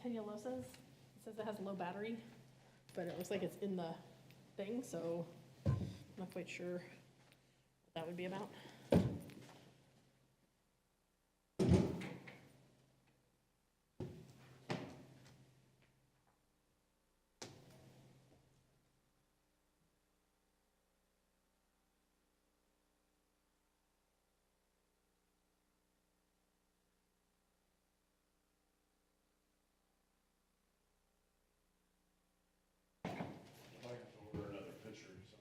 Peñalosas. It says it has low battery, but it looks like it's in the thing, so I'm not quite sure what that would be about. Might have to order another picture or something.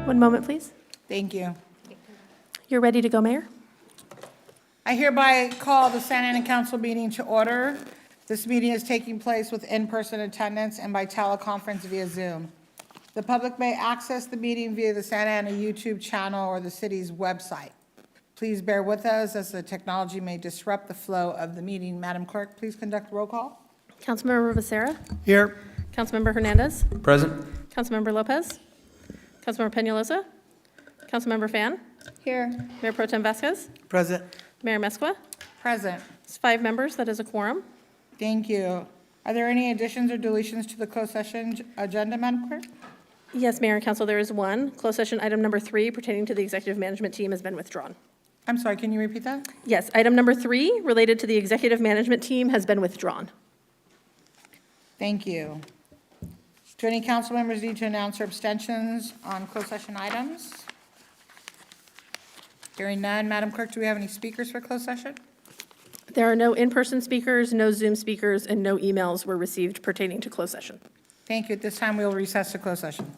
One moment, please. Thank you. You're ready to go, Mayor? I hereby call the Santa Ana Council meeting to order. This meeting is taking place with in-person attendance and by teleconference via Zoom. The public may access the meeting via the Santa Ana YouTube channel or the city's website. Please bear with us as the technology may disrupt the flow of the meeting. Madam Clerk, please conduct roll call. Councilmember Becerra? Here. Councilmember Hernandez? Present. Councilmember Lopez? Councilmember Peñalosa? Councilmember Fan? Here. Mayor Pro Tem Vasquez? Present. Mayor Mesqua? Present. It's 5 members, that is a quorum. Thank you. Are there any additions or deletions to the closed session agenda, Madam Clerk? Yes, Mayor and Council, there is one. Closed session item number 3 pertaining to the executive management team has been withdrawn. I'm sorry, can you repeat that? Yes, item number 3 related to the executive management team has been withdrawn. Thank you. Do any council members need to announce their abstentions on closed session items? Hearing none, Madam Clerk, do we have any speakers for closed session? There are no in-person speakers, no Zoom speakers, and no emails were received pertaining to closed session. Thank you. At this time, we will recess to closed session.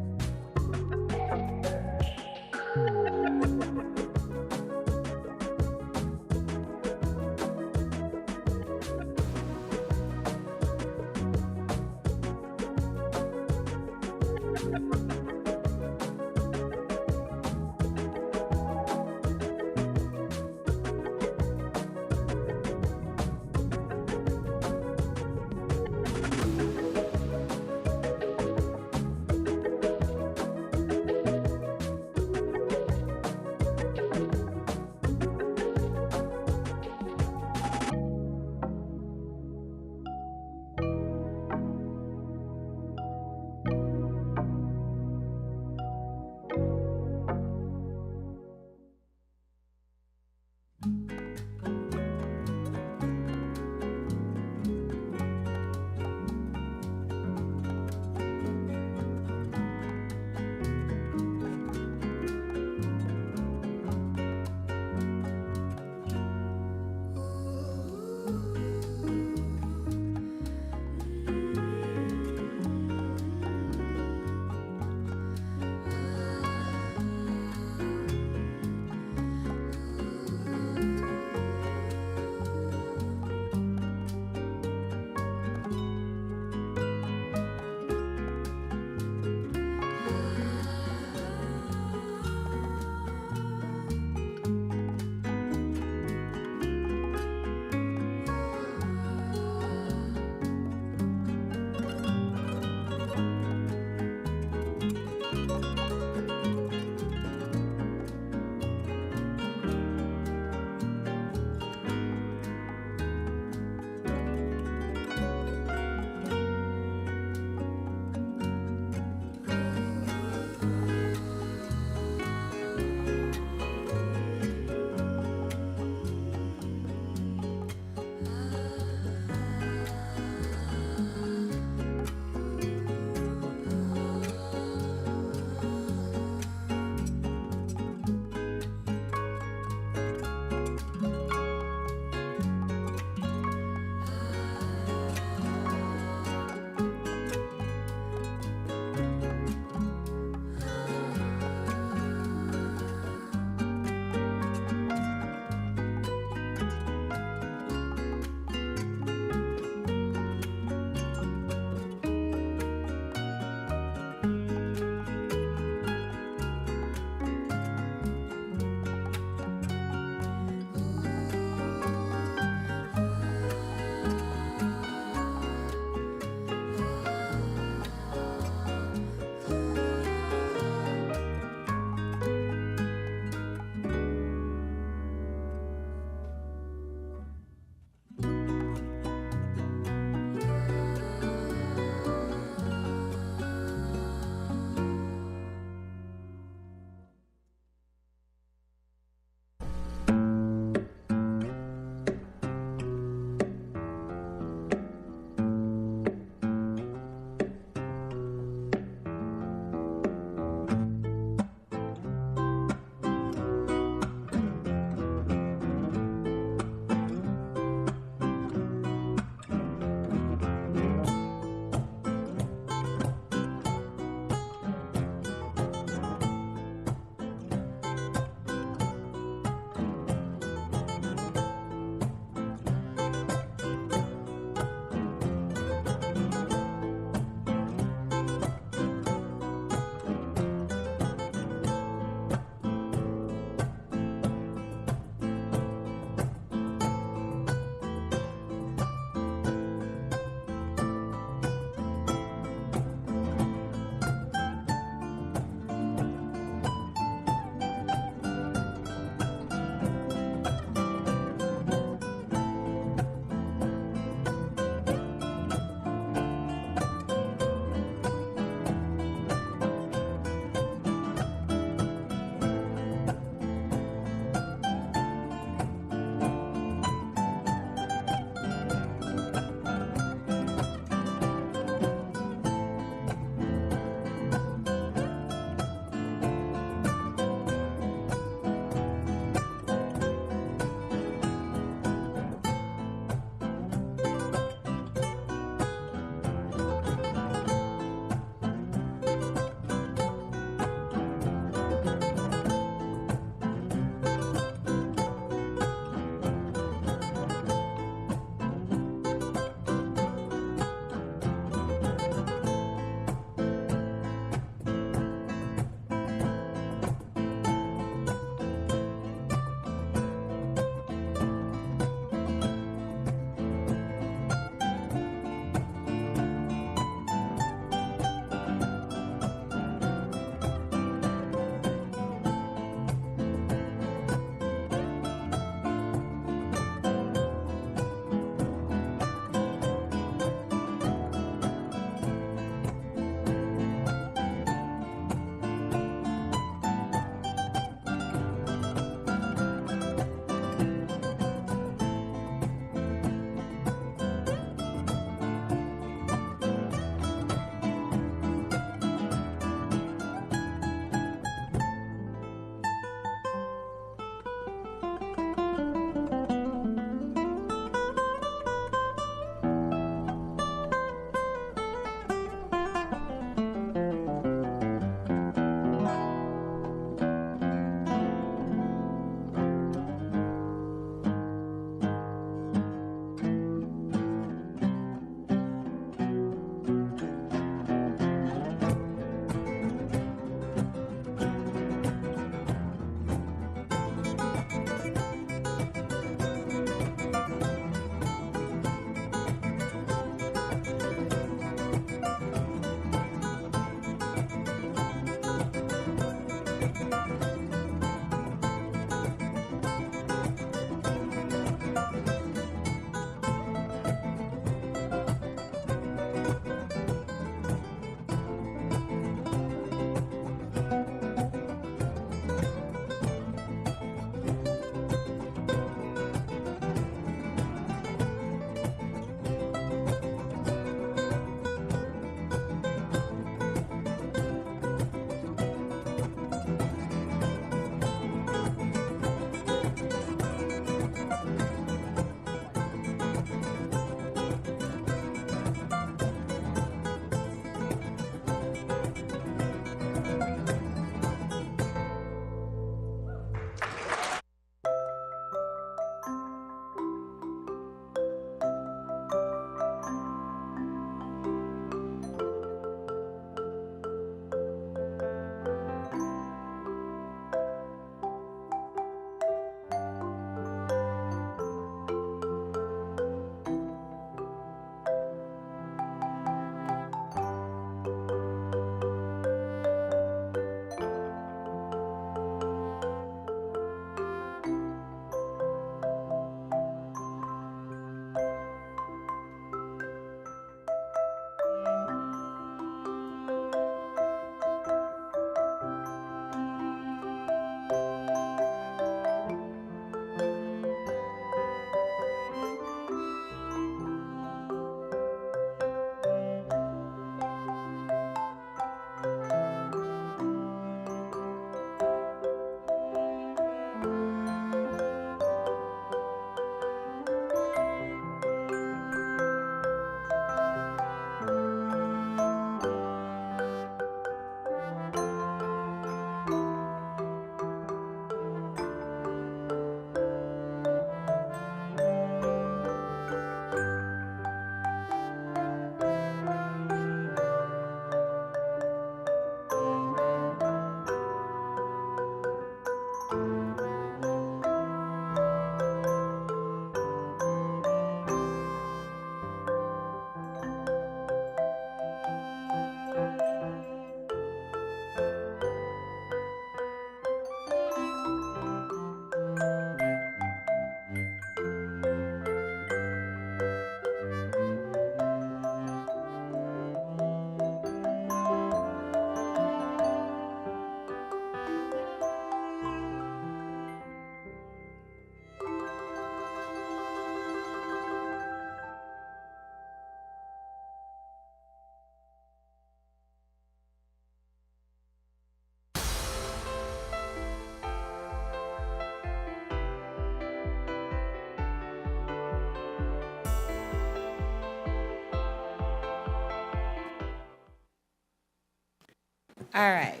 All right.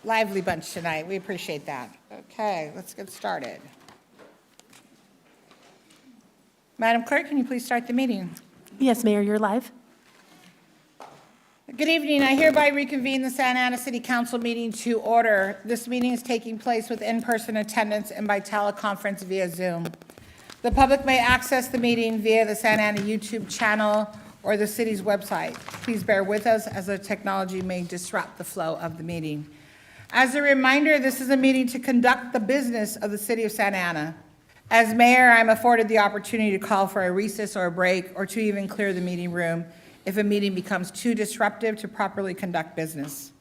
Lively bunch tonight. We appreciate that. Okay, let's get started. Madam Clerk, can you please start the meeting? Yes, Mayor, you're live. Good evening. I hereby reconvene the Santa Ana City Council meeting to order. This meeting is taking place with in-person attendance and by teleconference via Zoom. The public may access the meeting via the Santa Ana YouTube channel or the city's website. Please bear with us as the technology may disrupt the flow of the meeting. As a reminder, this is a meeting to conduct the business of the city of Santa Ana. As mayor, I'm afforded the opportunity to call for a recess or a break or to even clear the meeting room if a meeting becomes too disruptive to properly conduct business.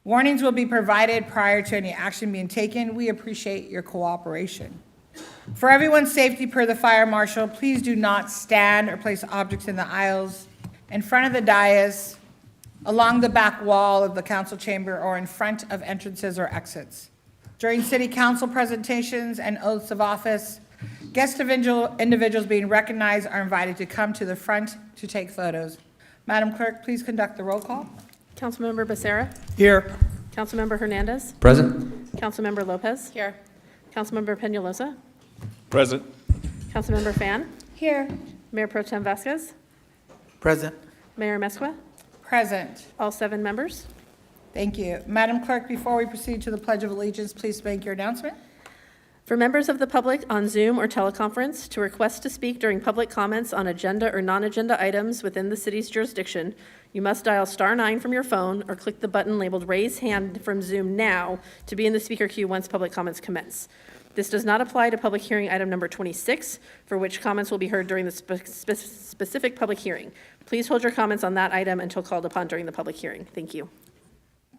Warnings will be provided prior to any action being taken. We appreciate your cooperation. For everyone's safety per the fire marshal, please do not stand or place objects in the aisles, in front of the dais, along the back wall of the council chamber, or in front of entrances or exits. During city council presentations and oaths of office, guest individuals being recognized are invited to come to the front to take photos. Madam Clerk, please conduct the roll call. Councilmember Becerra. Here. Councilmember Hernandez. Present. Councilmember Lopez. Here. Councilmember Peñalosa. Present. Councilmember Fan. Here. Mayor Pro Tem Vasquez. Present. Mayor Mesqua. Present. All 7 members. Thank you. Madam Clerk, before we proceed to the Pledge of Allegiance, please make your announcement. For members of the public on Zoom or teleconference to request to speak during public comments on agenda or non-agenda items within the city's jurisdiction, you must dial *9 from your phone or click the button labeled Raise Hand from Zoom now to be in the speaker queue once public comments commence. This does not apply to public hearing item number 26, for which comments will be heard during the specific public hearing. Please hold your comments on that item until called upon during the public hearing. Thank you.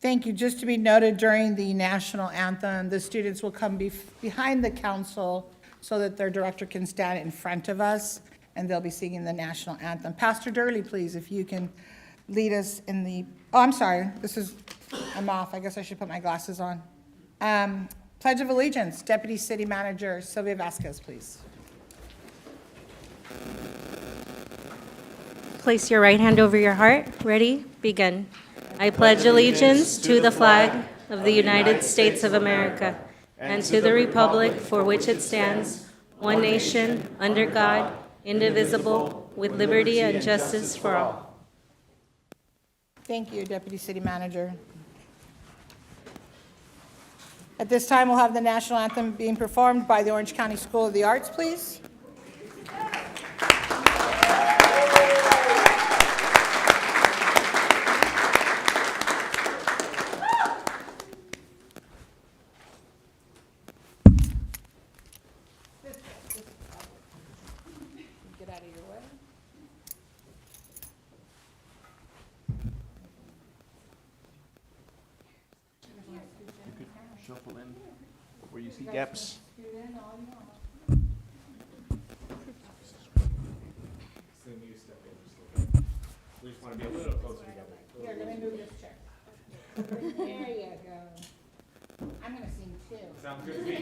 Thank you. Just to be noted, during the national anthem, the students will come behind the council so that their director can stand in front of us, and they'll be singing the national anthem. Pastor Durley, please, if you can lead us in the, oh, I'm sorry, I'm off. I guess I should put my glasses on. Pledge of Allegiance, Deputy City Manager Sylvia Vasquez, please. Place your right hand over your heart. Ready? Begin. I pledge allegiance to the flag of the United States of America and to the republic for which it stands, one nation, under God, indivisible, with liberty and justice for all. Thank you, Deputy City Manager. At this time, we'll have the national anthem being performed by the Orange County School of the Arts, please. Get out of your way. Shuffle in where you see gaps. We just want to be a little closer together. Here, let me move this chair. There you go. I'm gonna sing too. Sounds good to me.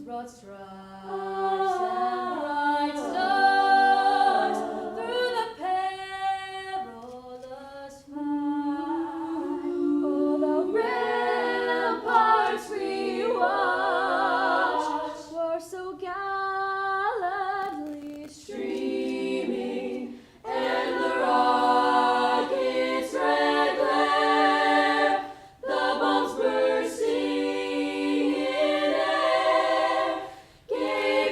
Broad stripes and bright stars through the perilous fight. Oh, the ramparts we watched were so gallantly streaming, and the rocket's red glare, the bombs bursting in air, gave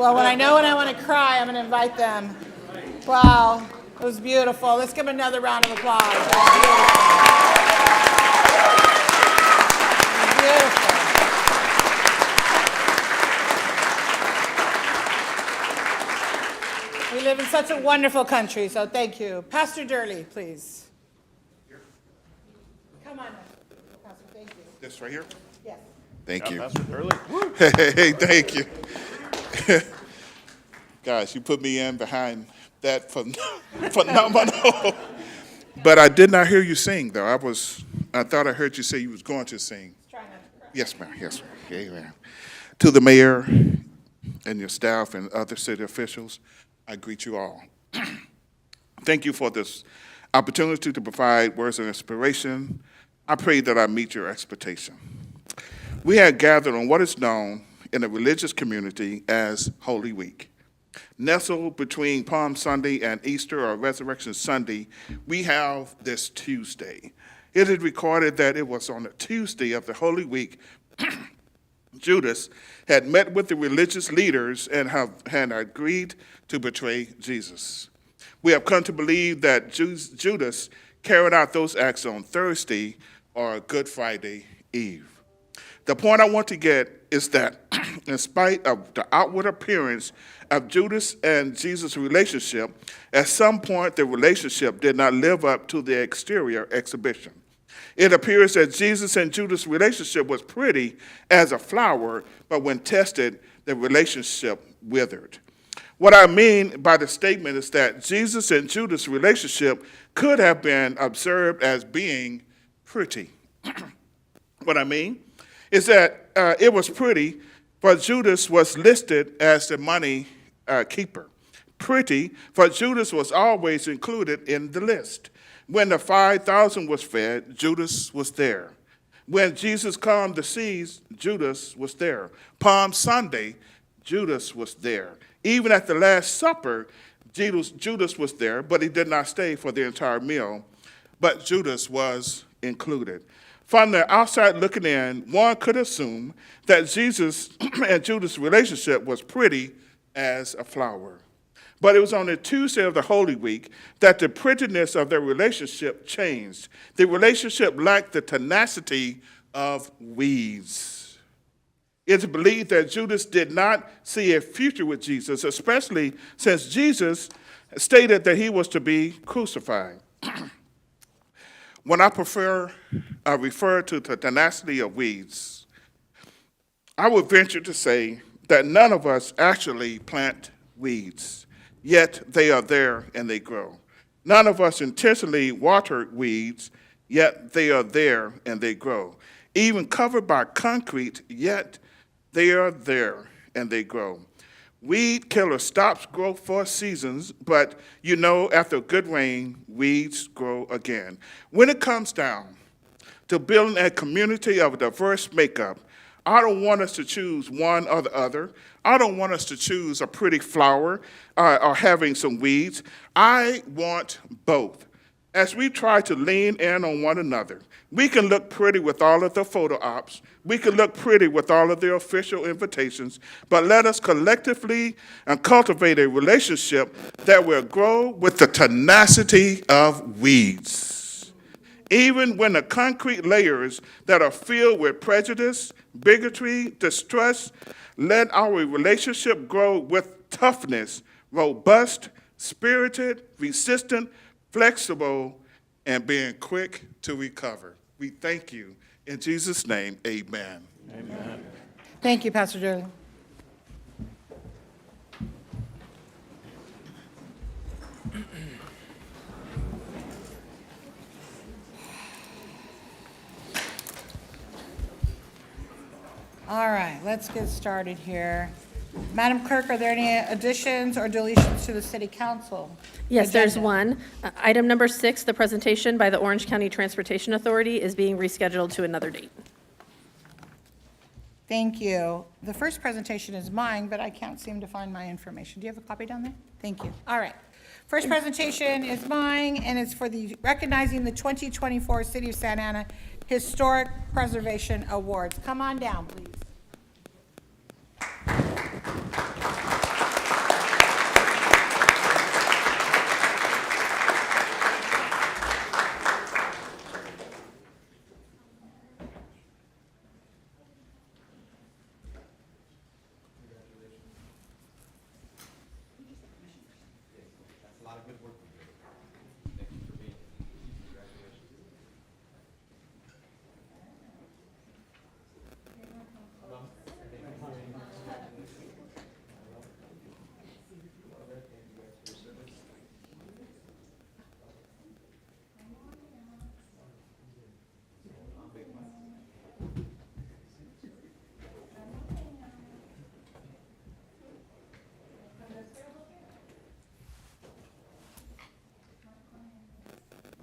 Well, when I want to cry, I'm going to invite them. Wow, it was beautiful. Let's give them another round of applause. It was beautiful. We live in such a wonderful country, so thank you. Pastor Durley, please. Come on. Pastor, thank you. This right here? Yes. Thank you. Pastor Hurley? Hey, thank you. Guys, you put me in behind that phenomenal. But I did not hear you sing, though. I thought I heard you say you was going to sing. Try not to cry. Yes, ma'am. Yes, ma'am. Amen. To the mayor and your staff and other city officials, I greet you all. Thank you for this opportunity to provide words of inspiration. I pray that I meet your expectation. We have gathered on what is known in the religious community as Holy Week. Nestled between Palm Sunday and Easter or Resurrection Sunday, we have this Tuesday. It is recorded that it was on the Tuesday of the Holy Week Judas had met with the religious leaders and had agreed to betray Jesus. We have come to believe that Judas carried out those acts on Thursday or Good Friday Eve. The point I want to get is that in spite of the outward appearance of Judas and Jesus' relationship, at some point the relationship did not live up to the exterior exhibition. It appears that Jesus and Judas' relationship was pretty as a flower, but when tested, the relationship withered. What I mean by the statement is that Jesus and Judas' relationship could have been observed as being pretty. What I mean is that it was pretty, but Judas was listed as the money keeper. Pretty, for Judas was always included in the list. When the 5,000 was fed, Judas was there. When Jesus calmed the seas, Judas was there. Palm Sunday, Judas was there. Even at the Last Supper, Judas was there, but he did not stay for the entire meal. But Judas was included. From the outside looking in, one could assume that Jesus and Judas' relationship was pretty as a flower. But it was on the Tuesday of the Holy Week that the prettiness of their relationship changed. The relationship lacked the tenacity of weeds. It's believed that Judas did not see a future with Jesus, especially since Jesus stated that he was to be crucified. When I refer to the tenacity of weeds, I would venture to say that none of us actually plant weeds, yet they are there and they grow. None of us intentionally water weeds, yet they are there and they grow. Even covered by concrete, yet they are there and they grow. Weed killer stops growth for seasons, but after good rain, weeds grow again. When it comes down to building a community of a diverse makeup, I don't want us to choose one or the other. I don't want us to choose a pretty flower or having some weeds. I want both. As we try to lean in on one another, we can look pretty with all of the photo ops. We can look pretty with all of the official invitations, but let us collectively cultivate a relationship that will grow with the tenacity of weeds. Even when the concrete layers that are filled with prejudice, bigotry, distrust, let our relationship grow with toughness, robust, spirited, resistant, flexible, and being quick to recover. We thank you. In Jesus' name, amen. Amen. Thank you, Pastor Durley. All right, let's get started here. Madam Clerk, are there any additions or deletions to the City Council? Yes, there's agenda? one. Item number 6, the presentation by the Orange County Transportation Authority is being rescheduled to another date. Thank you. The first presentation is mine, but I can't seem to find my information. Do you have a copy down there? Thank you. All right. First presentation is mine, and it's for the recognizing the 2024 City of Santa Ana Historic Preservation Awards. Come on down, please.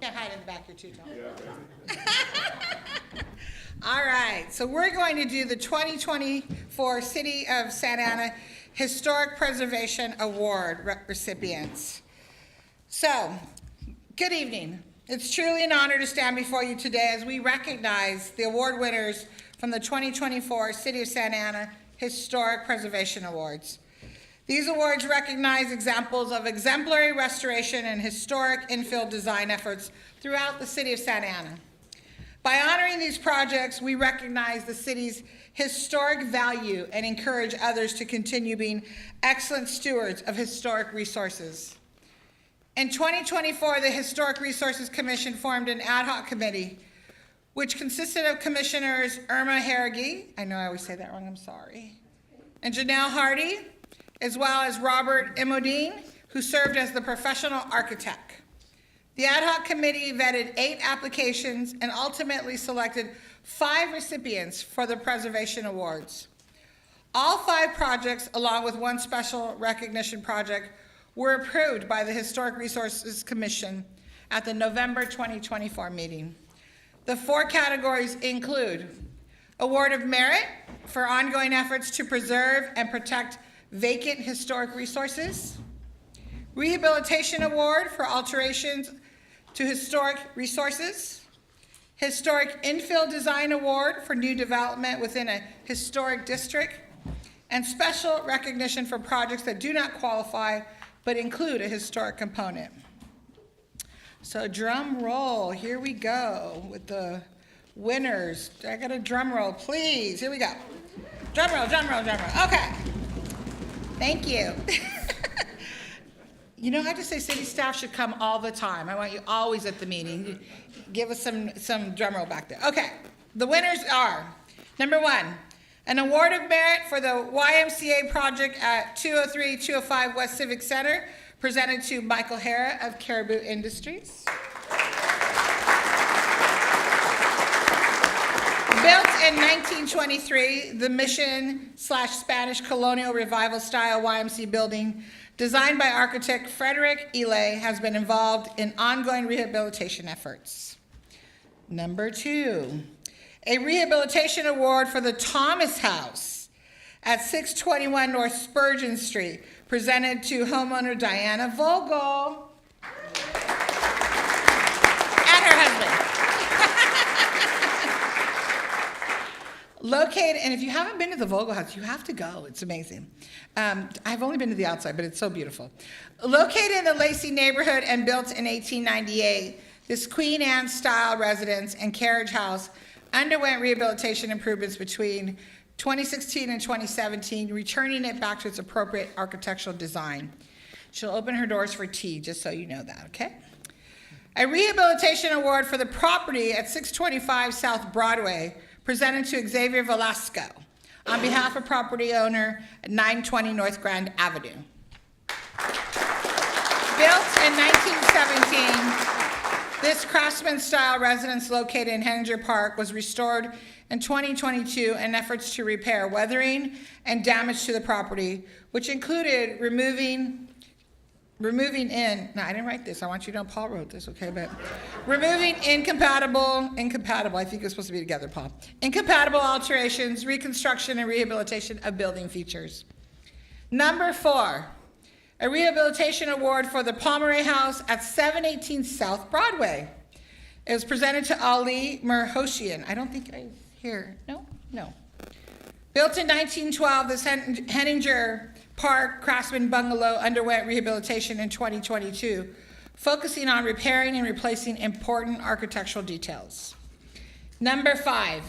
Can't hide in the back, you're too tall. All right, so we're going to do the 2024 City of Santa Ana Historic Preservation Award recipients. So, good evening. It's truly an honor to stand before you today as we recognize the award winners from the 2024 City of Santa Ana Historic Preservation Awards. These awards recognize examples of exemplary restoration and historic infill design efforts throughout the City of Santa Ana. By honoring these projects, we recognize the city's historic value and encourage others to continue being excellent stewards of historic resources. In 2024, the Historic Resources Commission formed an ad hoc committee, which consisted of Commissioners Irma Harrigy, I know I always say that wrong, I'm sorry, and Janelle Hardy, as well as Robert Imodine, who served as the professional architect. The ad hoc committee vetted 8 applications and ultimately selected 5 recipients for the Preservation Awards. All 5 projects, along with 1 special recognition project, were approved by the Historic Resources Commission at the November 2024 meeting. The 4 categories include Award of Merit for ongoing efforts to preserve and protect vacant historic resources, Rehabilitation Award for alterations to historic resources, Historic Infill Design Award for new development within a historic district, and special recognition for projects that do not qualify but include a historic component. So drum roll, here we go with the winners. I got a drum roll, please. Here we go. Drum roll, drum roll, drum roll. Okay. Thank you. You know, I just say city staff should come all the time. I want you always at the meeting. Give us some drum roll back there. Okay, the winners are, number 1, an award of merit for the YMCA project at 203-205 West Civic Center, presented to Michael Hara of Caribou Industries. Built in 1923, the Mission/Spanish Colonial Revival style YMCA building, designed by architect Frederick Elay, has been involved in ongoing rehabilitation efforts. Number 2, a rehabilitation award for the Thomas House at 621 North Spurgeon Street, presented to homeowner Diana Vogel and her husband. Located, and if you haven't been to the Vogel House, you have to go. It's amazing. I've only been to the outside, but it's so beautiful. Located in the Lacey neighborhood and built in 1898, this Queen Anne-style residence and carriage house underwent rehabilitation improvements between 2016 and 2017, returning it back to its appropriate architectural design. She'll open her doors for tea, just so you know that, okay? A rehabilitation award for the property at 625 South Broadway, presented to Xavier Velasco on behalf of property owner at 920 North Grand Avenue. Built in 1917, this craftsman-style residence located in Henninger Park was restored in 2022 in efforts to repair weathering and damage to the property, which included removing in, no, I didn't write this, I want you to know Paul wrote this, okay, but removing incompatible, I think it's supposed to be together, Paul, incompatible alterations, reconstruction, and rehabilitation of building features. Number 4, a rehabilitation award for the Pomeroy House at 718 South Broadway. It was presented to Ali Merhoshian. I don't think I here, no. Built in 1912, this Henninger Park Craftsman Bungalow underwent rehabilitation in 2022, focusing on repairing and replacing important architectural details. Number 5,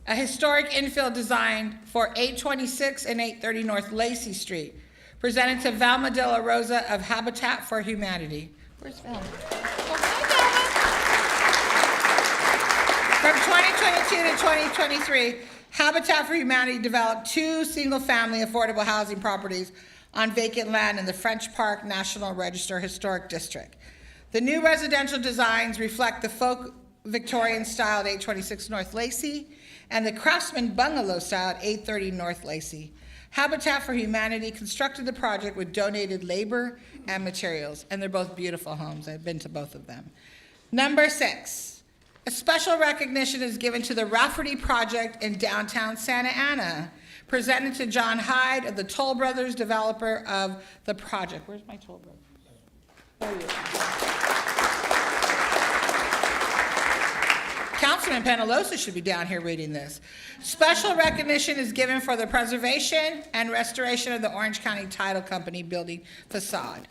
a historic infill design for 826 and 830 North Lacey Street, presented to Valma de la Rosa of Habitat for Humanity. Where's Valma? Oh, hi, Valma. From 2022 to 2023, Habitat for Humanity developed 2 single-family affordable housing properties on vacant land in the French Park National Register Historic District. The new residential designs reflect the folk Victorian style at 826 North Lacey and the Craftsman Bungalow style at 830 North Lacey. Habitat for Humanity constructed the project with donated labor and materials, and they're both beautiful homes. I've been to both of them. Number 6, a special recognition is given to the Rafferty Project in downtown Santa Ana, presented to John Hyde of the Toll Brothers, developer of the project. Where's my Toll Brothers? There you are. Councilman Penalosa should be down here reading this. Special recognition is given for the preservation and restoration of the Orange County Title Company building facade.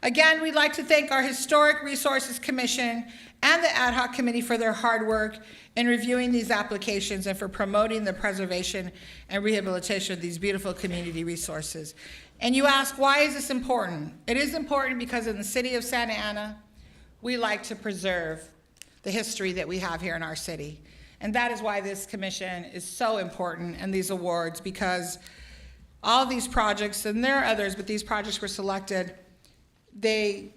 Again, we'd like to thank our Historic Resources Commission and the Ad Hoc Committee for their hard work in reviewing these applications and for promoting the preservation and rehabilitation of these beautiful community resources. And you ask, why is this important? It is important because in the city of Santa Ana, we like to preserve the history that we have here in our city. And that is why this commission is so important and these awards, because all these projects, and there are others, but these projects were selected, they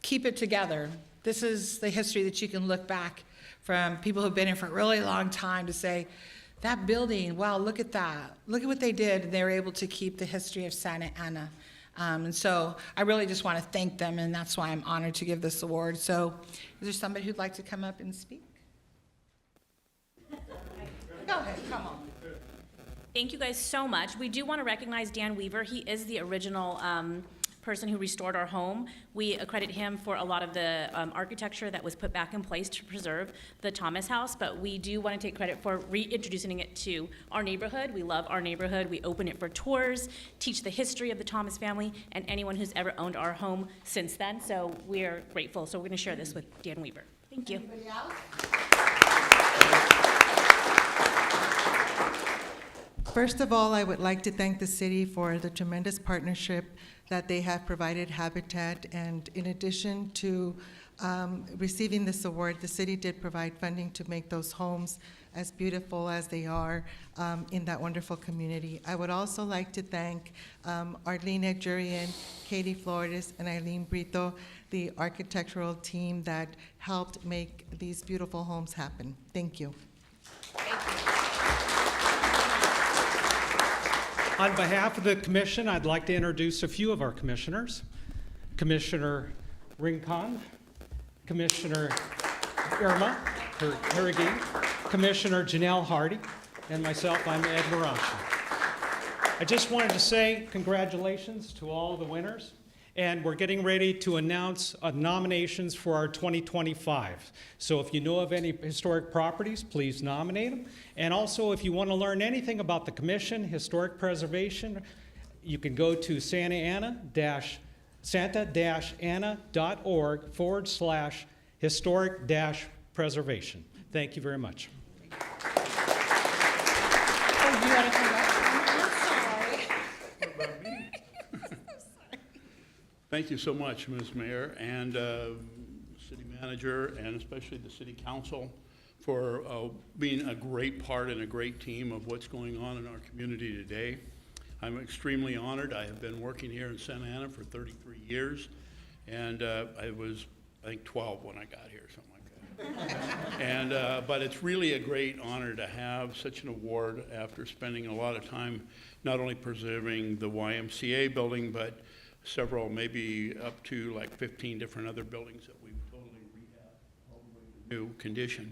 keep it together. This is the history that you can look back from people who've been here for a really long time to say, that building, wow, look at that. Look at what they did. And they were able to keep the history of Santa Ana. And so I really just want to thank them, and that's why I'm honored to give this award. So is there somebody who'd like to come up and speak? Go ahead, come on. Thank you guys so much. We do want to recognize Dan Weaver. He is the original person who restored our home. We accredit him for a lot of the architecture that was put back in place to preserve the Thomas House, but we do want to take credit for reintroducing it to our neighborhood. We love our neighborhood. We open it for tours, teach the history of the Thomas family, and anyone who's ever owned our home since then. So we're grateful. So we're going to share this with Dan Weaver. Thank you. Anybody else? First of all, I would like to thank the city for the tremendous partnership that they have provided Habitat. And in addition to receiving this award, the city did provide funding to make those homes as beautiful as they are in that wonderful community. I would also like to thank Arlene Edjurian, Katie Flores, and Eileen Brito, the architectural team that helped make these beautiful homes happen. Thank you. On behalf of the commission, I'd like to introduce a few of our commissioners. Commissioner Rincon, Commissioner Irma Harrigan, Commissioner Janelle Hardy, and myself, I'm Ed Moranchi. I just wanted to say congratulations to all the winners, and we're getting ready to announce nominations for our 2025. So if you know of any historic properties, please nominate them. And also, if you want to learn anything about the commission, historic preservation, you can go to santa-ana-org/historic-preservation. Thank you very much. Oh, you want to come up? I'm sorry. Thank you so much, Ms. Mayor, and City Manager, and especially the City Council for being a great part and a great team of what's going on in our community today. I'm extremely honored. I have been working here in Santa Ana for 33 years, and I was, I think, 12 when I got here, something like that. And but it's really a great honor to have such an award after spending a lot of time not only preserving the YMCA building, but several, maybe up to like 15 different other buildings that we've totally rehabbed all the way to new condition.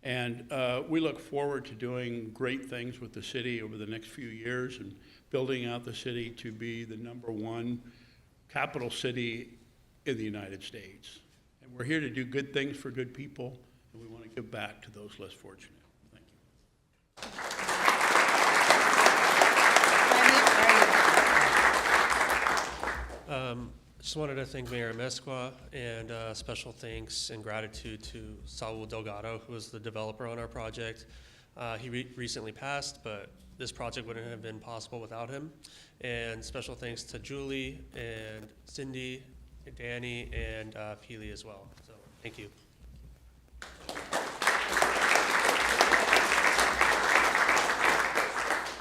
And we look forward to doing great things with the city over the next few years and building out the city to be the #1 capital city in the United States. And we're here to do good things for good people, and we want to give back to those less fortunate. Thank you. Just wanted to thank Mayor Mesqua, and special thanks and gratitude to Saul Delgado, who was the developer on our project. He recently passed, but this project wouldn't have been possible without him. And special thanks to Julie and Cindy, and Danny, and Peely as well. So thank you.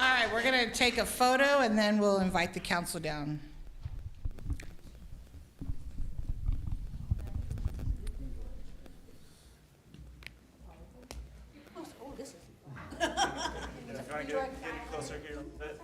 All right, we're going to take a photo, and then we'll invite the council down. Get closer here a bit.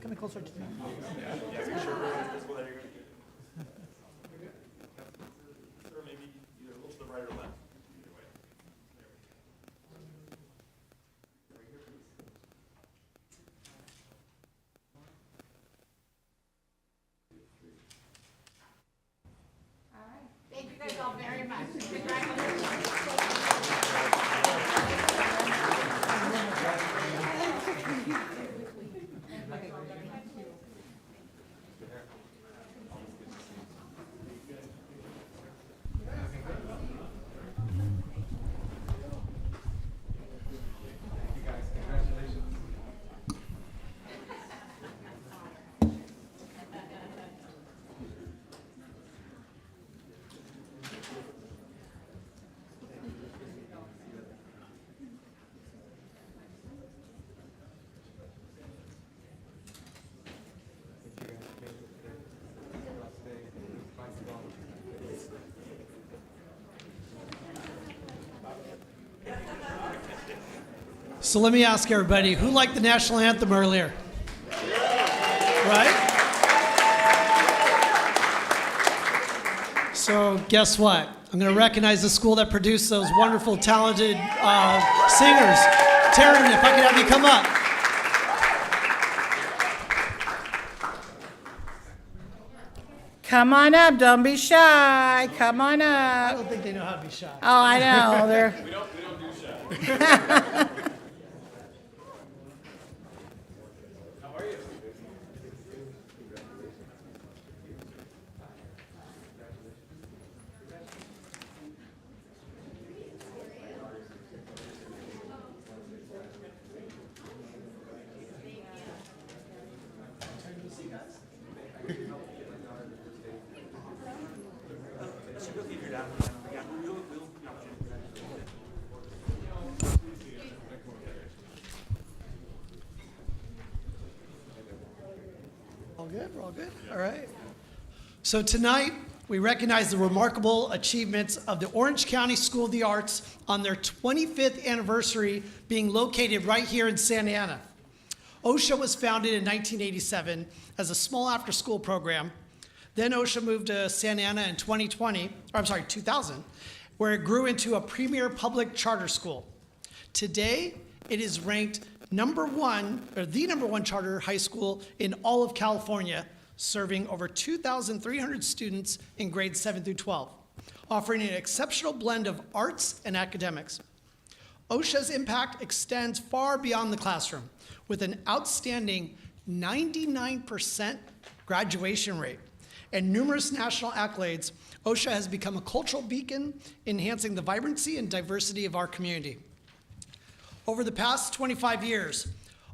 Coming closer to me. Or maybe either a little to the right or left. Either way. Thank you guys all very much. Congratulations. So let me ask everybody, who liked the national anthem earlier? Right? So guess what? I'm going to recognize the school that produced those wonderful, talented singers. Taryn, if I could have you come up. Come on up, don't be shy. Come on I up. don't think they know how to be shy. Oh, I know, they're. We don't do shy. How are you? All good? We're all good? All right. So tonight, we recognize the remarkable achievements of the Orange County School of the Arts on their 25th anniversary being located right here in Santa Ana. OSHA was founded in 1987 as a small after-school program. Then OSHA moved to Santa Ana in 2000, where it grew into a premier public charter school. Today, it is ranked the number one charter high school in all of California, serving over 2,300 students in grades 7 through 12, offering an exceptional blend of arts and academics. OSHA's impact extends far beyond the classroom, with an outstanding 99% graduation rate and numerous national accolades. OSHA has become a cultural beacon, enhancing the vibrancy and diversity of our community. Over the past 25 years,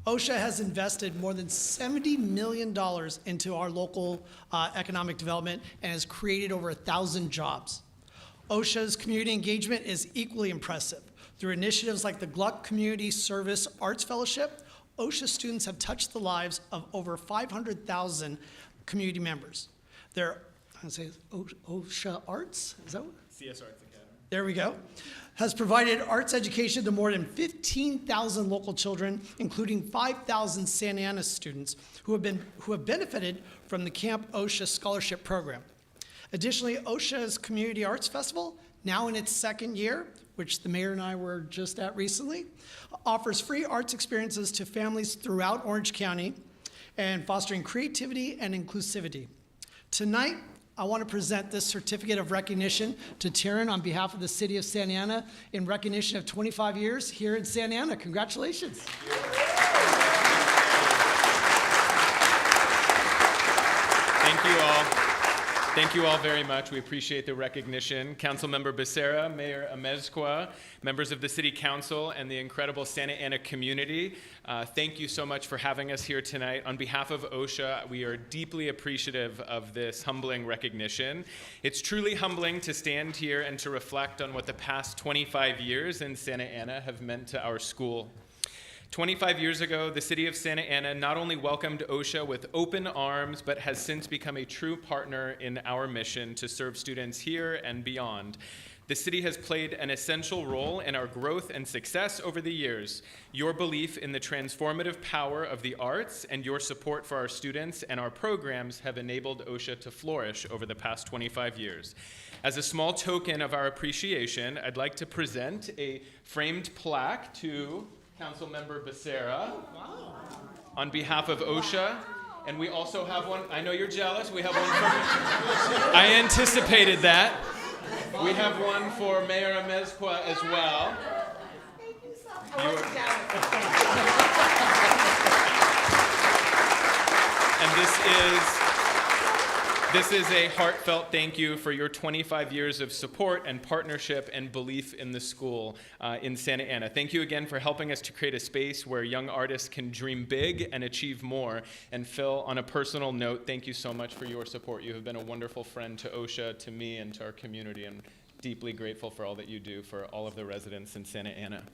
OSHA has invested more than $70 million into our local economic development and has created over 1,000 jobs. OSHA's community engagement is equally impressive. Through initiatives like the Gluck Community Service Arts Fellowship, OSHA students have touched the lives of over 500,000 community members. OSHA Arts, is that what? CS Arts Academy. There we go. Has provided arts education to more than 15,000 local children, including 5,000 Santa Ana students who have benefited from the Camp OSHA Scholarship Program. Additionally, OSHA's Community Arts Festival, now in its second year, which the mayor and I were just at recently, offers free arts experiences to families throughout Orange County and fostering creativity and inclusivity. Tonight, I want to present this certificate of recognition to Taryn on behalf of the city of Santa Ana in recognition of 25 years here in Santa Ana. Congratulations. Thank you all. Thank you all very much. We appreciate the recognition. Councilmember Becerra, Mayor Amezcua, members of the City Council, and the incredible Santa Ana community, thank you so much for having us here tonight. On behalf of OSHA, we are deeply appreciative of this humbling recognition. It's truly humbling to stand here and to reflect on what the past 25 years in Santa Ana have meant to our school. 25 years ago, the city of Santa Ana not only welcomed OSHA with open arms, but has since become a true partner in our mission to serve students here and beyond. The city has played an essential role in our growth and success over the years. Your belief in the transformative power of the arts and your support for our students and our programs have enabled OSHA to flourish over the past 25 years. As a small token of our appreciation, I'd like to present a framed plaque to Councilmember Becerra on behalf of OSHA. And we also have one, I know you're jealous, we have one for, I anticipated that. We have one for Mayor Amezcua as well. And this is a heartfelt thank you for your 25 years of support and partnership and belief in the school in Santa Ana. Thank you again for helping us to create a space where young artists can dream big and achieve more. And Phil, on a personal note, thank you so much for your support. You have been a wonderful friend to OSHA, to me, and to our community, and deeply grateful for all that you do for all of the residents in Santa Ana.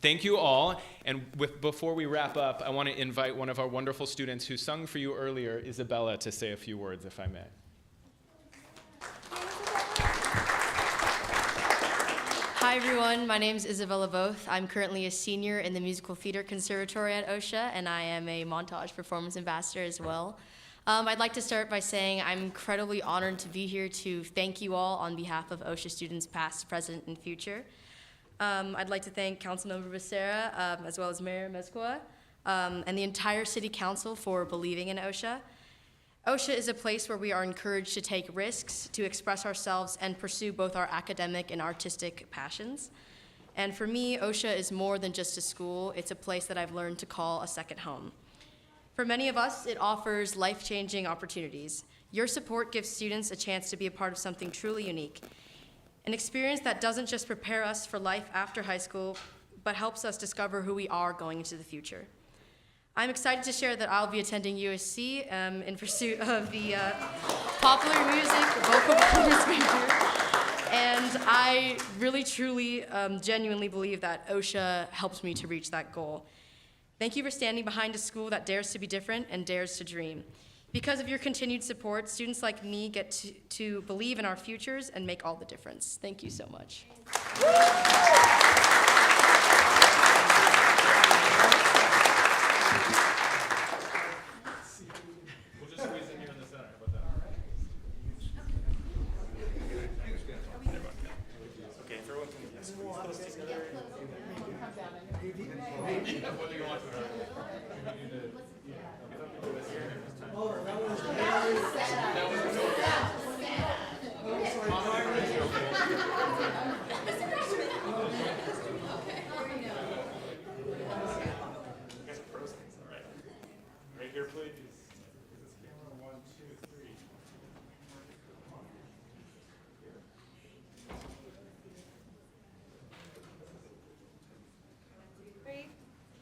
Thank you all. And before we wrap up, I want to invite one of our wonderful students who sung for you earlier, Isabella, to say a few words, if I may. Hi everyone, my name is Isabella Both. I'm currently a senior in the Musical Theater Conservatory at OSHA, and I am a montage performance ambassador as well. I'd like to start by saying I'm incredibly honored to be here to thank you all on behalf of OSHA students past, present, and future. I'd like to thank Councilmember Becerra, as well as Mayor Amezcua, and the entire City Council for believing in OSHA. OSHA is a place where we are encouraged to take risks, to express ourselves, and pursue both our academic and artistic passions. And for me, OSHA is more than just a school. It's a place that I've learned to call a second home. For many of us, it offers life-changing opportunities. Your support gives students a chance to be a part of something truly unique, an experience that doesn't just prepare us for life after high school, but helps us discover who we are going into the future. I'm excited to share that I'll be attending USC in pursuit of the popular music vocal performance major. And I really, truly, genuinely believe that OSHA helps me to reach that goal. Thank you for standing behind a school that dares to be different and dares to dream. Because of your continued support, students like me get to believe in our futures and make all the difference. Thank you so much.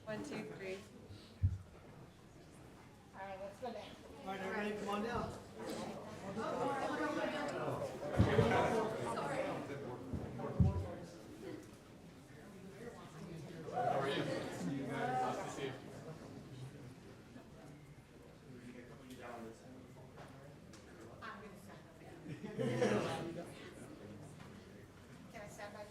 One, two, three. All right, let's go down. All right, everybody, come on down. How are you? Nice to see you. Can I stand by?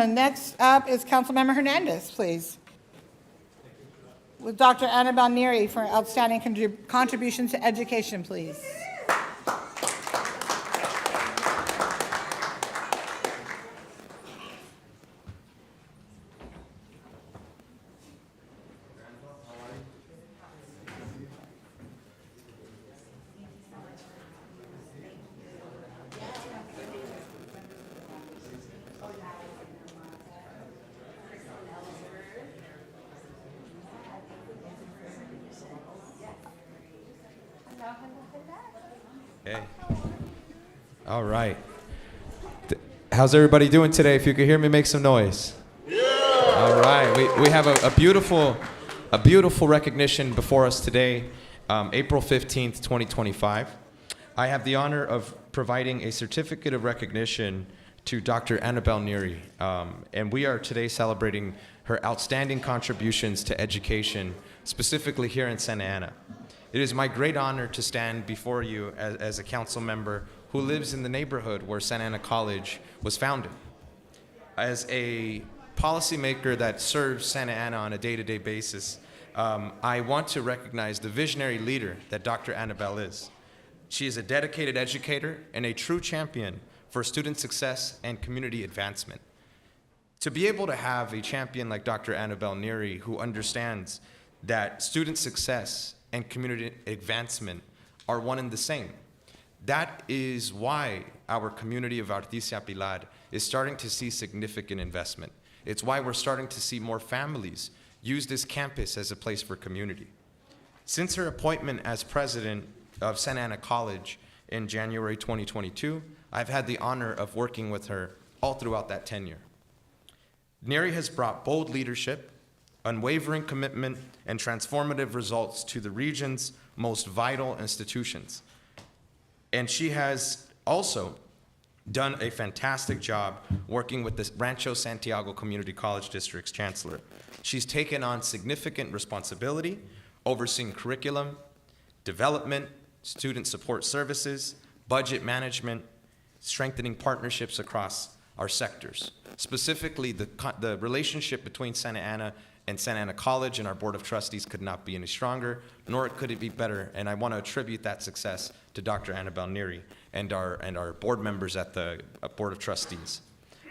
Next up is Councilmember Hernandez, please. With Dr. Annabelle Neary for outstanding contribution to education, please. Hey. All right. How's everybody doing today? If you could hear me, make some noise. Yeah! All right. We have a beautiful recognition before us today, April 15th, 2025. I have the honor of providing a certificate of recognition to Dr. Annabelle Neary, and we are today celebrating her outstanding contributions to education, specifically here in Santa Ana. It is my great honor to stand before you as a council member who lives in the neighborhood where Santa Ana College was founded. As a policymaker that serves Santa Ana on a day-to-day basis, I want to recognize the visionary leader that Dr. Annabelle is. She is a dedicated educator and a true champion for student success and community advancement. To be able to have a champion like Dr. Annabelle Neary who understands that student success and community advancement are one and the same. That is why our community of Artesia Pilar is starting to see significant investment. It's why we're starting to see more families use this campus as a place for community. Since her appointment as president of Santa Ana College in January 2022, I've had the honor of working with her all throughout that tenure. Neary has brought bold leadership, unwavering commitment, and transformative results to the region's most vital institutions. And she has also done a fantastic job working with the Rancho Santiago Community College District's chancellor. She's taken on significant responsibility, overseeing curriculum, development, student support services, budget management, strengthening partnerships across our sectors. Specifically, the relationship between Santa Ana and Santa Ana College and our Board of Trustees could not be any stronger, nor could it be better, and I want to attribute that success to Dr. Annabelle Neary and our board members at the Board of Trustees.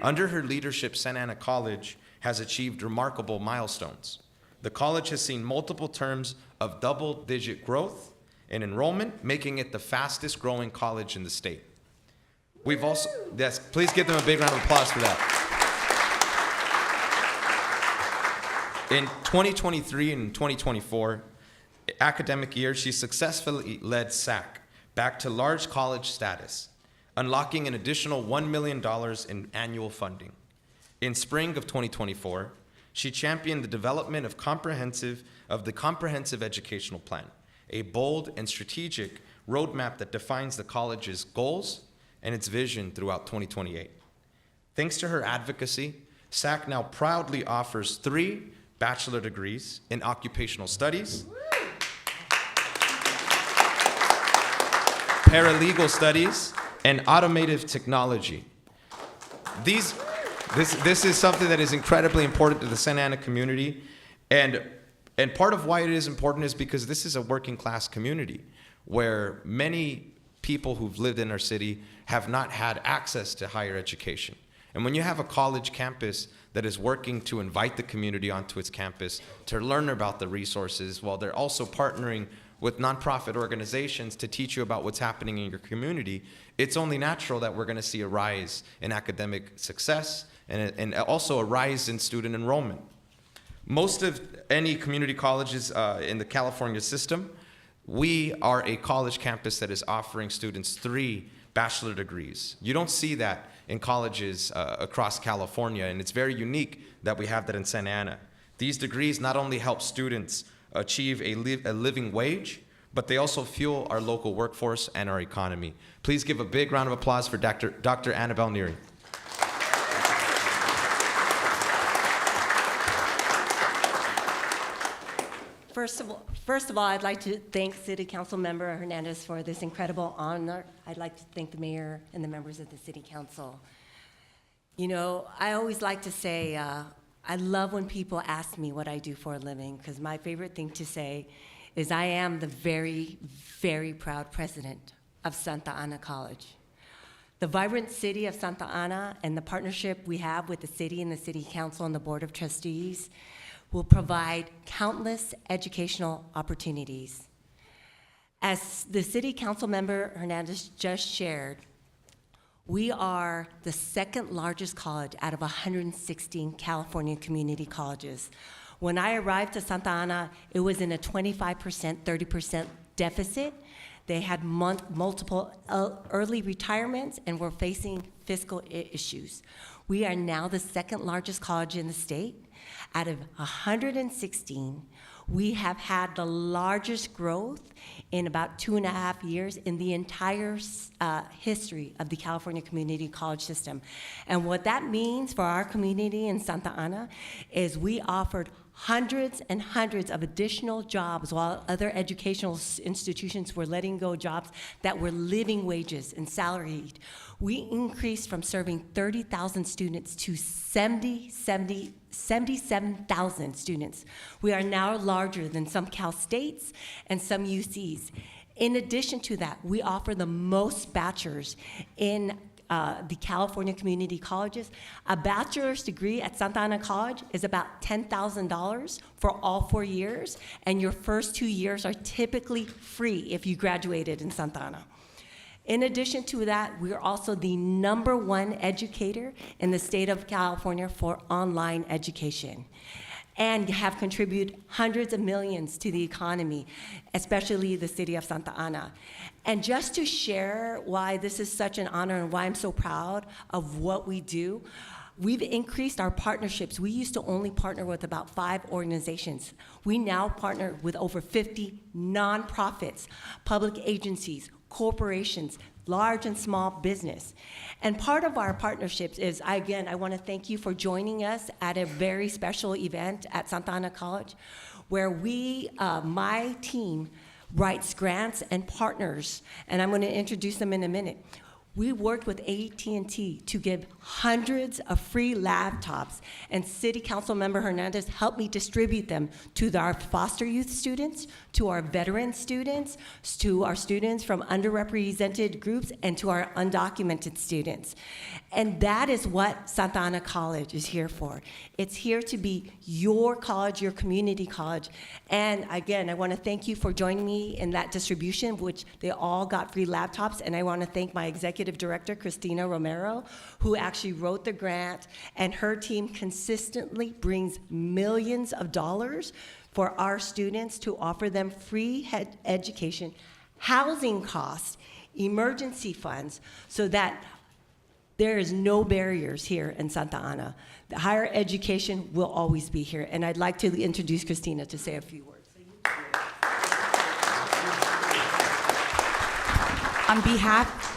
Under her leadership, Santa Ana College has achieved remarkable milestones. The college has seen multiple terms of double-digit growth in enrollment, making it the fastest growing college in the state. We've also, yes, please give them a big round of applause for that. In 2023 and 2024 academic year, she successfully led SAC back to large college status, unlocking an additional $1 million in annual funding. In spring of 2024, she championed the development of the comprehensive educational plan, a bold and strategic roadmap that defines the college's goals and its vision throughout 2028. Thanks to her advocacy, SAC now proudly offers 3 bachelor degrees in occupational studies, paralegal studies, and automotive technology. This is something that is incredibly important to the Santa Ana community, and part of why it is important is because this is a working class community where many people who've lived in our city have not had access to higher education. And when you have a college campus that is working to invite the community onto its campus to learn about the resources, while they're also partnering with nonprofit organizations to teach you about what's happening in your community, it's only natural that we're going to see a rise in academic success and also a rise in student enrollment. Most of any community colleges in the California system, we are a college campus that is offering students 3 bachelor degrees. You don't see that in colleges across California, and it's very unique that we have that in Santa Ana. These degrees not only help students achieve a living wage, but they also fuel our local workforce and our economy. Please give a big round of applause for Dr. Annabelle Neary. First of all, I'd like to thank City Council Member Hernandez for this incredible honor. I'd like to thank the mayor and the members of the City Council. You know, I always like to say, I love when people ask me what I do for a living, because my favorite thing to say is I am the very, very proud president of Santa Ana College. The vibrant city of Santa Ana and the partnership we have with the city and the City Council and the Board of Trustees will provide countless educational opportunities. As the City Council Member Hernandez just shared, we are the 2nd largest college out of 116 California community colleges. When I arrived to Santa Ana, it was in a 25%, 30% deficit. They had multiple early retirements and were facing fiscal issues. We are now the second largest college in the state. Out of 116, we have had the largest growth in about 2.5 years in the entire history of the California Community College system. And what that means for our community in Santa Ana is we offered hundreds and hundreds of additional jobs while other educational institutions were letting go jobs that were living wages and salaried. We increased from serving 30,000 students to 77,000 students. We are now larger than some Cal States and some UCs. In addition to that, we offer the most bachelors in the California community colleges. A bachelor's degree at Santa Ana College is about $10,000 for all 4 years, and your first 2 years are typically free if you graduated in Santa Ana. In addition to that, we're also the #1 educator in the state of California for online education, and have contributed hundreds of millions to the economy, especially the city of Santa Ana. And just to share why this is such an honor and why I'm so proud of what we do, we've increased our partnerships. We used to only partner with about 5 organizations. We now partner with over 50 nonprofits, public agencies, corporations, large and small business. And part of our partnerships is, again, I want to thank you for joining us at a very special event at Santa Ana College, where we, my team, writes grants and partners, and I'm going to introduce them in a minute. We worked with AT&T to give hundreds of free laptops, and City Council Member Hernandez helped me distribute them to our foster youth students, to our veteran students, to our students from underrepresented groups, and to our undocumented students. And that is what Santa Ana College is here for. It's here to be your college, your community college. And again, I want to thank you for joining me in that distribution, which they all got free laptops, and I want to thank my executive director, Christina Romero, who actually wrote the grant, and her team consistently brings millions of dollars for our students to offer them free education, housing costs, emergency funds, so that there is no barriers here in Santa Ana. The higher education will always be here, and I'd like to introduce Christina to say a few words.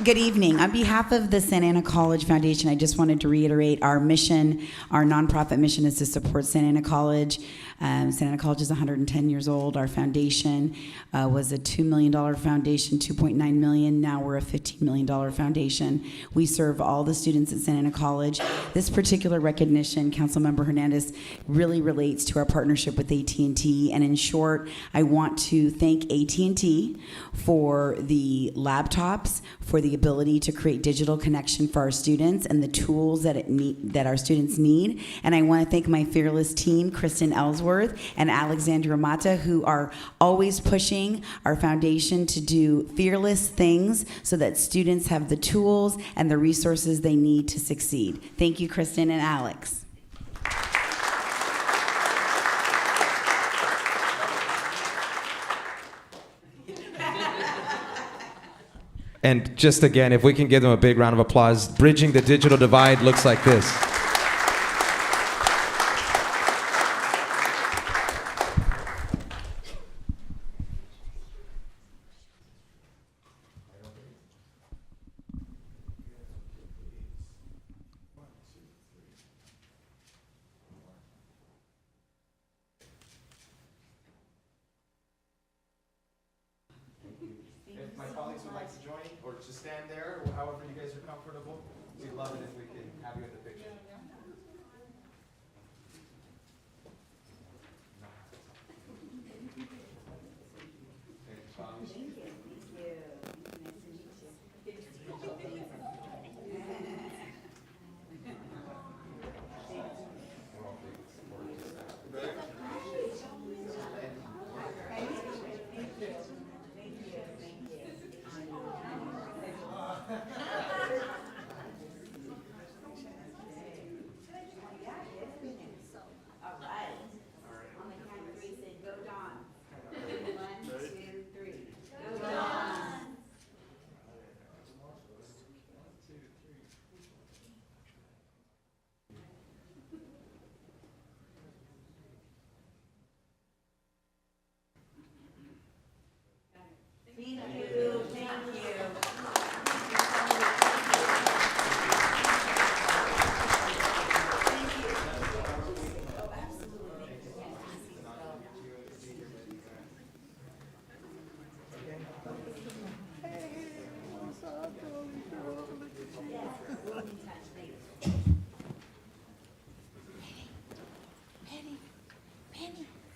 Good evening. On behalf of the Santa Ana College Foundation, I just wanted to reiterate our mission. Our nonprofit mission is to support Santa Ana College. Santa Ana College is 110 years old. Our foundation was a $2 million foundation, $2.9 million. Now we're a $15 million foundation. We serve all the students at Santa Ana College. This particular recognition, Councilmember Hernandez, really relates to our partnership with AT&T. And in short, I want to thank AT&T for the laptops, for the ability to create digital connection for our students and the tools that our students need. And I want to thank my fearless team, Kristen Ellsworth and Alexandra Mata, who are always pushing our foundation to do fearless things so that students have the tools and the resources they need to succeed. Thank you, Kristen and Alex. And just again, if we can give them a big round of applause, bridging the digital divide looks like this. If my colleagues would like to join, or to stand there, or however you guys are comfortable, we'd love it if we can have you in the picture.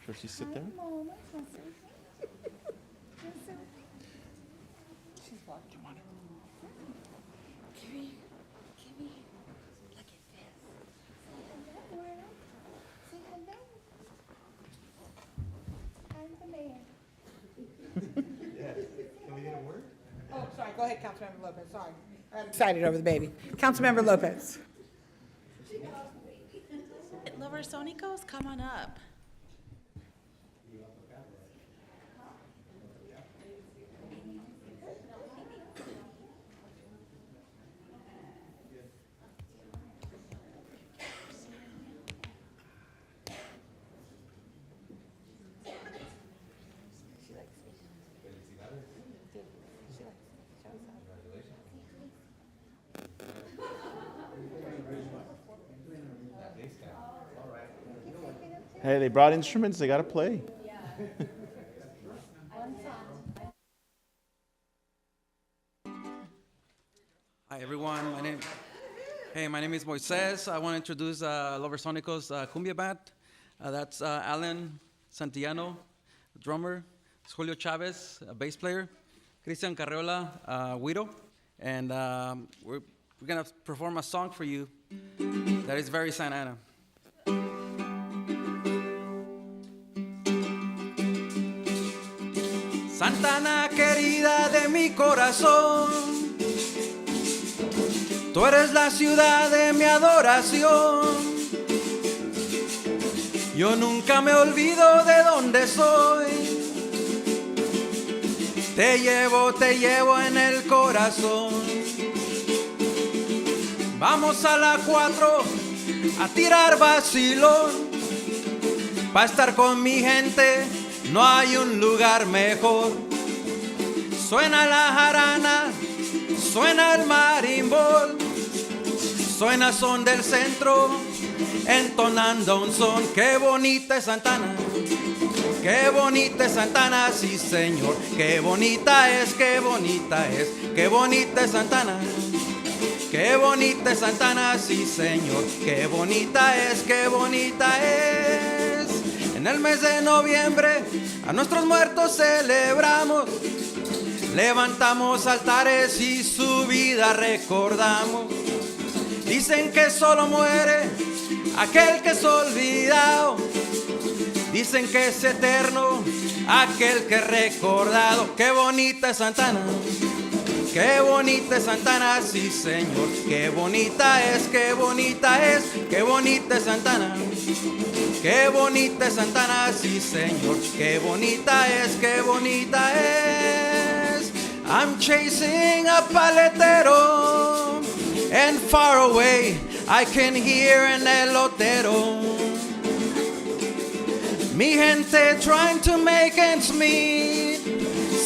Should she sit there? Oh, sorry, go ahead, Councilmember Lopez, sorry. I got excited over the baby. Councilmember Lopez. Lover Sonicos, come on up. Hey, they brought instruments, they gotta play. Hi everyone, my name is Moises. I want to introduce Lover Sonicos Cumbia Band. That's Alan Santillano, drummer, Julio Chavez, bass player, Cristian Carreola, Guido, and we're gonna perform a song for you that is very Santa Ana. Santa Ana querida de mi corazón, tú eres la ciudad de mi adoración. Yo nunca me olvido de dónde soy. Te llevo en el corazón. Vamos a la 4 a tirar vacilón. Pa' estar con mi gente no hay un lugar mejor. Suena la jarana, suena el marimbol, suena son del centro, entonando un son. Qué bonita es Santana, qué bonita es Santana, sí señor. Qué bonita es, qué bonita es, qué bonita es Santana. Qué bonita es Santana, sí señor. Qué bonita es, qué bonita es. En el mes de noviembre a nuestros muertos celebramos. Levantamos altares y su vida recordamos. Dicen que solo muere aquel que es olvidado. Dicen que es eterno aquel que es recordado. Qué bonita es Santana, qué bonita es Santana, sí señor. Qué bonita es, qué bonita es, qué bonita es Santana. Qué bonita es Santana, sí señor. Qué bonita es, qué bonita es. I'm chasing a paletero, and far away I can hear an elotero. Mi gente trying to make ends meet,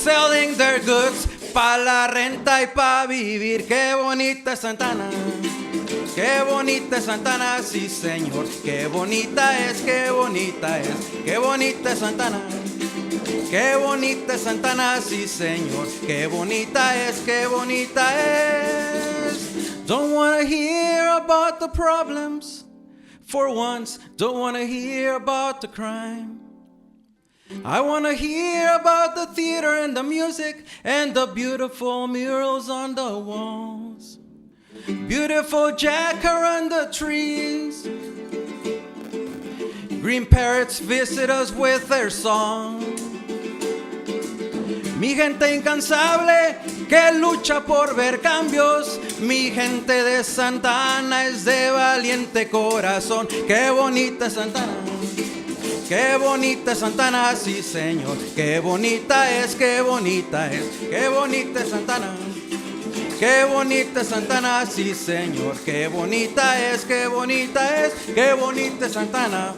selling their goods pa' la renta y pa' vivir. Qué bonita es Santana, qué bonita es Santana, sí señor. Qué bonita es, qué bonita es, qué bonita es Santana. Qué bonita es Santana, sí señor. Qué bonita es, qué bonita es. Don't wanna hear about the problems, for once. Don't wanna hear about the crime. I wanna hear about the theater and the music and the beautiful murals on the walls. Beautiful jacaranda trees. Green parrots visit us with their song. Mi gente incansable que lucha por ver cambios. Mi gente de Santa Ana es de valiente corazón. Qué bonita es Santa Ana, qué bonita es Santa Ana, sí señor. Qué bonita es, qué bonita es, qué bonita es Santa Ana. Qué bonita es Santa Ana, sí señor. Qué bonita es, qué bonita es, qué bonita es Santa Ana.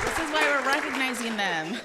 This is why we're recognizing them.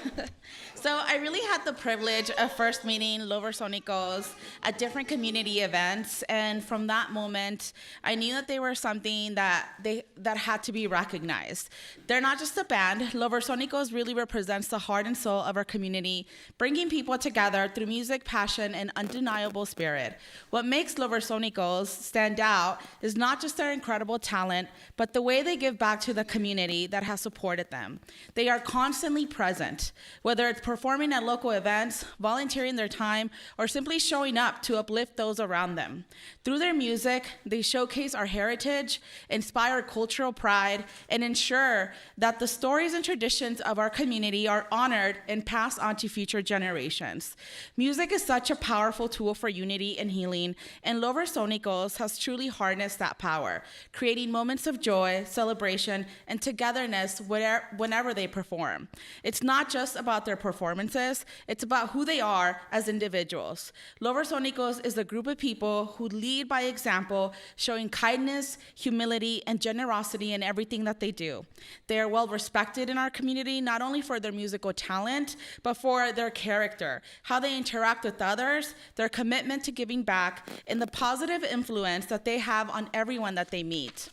So I really had the privilege of first meeting Los Sonicos at different community events, and from that moment, I knew that they were something that had to be recognized. They're not just a band. Los Sonicos really represents the heart and soul of our community, bringing people together through music, passion, and undeniable spirit. What makes Los Sonicos stand out is not just their incredible talent, but the way they give back to the community that has supported them. They are constantly present, whether it's performing at local events, volunteering their time, or simply showing up to uplift those around them. Through their music, they showcase our heritage, inspire cultural pride, and ensure that the stories and traditions of our community are honored and passed on to future generations. Music is such a powerful tool for unity and healing, and Los Sonicos has truly harnessed that power, creating moments of joy, celebration, and togetherness whenever they perform. It's not just about their performances, it's about who they are as individuals. Los Sonicos is a group of people who lead by example, showing kindness, humility, and generosity in everything that they do. They are well respected in our community, not only for their musical talent, but for their character, how they interact with others, their commitment to giving back, and the positive influence that they have on everyone that they meet.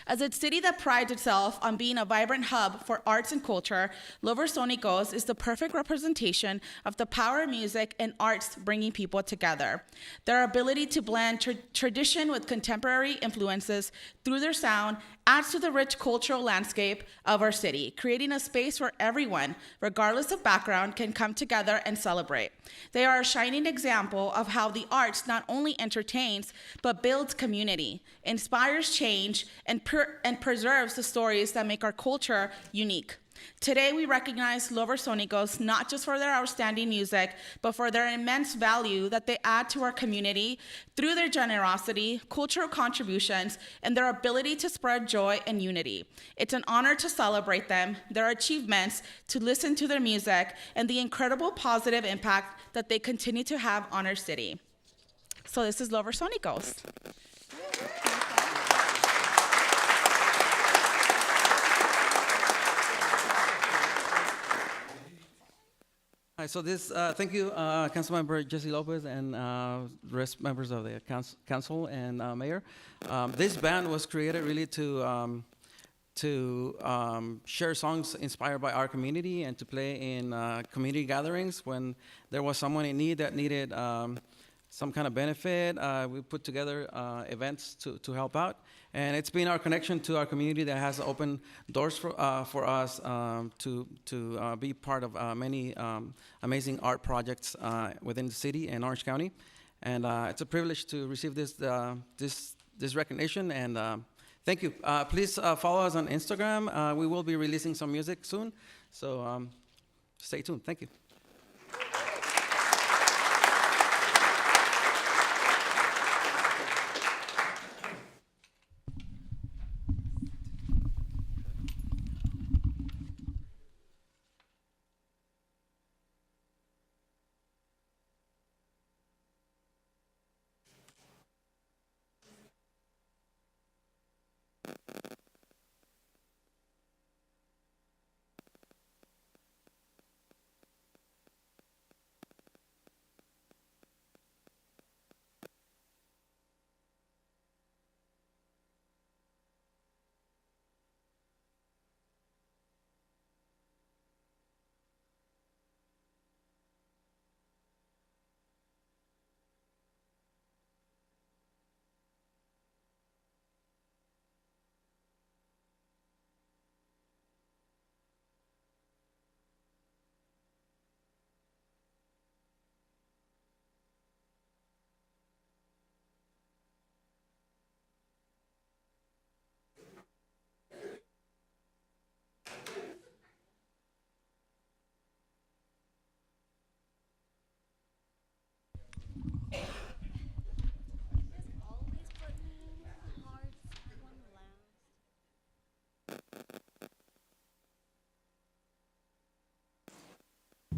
As a city that prides itself on being a vibrant hub for arts and culture, Los Sonicos is the perfect representation of the power of music and arts bringing people together. Their ability to blend tradition with contemporary influences through their sound adds to the rich cultural landscape of our city, creating a space where everyone, regardless of background, can come together and celebrate. They are a shining example of how the arts not only entertains, but builds community, inspires change, and preserves the stories that make our culture unique. Today, we recognize Los Sonicos not just for their outstanding music, but for their immense value that they add to our community through their generosity, cultural contributions, and their ability to spread joy and unity. It's an honor to celebrate them, their achievements, to listen to their music, and the incredible positive impact that they continue to have on our city. So this is Los Sonicos. Hi, so thank you, Councilmember Jesse Lopez and rest members of the council and mayor. This band was created really to share songs inspired by our community and to play in community gatherings when there was someone in need that needed some kind of benefit. We put together events to help out. And it's been our connection to our community that has opened doors for us to be part of many amazing art projects within the city and Orange County. And it's a privilege to receive this recognition. And thank you. Please follow us on Instagram. We will be releasing some music soon. So stay tuned. Thank you.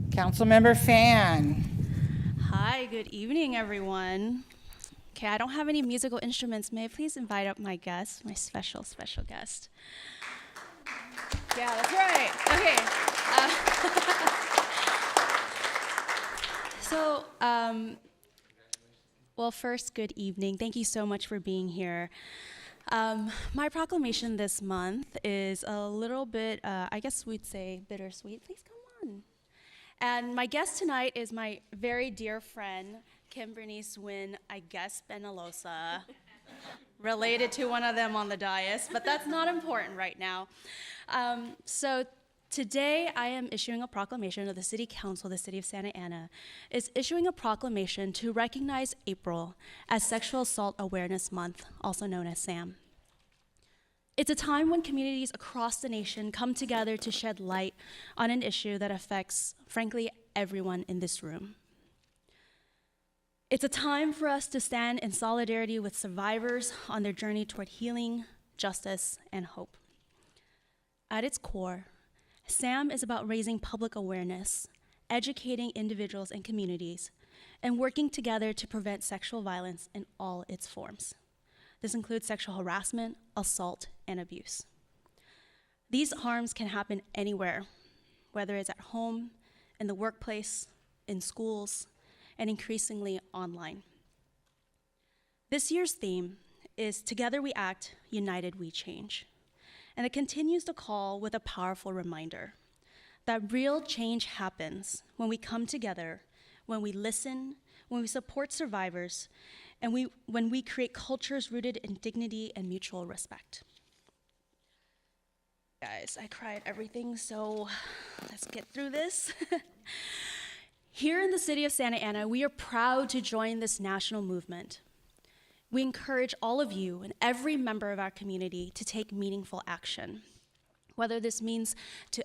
Councilmember Fan. Hi, good evening, everyone. Okay, I don't have any musical instruments. May I please invite up my guest, my special guest? Yeah, that's right. Okay. So, well, first, good evening. Thank you so much for being here. My proclamation this month is a little bit, I guess we'd say bittersweet. Please come on. And my guest tonight is my very dear friend, Kim Bernice Wynn, I guess Benalosa, related to one of them on the dais, but that's not important right now. So today I am issuing a proclamation of the City Council of the City of Santa Ana is issuing a proclamation to recognize April as Sexual Assault Awareness Month, also known as SAM. It's a time when communities across the nation come together to shed light on an issue that affects, frankly, everyone in this room. It's a time for us to stand in solidarity with survivors on their journey toward healing, justice, and hope. At its core, SAM is about raising public awareness, educating individuals and communities, and working together to prevent sexual violence in all its forms. This includes sexual harassment, assault, and abuse. These harms can happen anywhere, whether it's at home, in the workplace, in schools, and increasingly online. This year's theme is Together We Act, United We Change. And it continues to call with a powerful reminder that real change happens when we come together, when we listen, when we support survivors, and when we create cultures rooted in dignity and mutual respect. Guys, I cried everything, so let's get through this. Here in the city of Santa Ana, we are proud to join this national movement. We encourage all of you and every member of our community to take meaningful action, whether this means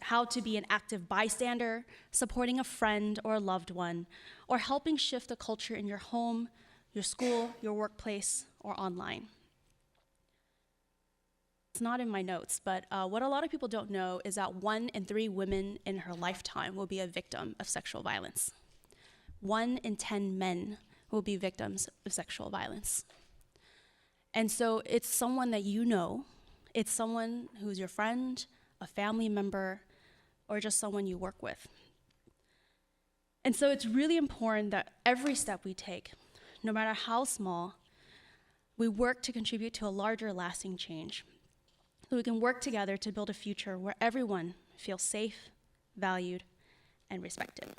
how to be an active bystander, supporting a friend or a loved one, or helping shift the culture in your home, your school, your workplace, or online. It's not in my notes, but what a lot of people don't know is that 1 in 3 women in her lifetime will be a victim of sexual violence. 1 in 10 men will be victims of sexual violence. And so it's someone that you know, it's someone who's your friend, a family member, or just someone you work with. And so it's really important that every step we take, no matter how small, we work to contribute to a larger lasting change. So we can work together to build a future where everyone feels safe, valued, and respected.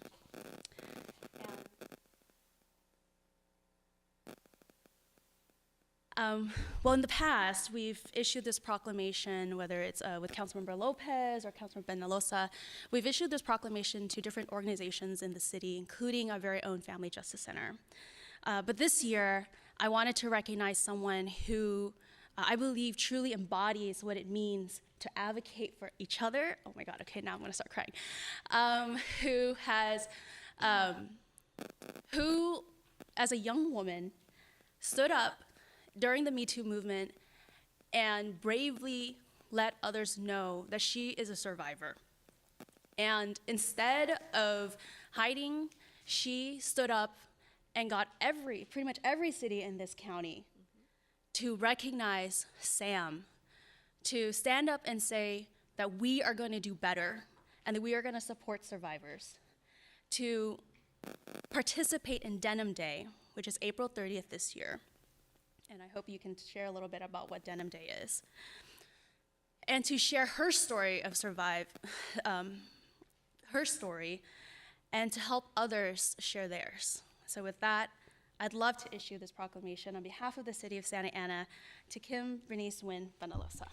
Well, in the past, we've issued this proclamation, whether it's with Councilmember Lopez or Councilmember Benalosa, we've issued this proclamation to different organizations in the city, including our very own Family Justice Center. But this year, I wanted to recognize someone who I believe truly embodies what it means to advocate for each other. Oh my God, okay, now I'm gonna start crying. Who, as a young woman, stood up during the Me Too movement and bravely let others know that she is a survivor. And instead of hiding, she stood up and got pretty much every city in this county to recognize SAM, to stand up and say that we are going to do better and that we are going to support survivors, to participate in Denim Day, which is April 30th this year. And I hope you can share a little bit about what Denim Day is. And to share her story of her story, and to help others share theirs. So with that, I'd love to issue this proclamation on behalf of the City of Santa Ana to Kim Bernice Wynn Benalosa.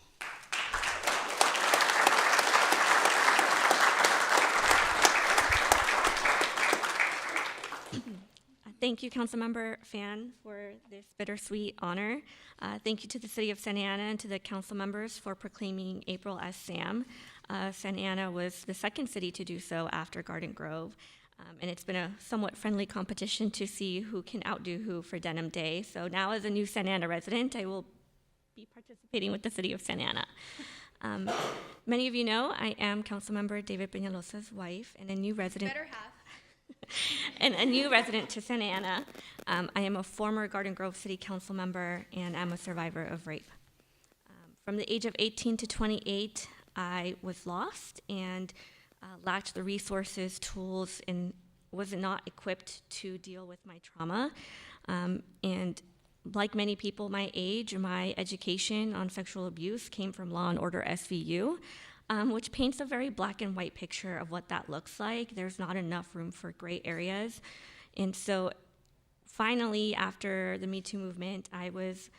Thank you, Councilmember Fan, for this bittersweet honor. Thank you to the City of Santa Ana and to the council members for proclaiming April as SAM. Santa Ana was the second city to do so after Garden Grove. And it's been a somewhat friendly competition to see who can outdo who for Denim Day. So now as a new Santa Ana resident, I will be participating with the City of Santa Ana. Many of you know I am Councilmember David Peñalosa's wife and a new resident. Better half. And a new resident to Santa Ana. I am a former Garden Grove City Council member, and I'm a survivor of rape. From the age of 18 to 28, I was lost and lacked the resources, tools, and was not equipped to deal with my trauma. And like many people my age, my education on sexual abuse came from Law and Order SVU, which paints a very black and white picture of what that looks like. There's not enough room for gray areas. And so finally, after the Me Too movement, I was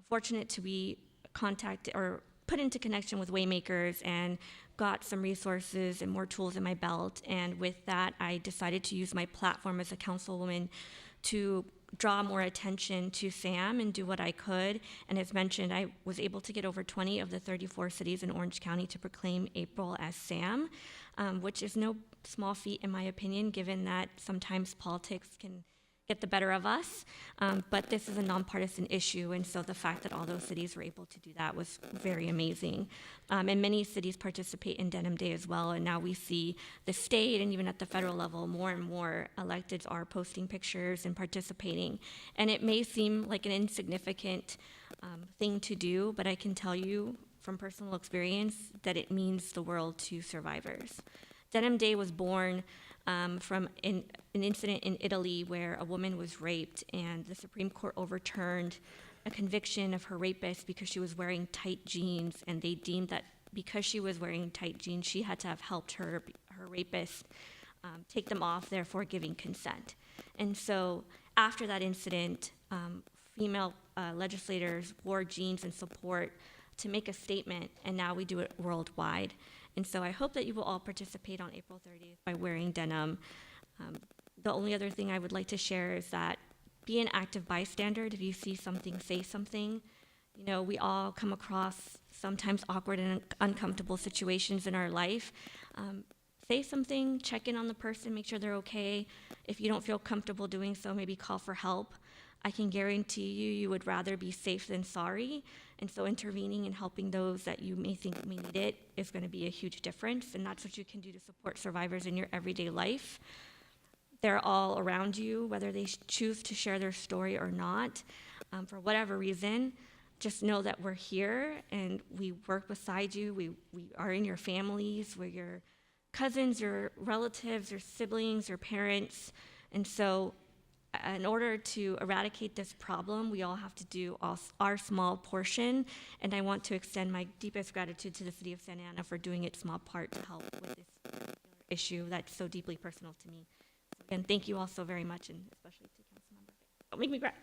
fortunate to be contacted or put into connection with Waymakers and got some resources and more tools in my belt. And with that, I decided to use my platform as a councilwoman to draw more attention to SAM and do what I could. And as mentioned, I was able to get over 20 of the 34 cities in Orange County to proclaim April as SAM, which is no small feat in my opinion, given that sometimes politics can get the better of us, but this is a nonpartisan issue, and so the fact that all those cities were able to do that was very amazing. And many cities participate in Denim Day as well, and now we see the state and even at the federal level, more and more electeds are posting pictures and participating. And it may seem like an insignificant thing to do, but I can tell you from personal experience that it means the world to survivors. Denim Day was born from an incident in Italy where a woman was raped, and the Supreme Court overturned a conviction of her rapist because she was wearing tight jeans, and they deemed that because she was wearing tight jeans, she had to have helped her rapist take them off, therefore giving consent. And so after that incident, female legislators wore jeans in support to make a statement, and now we do it worldwide. And so I hope that you will all participate on April 30th by wearing denim. The only other thing I would like to share is that be an active bystander. If you see something, say something. You know, we all come across sometimes awkward and uncomfortable situations in our life. Say something, check in on the person, make sure they're okay. If you don't feel comfortable doing so, maybe call for help. I can guarantee you would rather be safe than sorry. And so intervening and helping those that you may think may need it is going to be a huge difference. And that's what you can do to support survivors in your everyday life. They're all around you, whether they choose to share their story or not. For whatever reason, just know that we're here and we work beside you. We are in your families. We're your cousins, your relatives, your siblings, your parents. And so in order to eradicate this problem, we all have to do our small portion, and I want to extend my deepest gratitude to the City of Santa Ana for doing its small part to help with this particular issue that's so deeply personal to me. So again, thank you all so very much, and especially to Councilmember. Don't make me cry.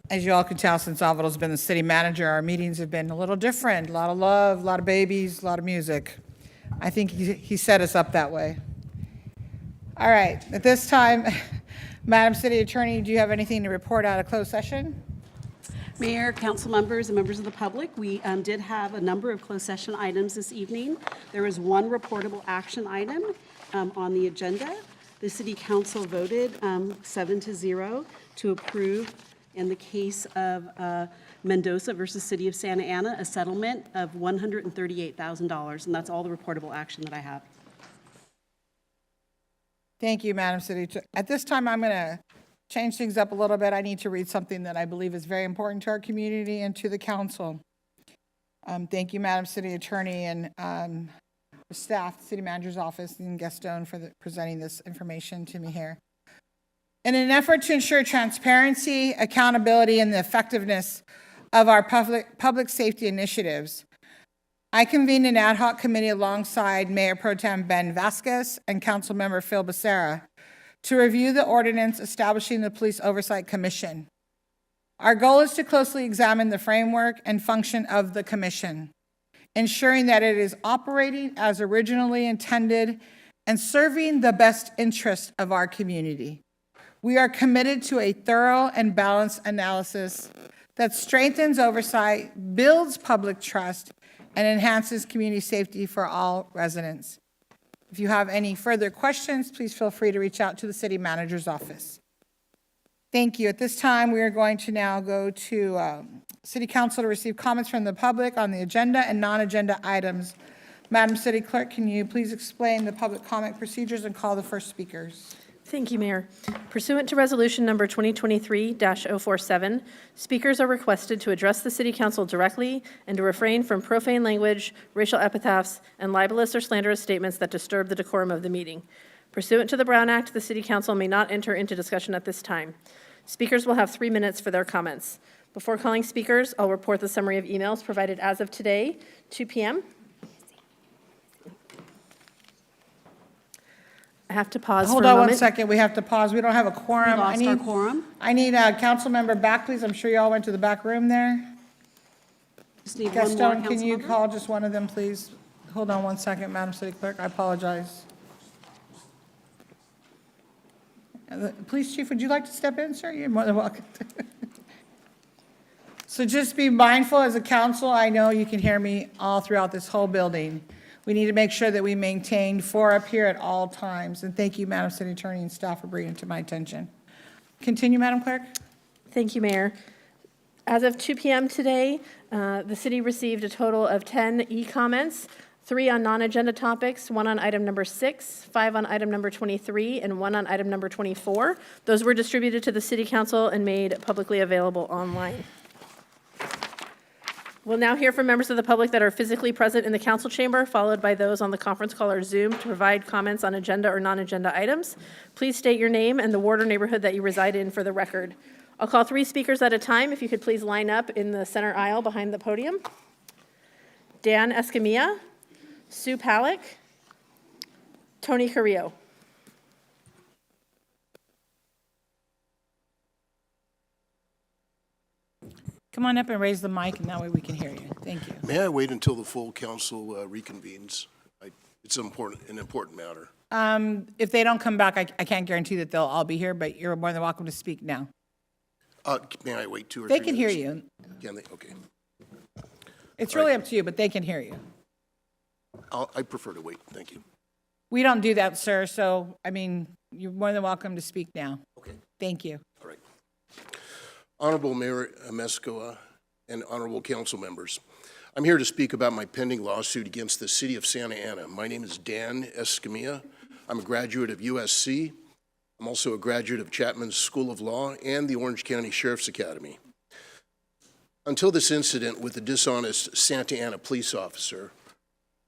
As you all can tell, since Alvado's been the city manager, our meetings have been a little different. A lot of love, a lot of babies, a lot of music. I think he set us up that way. All right, at this time, Madam City Attorney, do you have anything to report out of closed session? Mayor, council members, and members of the public, we did have a number of closed session items this evening. There was one reportable action item on the agenda. The city council voted 7-0 to approve In the case of Mendoza versus City of Santa Ana, a settlement of $138,000, and that's all the reportable action that I have. Thank you, Madam City. At this time, I'm going to change things up a little bit. I need to read something that I believe is very important to our community and to the council. Thank you, Madam City Attorney and staff, City Manager's Office, and Gaston for presenting this information to me here. In an effort to ensure transparency, accountability, and the effectiveness of our public safety initiatives, I convened an ad hoc committee alongside Mayor Pro Tem Ben Vasquez and Councilmember Phil Becerra to review the ordinance establishing the Police Oversight Commission. Our goal is to closely examine the framework and function of the commission, ensuring that it is operating as originally intended and serving the best interest of our community. We are committed to a thorough and balanced analysis that strengthens oversight, builds public trust, and enhances community safety for all residents. If you have any further questions, please feel free to reach out to the City Manager's Office. Thank you. At this time, we are going to now go to City Council to receive comments from the public on the agenda and non-agenda items. Madam City Clerk, can you please explain the public comment procedures and call the first speakers? Thank you, Mayor. Pursuant to Resolution Number 2023-047, speakers are requested to address the City Council directly and to refrain from profane language, racial epithets, and libelous or slanderous statements that disturb the decorum of the meeting. Pursuant to the Brown Act, the City Council may not enter into discussion at this time. Speakers will have 3 minutes for their comments. Before calling speakers, I'll report the summary of emails provided as of today, 2 p.m. I have to pause Hold for a on moment. 1 second. We have to pause. We don't have a quorum. We lost our quorum. I need a council member back, please. I'm sure you all went to the back room there. Just need one more Gaston, can council you member. call just one of them, please? Hold on 1 second, Madam City Clerk. I apologize. The Police Chief, would you like to step in, sir? You're more than welcome. So just be mindful as a council. I know you can hear me all throughout this whole building. We need to make sure that we maintain 4 up here at all times. And thank you, Madam City Attorney and staff, for bringing it to my attention. Continue, Madam Clerk. Thank you, Mayor. As of 2 p.m. today, the city received a total of 10 e-comments, 3 on non-agenda topics, 1 on item number 6, 5 on item number 23, and 1 on item number 24. Those were distributed to the City Council and made publicly available online. We'll now hear from members of the public that are physically present in the council chamber, followed by those on the conference call or Zoom to provide comments on agenda or non-agenda items. Please state your name and the ward or neighborhood that you reside in for the record. I'll call 3 speakers at a time. If you could please line up in the center aisle behind the podium. Dan Escamilla, Sue Palick, Tony Carrillo. Come on up and raise the mic, and that way we can hear you. Thank you. May I wait until the full council reconvenes? It's an important matter. If they don't come back, I can't guarantee that they'll all be here, but you're more than welcome to speak now. May I wait 2 or 3 They minutes? can hear you. Can they? Okay. It's really up to you, but they can hear you. I prefer to wait. Thank you. We don't do that, sir, so, I mean, you're more than welcome to speak now. Okay. Thank you. All right. Honorable Mayor Amescoa and honorable council members, I'm here to speak about my pending lawsuit against the City of Santa Ana. My name is Dan Escamilla. I'm a graduate of USC. I'm also a graduate of Chapman's School of Law and the Orange County Sheriff's Academy. Until this incident with the dishonest Santa Ana police officer,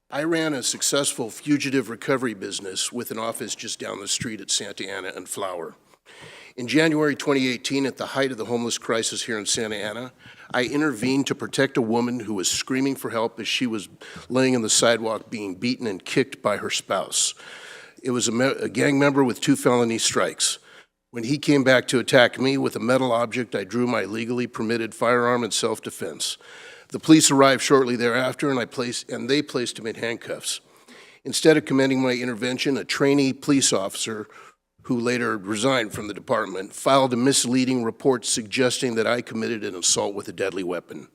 I ran a successful fugitive recovery business with an office just down the street at Santa Ana and Flower. In January 2018, at the height of the homeless crisis here in Santa Ana, I intervened to protect a woman who was screaming for help as she was laying on the sidewalk being beaten and kicked by her spouse. It was a gang member with 2 felony strikes. When he came back to attack me with a metal object, I drew my legally permitted firearm in self-defense. The police arrived shortly thereafter, and they placed him in handcuffs. Instead of commending my intervention, a trainee police officer, who later resigned from the department, filed a misleading report suggesting that I committed an assault with a deadly weapon.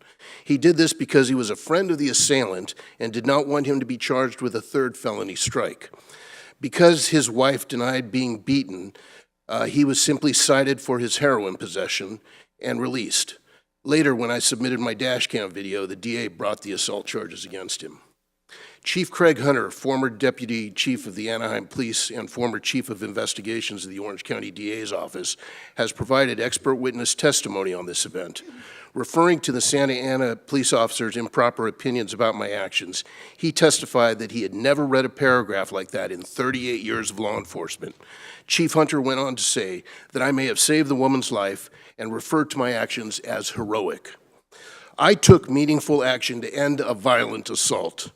He did this because he was a friend of the assailant and did not want him to be charged with a 3rd felony strike. Because his wife denied being beaten, he was simply cited for his heroin possession, and released. Later, when I submitted my dash cam video, the DA brought the assault charges against him. Chief Craig Hunter, former Deputy Chief of the Anaheim Police and former Chief of Investigations of the Orange County DA's office, has provided expert witness testimony on this event. Referring to the Santa Ana police officer's improper opinions about my actions, he testified that he had never read a paragraph like that in 38 years of law enforcement. Chief Hunter went on to say that I may have saved the woman's life and referred to my actions as heroic. I took meaningful action to end a violent assault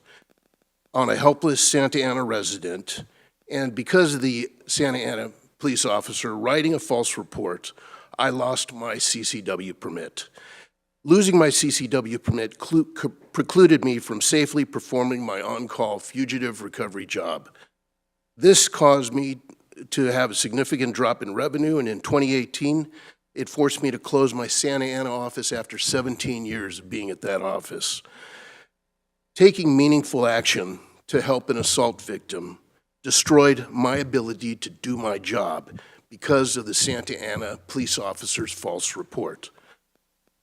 on a helpless Santa Ana resident, and because of the Santa Ana police officer writing a false report, I lost my CCW permit. Losing my CCW permit precluded me from safely performing my on-call fugitive recovery job. This caused me to have a significant drop in revenue, and in 2018, it forced me to close my Santa Ana office after 17 years of being at that office. Taking meaningful action to help an assault victim destroyed my ability to do my job because of the Santa Ana police officer's false report.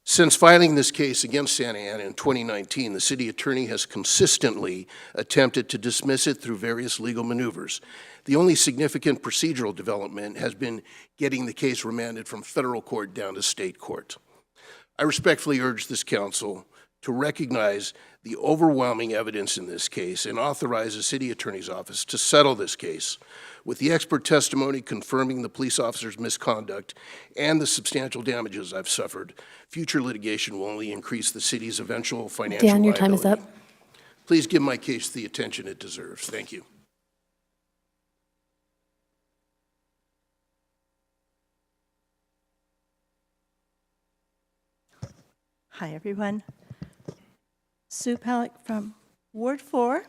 Since filing this case against Santa Ana in 2019, the city attorney has consistently attempted to dismiss it through various legal maneuvers. The only significant procedural development has been getting the case remanded from federal court down to state court. I respectfully urge this council to recognize the overwhelming evidence in this case and authorize the city attorney's office to settle this case. With the expert testimony confirming the police officer's misconduct and the substantial damages I've suffered, future litigation will only increase the city's eventual financial Dan, your time is liability. up. Please give my case the attention it deserves. Thank you. Hi, everyone. Sue Palick from Ward 4.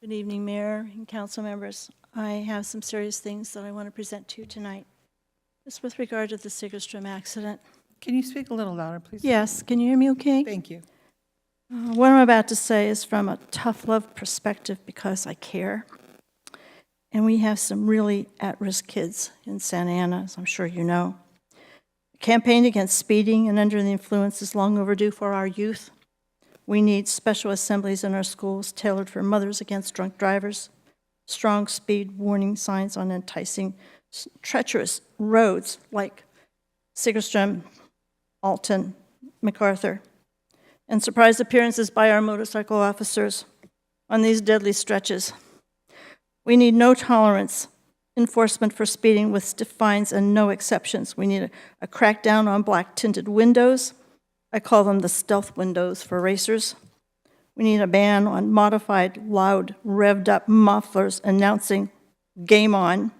Good evening, Mayor and council members. I have some serious things that I want to present to you tonight. Just with regard to the Sigerstrom accident. Can you speak a little louder, please? Yes, can you hear me okay? Thank you. What I'm about to say is from a tough love perspective because I care. And we have some really at-risk kids in Santa Ana, as I'm sure you know. The campaign against speeding and under the influence is long overdue for our youth. We need special assemblies in our schools tailored for mothers against drunk drivers, strong speed warning signs on enticing, treacherous roads like Sigerstrom, Alton, MacArthur, and surprise appearances by our motorcycle officers on these deadly stretches. We need no tolerance enforcement for speeding with stiff fines and no exceptions. We need a crackdown on black tinted windows. I call them the stealth windows for racers. We need a ban on modified, loud, revved up mufflers announcing game on.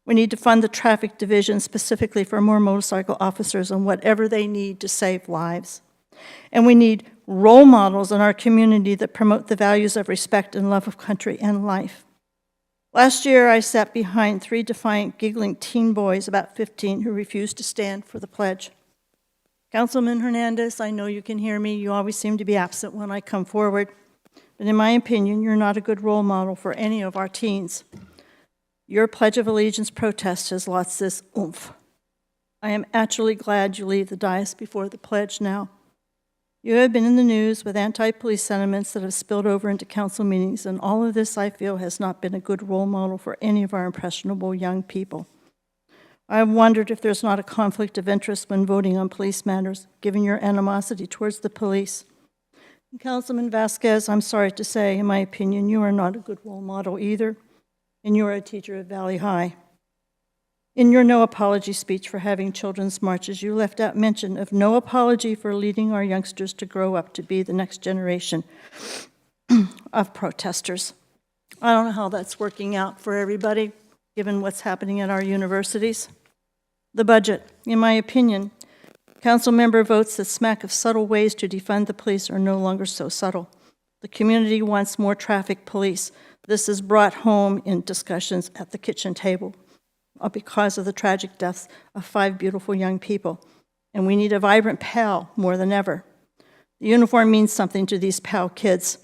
We need to fund the traffic division specifically for more motorcycle officers and whatever they need to save lives. And we need role models in our community that promote the values of respect and love of country and life. Last year, I sat behind 3 defiant, giggling teen boys, about 15, who refused to stand for the pledge. Councilman Hernandez, I know you can hear me. You always seem to be absent when I come forward. But in my opinion, you're not a good role model for any of our teens. Your Pledge of Allegiance protest has lost this oomph. I am actually glad you leave the dais before the pledge now. You have been in the news with anti-police sentiments that have spilled over into council meetings, and all of this, I feel, has not been a good role model for any of our impressionable young people. I have wondered if there's not a conflict of interest when voting on police matters, given your animosity towards the police. And Councilman Vasquez, I'm sorry to say, in my opinion, you are not a good role model either, and you are a teacher at Valley High. In your no apology speech for having children's marches, you left out mention of no apology for leading our youngsters to grow up to be the next generation of protesters. I don't know how that's working out for everybody, given what's happening at our universities. The budget, in my opinion, council member votes that smack of subtle ways to defund the police are no longer so subtle. The community wants more traffic police. This is brought home in discussions at the kitchen table because of the tragic deaths of 5 beautiful young people. And we need a vibrant PAL more than ever. The uniform means something to these PAL kids.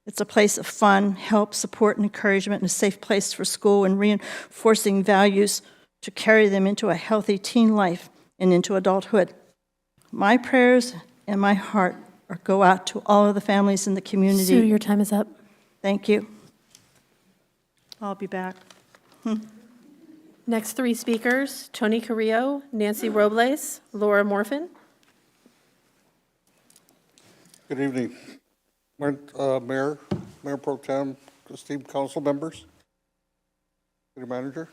It's a place of fun, help, support, and encouragement, and a safe place for school and reinforcing values to carry them into a healthy teen life and into adulthood. My prayers and my heart go out to all of the families in the community. Sue, your time is up. Thank you. I'll be back. Next three speakers, Tony Carrillo, Nancy Robles, Laura Morfin. Good evening. Mayor Pro Tem, esteemed council members, city manager.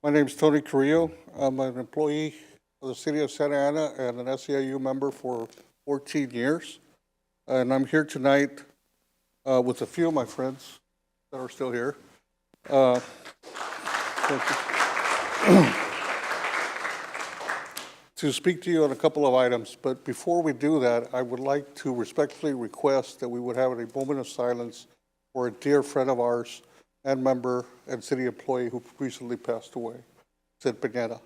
My name is Tony Carrillo. I'm an employee of the city of Santa Ana and an SEIU member for 14 years. And I'm here tonight with a few of my friends that are still here. To speak to you on a couple of items, but before we do that, I would like to respectfully request that we would have a moment of silence for a dear friend of ours and member and city employee who recently passed away, Sid Pineda.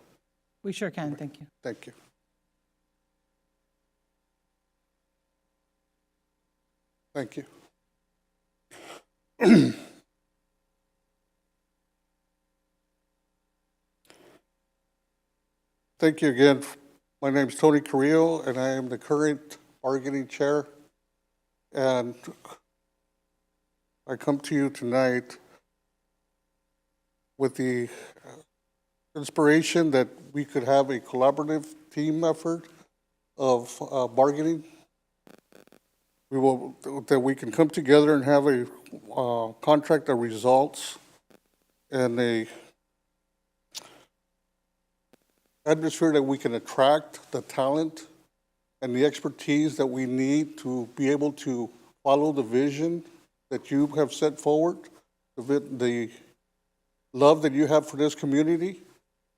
We sure can, thank you. Thank you. Thank you. Thank you again. My name is Tony Carrillo, and I am the current bargaining chair. And I come to you tonight with the inspiration that we could have a collaborative team effort of bargaining. That we can come together and have a contract that results in a atmosphere that we can attract the talent and the expertise that we need to be able to follow the vision that you have set forward, the love that you have for this community.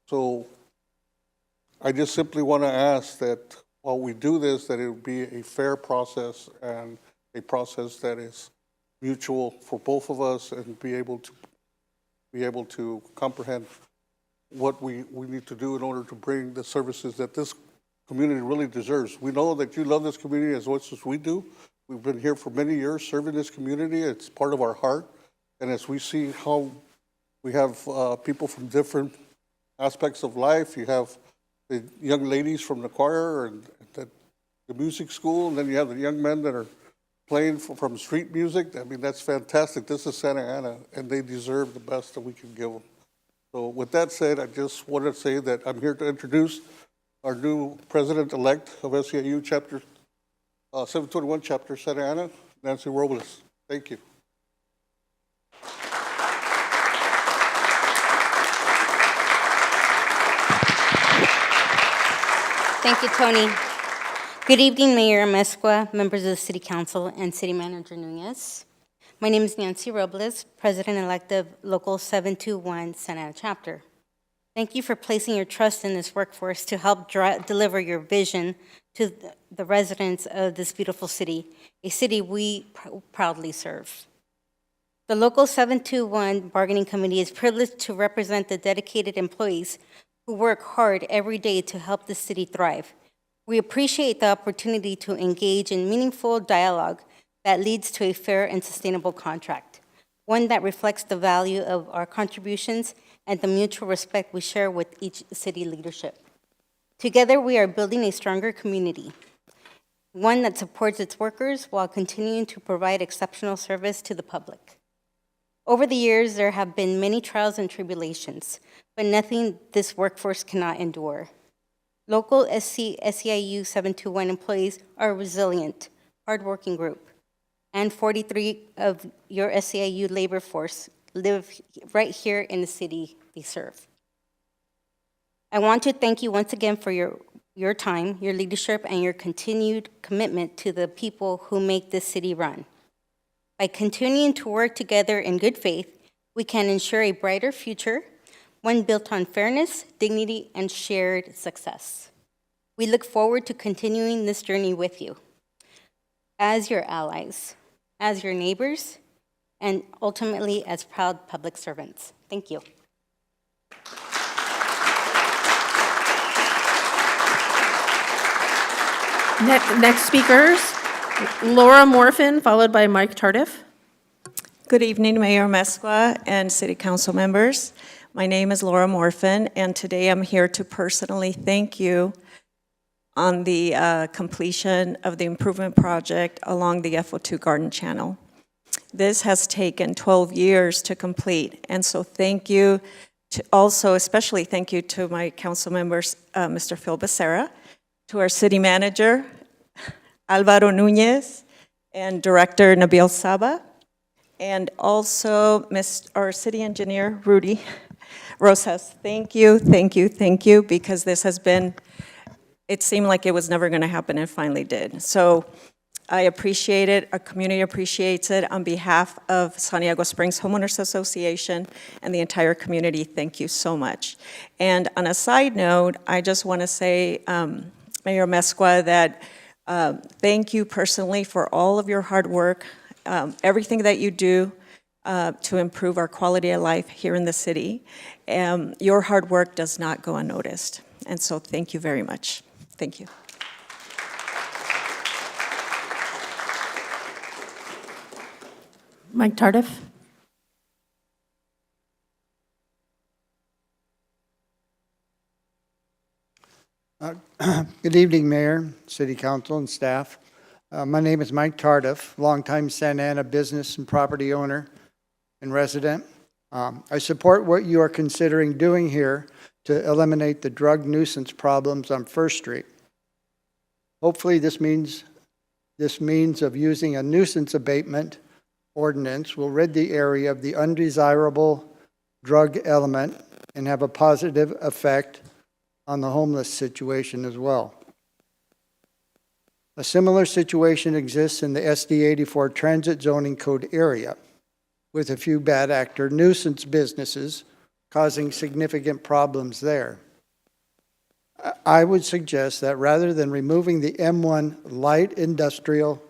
So I just simply want to ask that while we do this, that it will be a fair process and a process that is mutual for both of us and be able to comprehend what we need to do in order to bring the services that this community really deserves. We know that you love this community as much as we do. We've been here for many years serving this community. It's part of our heart. And as we see how we have people from different aspects of life, you have the young ladies from the choir and the music school, and then you have the young men that are playing from street music. I mean, that's fantastic. This is Santa Ana, and they deserve the best that we can give them. So with that said, I just want to say that I'm here to introduce our new president-elect of SEIU Chapter 721, Chapter Santa Ana, Nancy Robles. Thank you. Thank you, Tony. Good evening, Mayor Amezcua, members of the City Council, and City Manager Nunez. My name is Nancy Robles, President-elect of Local 721 Santa Ana Chapter. Thank you for placing your trust in this workforce to help deliver your vision to the residents of this beautiful city, a city we proudly serve. The Local 721 Bargaining Committee is privileged to represent the dedicated employees who work hard every day to help the city thrive. We appreciate the opportunity to engage in meaningful dialogue that leads to a fair and sustainable contract, one that reflects the value of our contributions and the mutual respect we share with each city leadership. Together, we are building a stronger community, one that supports its workers while continuing to provide exceptional service to the public. Over the years, there have been many trials and tribulations, but nothing this workforce cannot endure. Local SEIU 721 employees are a resilient, hardworking group, and 43 of your SEIU labor force live right here in the city they serve. I want to thank you once again for your time, your leadership, and your continued commitment to the people who make this city run. By continuing to work together in good faith, we can ensure a brighter future, one built on fairness, dignity, and shared success. We look forward to continuing this journey with you as your allies, as your neighbors, and ultimately as proud public servants. Thank you. Next speakers, Laura Morfin, followed by Mike Tardif. Good evening, Mayor Amezcua and City Council members. My name is Laura Morfin, and today I'm here to personally thank you on the completion of the improvement project along the FO2 Garden Channel. This has taken 12 years to complete, and so thank you to also, especially thank you to my council members, Mr. Phil Becerra, to our city manager, Alvaro Nunez, and Director Nabil Saba, and also our city engineer, Rudy Rosas. Thank you, thank you, thank you, because this has been, it seemed like it was never going to happen and finally did. So I appreciate it, our community appreciates it. On behalf of San Diego Springs Homeowners Association and the entire community, thank you so much. And on a side note, I just want to say, Mayor Mescua, that thank you personally for all of your hard work, everything that you do to improve our quality of life here in the city. Your hard work does not go unnoticed. And so thank you very much. Thank you. Mike Tardif. Good evening, Mayor, City Council, and staff. My name is Mike Tardif, longtime Santa Ana business and property owner and resident. I support what you are considering doing here to eliminate the drug nuisance problems on First Street. Hopefully this means of using a nuisance abatement ordinance will rid the area of the undesirable drug element and have a positive effect on the homeless situation as well. A similar situation exists in the SD 84 Transit Zoning Code area, with a few bad actor nuisance businesses causing significant problems there. I would suggest that rather than removing the M1 light industrial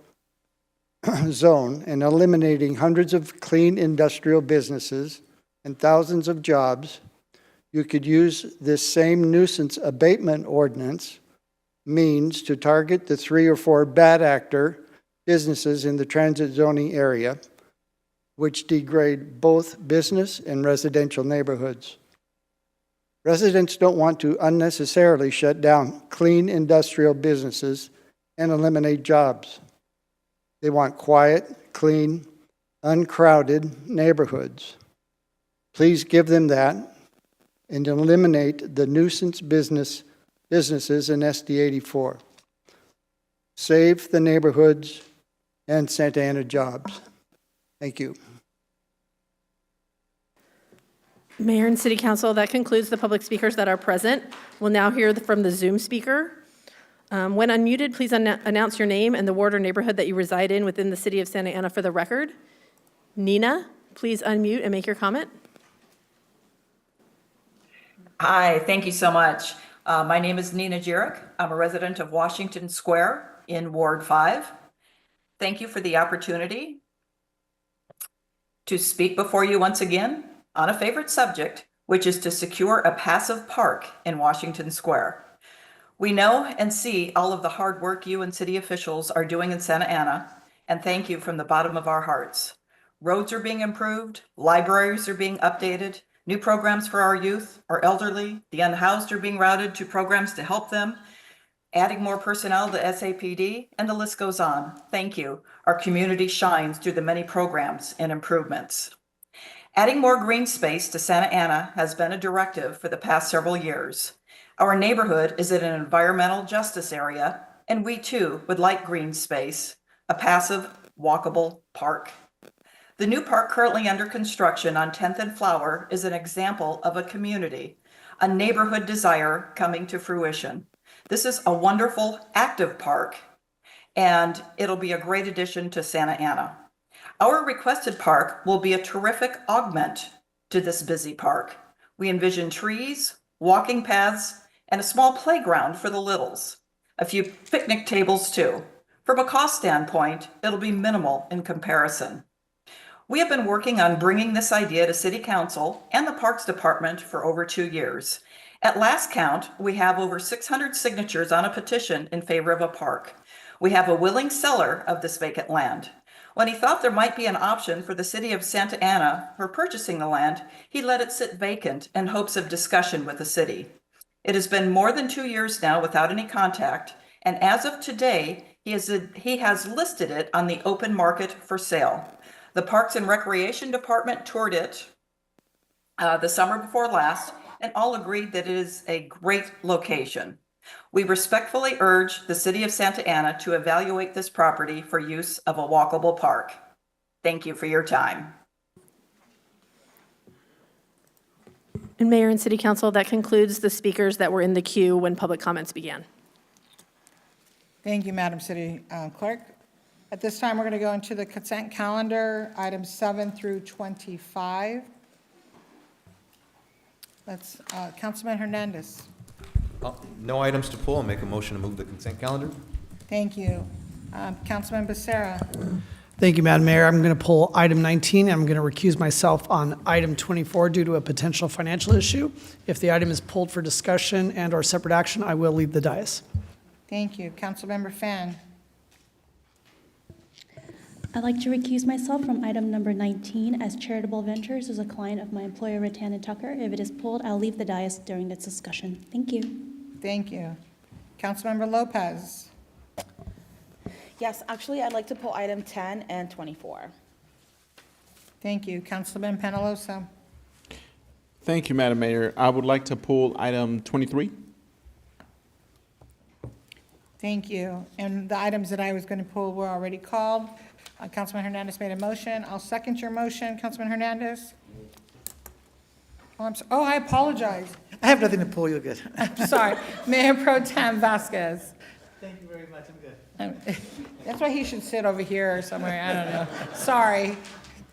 zone and eliminating hundreds of clean industrial businesses and thousands of jobs, you could use this same nuisance abatement ordinance means to target the 3 or 4 bad actor businesses in the transit zoning area, which degrade both business and residential neighborhoods. Residents don't want to unnecessarily shut down clean industrial businesses and eliminate jobs. They want quiet, clean, uncrowded neighborhoods. Please give them that and eliminate the nuisance businesses in SD 84. Save the neighborhoods and Santa Ana jobs. Thank you. Mayor and City Council, that concludes the public speakers that are present. We'll now hear from the Zoom speaker. When unmuted, please announce your name and the ward or neighborhood that you reside in within the city of Santa Ana for the record. Nina, please unmute and make your comment. Hi, thank you so much. My name is Nina Jurek. I'm a resident of Washington Square in Ward 5. Thank you for the opportunity to speak before you once again on a favorite subject, which is to secure a passive park in Washington Square. We know and see all of the hard work you and city officials are doing in Santa Ana, and thank you from the bottom of our hearts. Roads are being improved, libraries are being updated, new programs for our youth, our elderly, the unhoused are being routed to programs to help them, adding more personnel to SAPD, and the list goes on. Thank you. Our community shines through the many programs and improvements. Adding more green space to Santa Ana has been a directive for the past several years. Our neighborhood is in an environmental justice area, and we too would like green space, a passive, walkable park. The new park currently under construction on 10th and Flower is an example of a community, a neighborhood desire coming to fruition. This is a wonderful, active park, and it'll be a great addition to Santa Ana. Our requested park will be a terrific augment to this busy park. We envision trees, walking paths, and a small playground for the littles. A few picnic tables too. From a cost standpoint, it'll be minimal in comparison. We have been working on bringing this idea to City Council and the Parks Department for over 2 years. At last count, we have over 600 signatures on a petition in favor of a park. We have a willing seller of this vacant land. When he thought there might be an option for the city of Santa Ana for purchasing the land, he let it sit vacant in hopes of discussion with the city. It has been more than 2 years now without any contact, and as of today, he has listed it on the open market for sale. The Parks and Recreation Department toured it the summer before last, and all agreed that it is a great location. We respectfully urge the City of Santa Ana to evaluate this property for use of a walkable park. Thank you for your time. And Mayor and City Council, that concludes the speakers that were in the queue when public comments began. Thank you, Madam City Clerk. At this time, we're going to go into the consent calendar, items 7 through 25. Let's, Councilman Hernandez. No items to pull. I'll make a motion to move the consent calendar. Thank you. Councilman Becerra. Thank you, Madam Mayor. I'm going to pull item 19. I'm going to recuse myself on item 24 due to a potential financial issue. If the item is pulled for discussion and/or separate action, I will leave the dais. Thank you. Councilmember Fan. I'd like to recuse myself from item number 19 as Charitable Ventures is a client of my employer, Rattan & Tucker. If it is pulled, I'll leave the dais during its discussion. Thank you. Thank you. Councilmember Lopez. Yes, actually, I'd like to pull item 10 and 24. Thank you. Councilman Penalosa. Thank you, Madam Mayor. I would like to pull item 23. Thank you. And the items that I was going to pull were already called. Councilman Hernandez made a motion. I'll second your motion. Councilman Hernandez? Oh, I apologize. I have nothing to pull, you're good. I'm sorry. Mayor Pro Tem Vasquez. Thank you very much, I'm good. That's why he should sit over here or somewhere. I don't know. Sorry.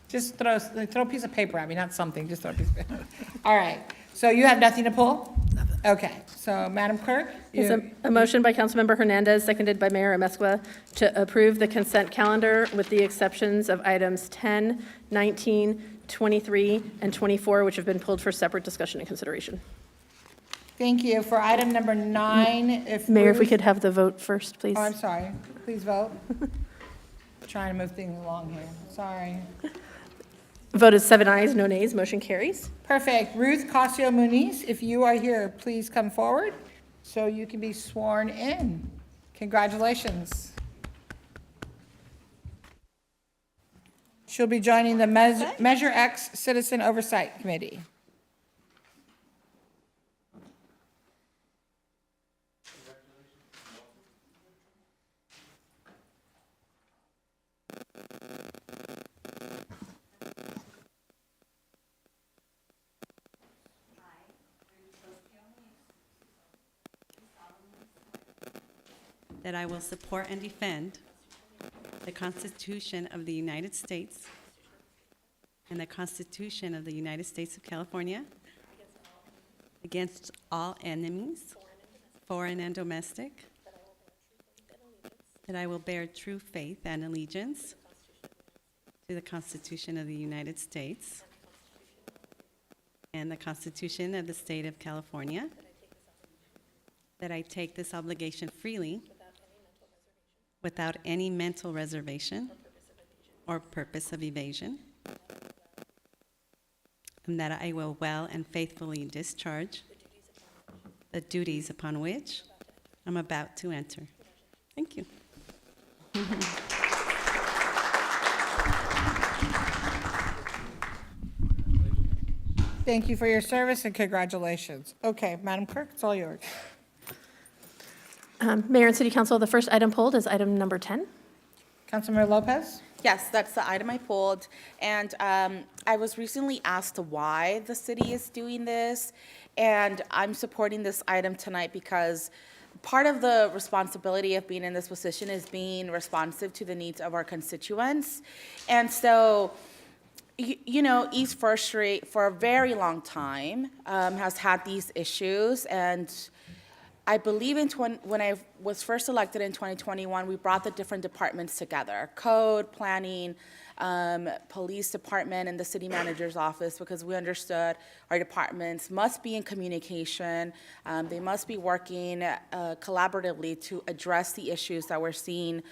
Just throw a piece of paper at me, not something. Just throw a piece of paper. All right. So you have nothing to pull? Nothing. Okay. So, Madam Clerk? There's a motion by Councilmember Hernandez, seconded by Mayor Amezcua, to approve the consent calendar with the exceptions of items 10, 19, 23, and 24, which have been pulled for separate discussion and consideration. Thank you. For item number 9, Mayor, if we could have the vote first, please. Oh, I'm sorry. Please vote. Trying to move things along here. Sorry. Vote is 7 ayes, no nays. Motion carries. Perfect. Ruth Casio Muniz, if you are here, please come forward so you can be sworn in. Congratulations. She'll be joining the Measure X Citizen Oversight Committee. That I will support and defend the Constitution of the United States and the Constitution of the United States of California against all enemies, foreign and domestic. That I will bear true faith and allegiance to the Constitution of the United States and the Constitution of the State of California. That I take this obligation freely without any mental reservation or purpose of evasion, and that I will well and faithfully discharge the duties upon which I'm about to enter. Thank you. Thank you for your service and congratulations. Okay, Madam Clerk, it's all yours. Mayor and City Council, the first item pulled is item number 10. Councilmember Lopez? Yes, that's the item I pulled. And I was recently asked why the city is doing this. And I'm supporting this item tonight because part of the responsibility of being in this position is being responsive to the needs of our constituents. And so, you know, East First Street for a very long time has had these issues. And I believe when I was first elected in 2021, we brought the different departments together, code, planning, police department, and the city manager's office, because we understood our departments must be in communication. They must be working collaboratively to address the issues that we're seeing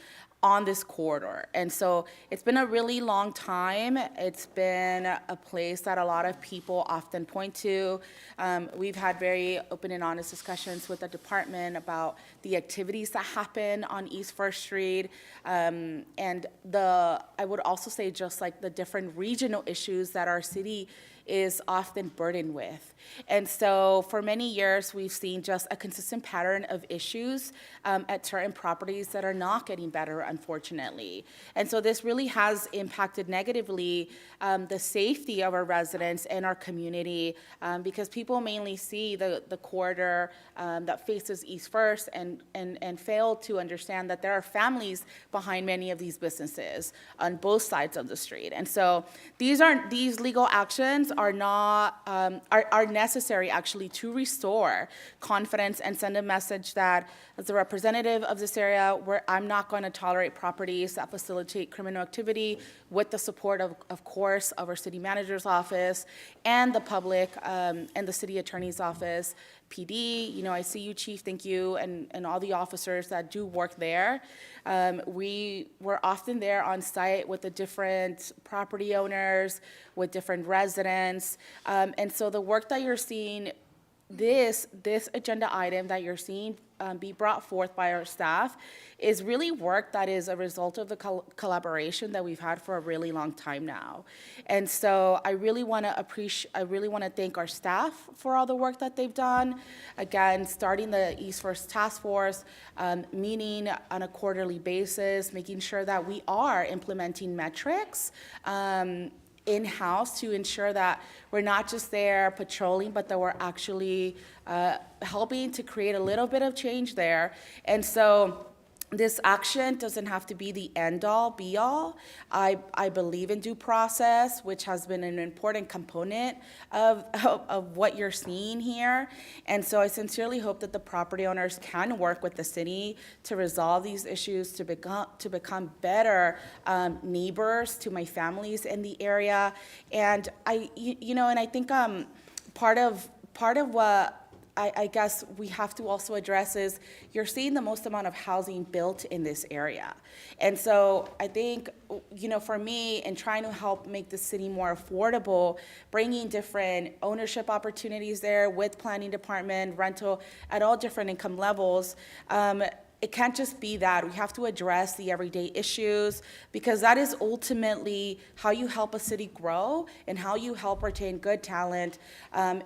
on this corridor. And so it's been a really long time. It's been a place that a lot of people often point to. We've had very open and honest discussions with the department about the activities that happen on East First Street. And I would also say just like the different regional issues that our city is often burdened with. And so for many years, we've seen just a consistent pattern of issues at certain properties that are not getting better, unfortunately. And so this really has impacted negatively the safety of our residents and our community because people mainly see the corridor that faces East First and fail to understand that there are families behind many of these businesses on both sides of the street. And so these legal actions are not are necessary actually to restore confidence and send a message that as a representative of this area, where I'm not going to tolerate properties that facilitate criminal activity with the support of course of our city manager's office and the public and the city attorney's office. PD, you know, I see you, Chief, thank you, and all the officers that do work there. We were often there on site with the different property owners, with different residents, and so the work that you're seeing, this agenda item that you're seeing be brought forth by our staff is really work that is a result of the collaboration that we've had for a really long time now. And so I really want to thank our staff for all the work that they've done. Again, starting the East First Task Force, meeting on a quarterly basis, making sure that we are implementing metrics in-house to ensure that we're not just there patrolling, but that we're actually helping to create a little bit of change there. And so this action doesn't have to be the end-all, be-all. I believe in due process, which has been an important component of what you're seeing here. And so I sincerely hope that the property owners can work with the city to resolve these issues, to become better neighbors to my families in the area. And I think part of what I guess we have to also address is you're seeing the most amount of housing built in this area. And so I think, for me, in trying to help make the city more affordable, bringing different ownership opportunities there with planning department, rental, at all different income levels, it can't just be that. We have to address the everyday issues because that is ultimately how you help a city grow and how you help retain good talent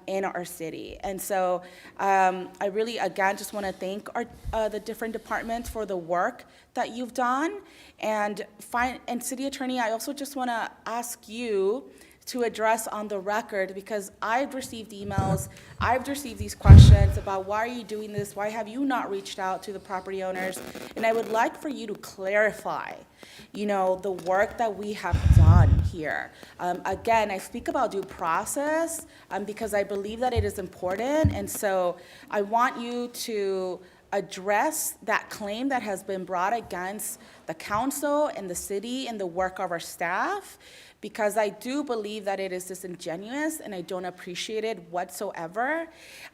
in our city. And so I really, again, just want to thank the different departments for the work that you've done. And City Attorney, I also just want to ask you to address on the record, because I've received emails, I've received these questions about why are you doing this, why have you not reached out to the property owners, and I would like for you to clarify, the work that we have done here. Again, I speak about due process because I believe that it is important, and so I want you to address that claim that has been brought against the council and the city and the work of our staff, because I do believe that it is disingenuous and I don't appreciate it whatsoever.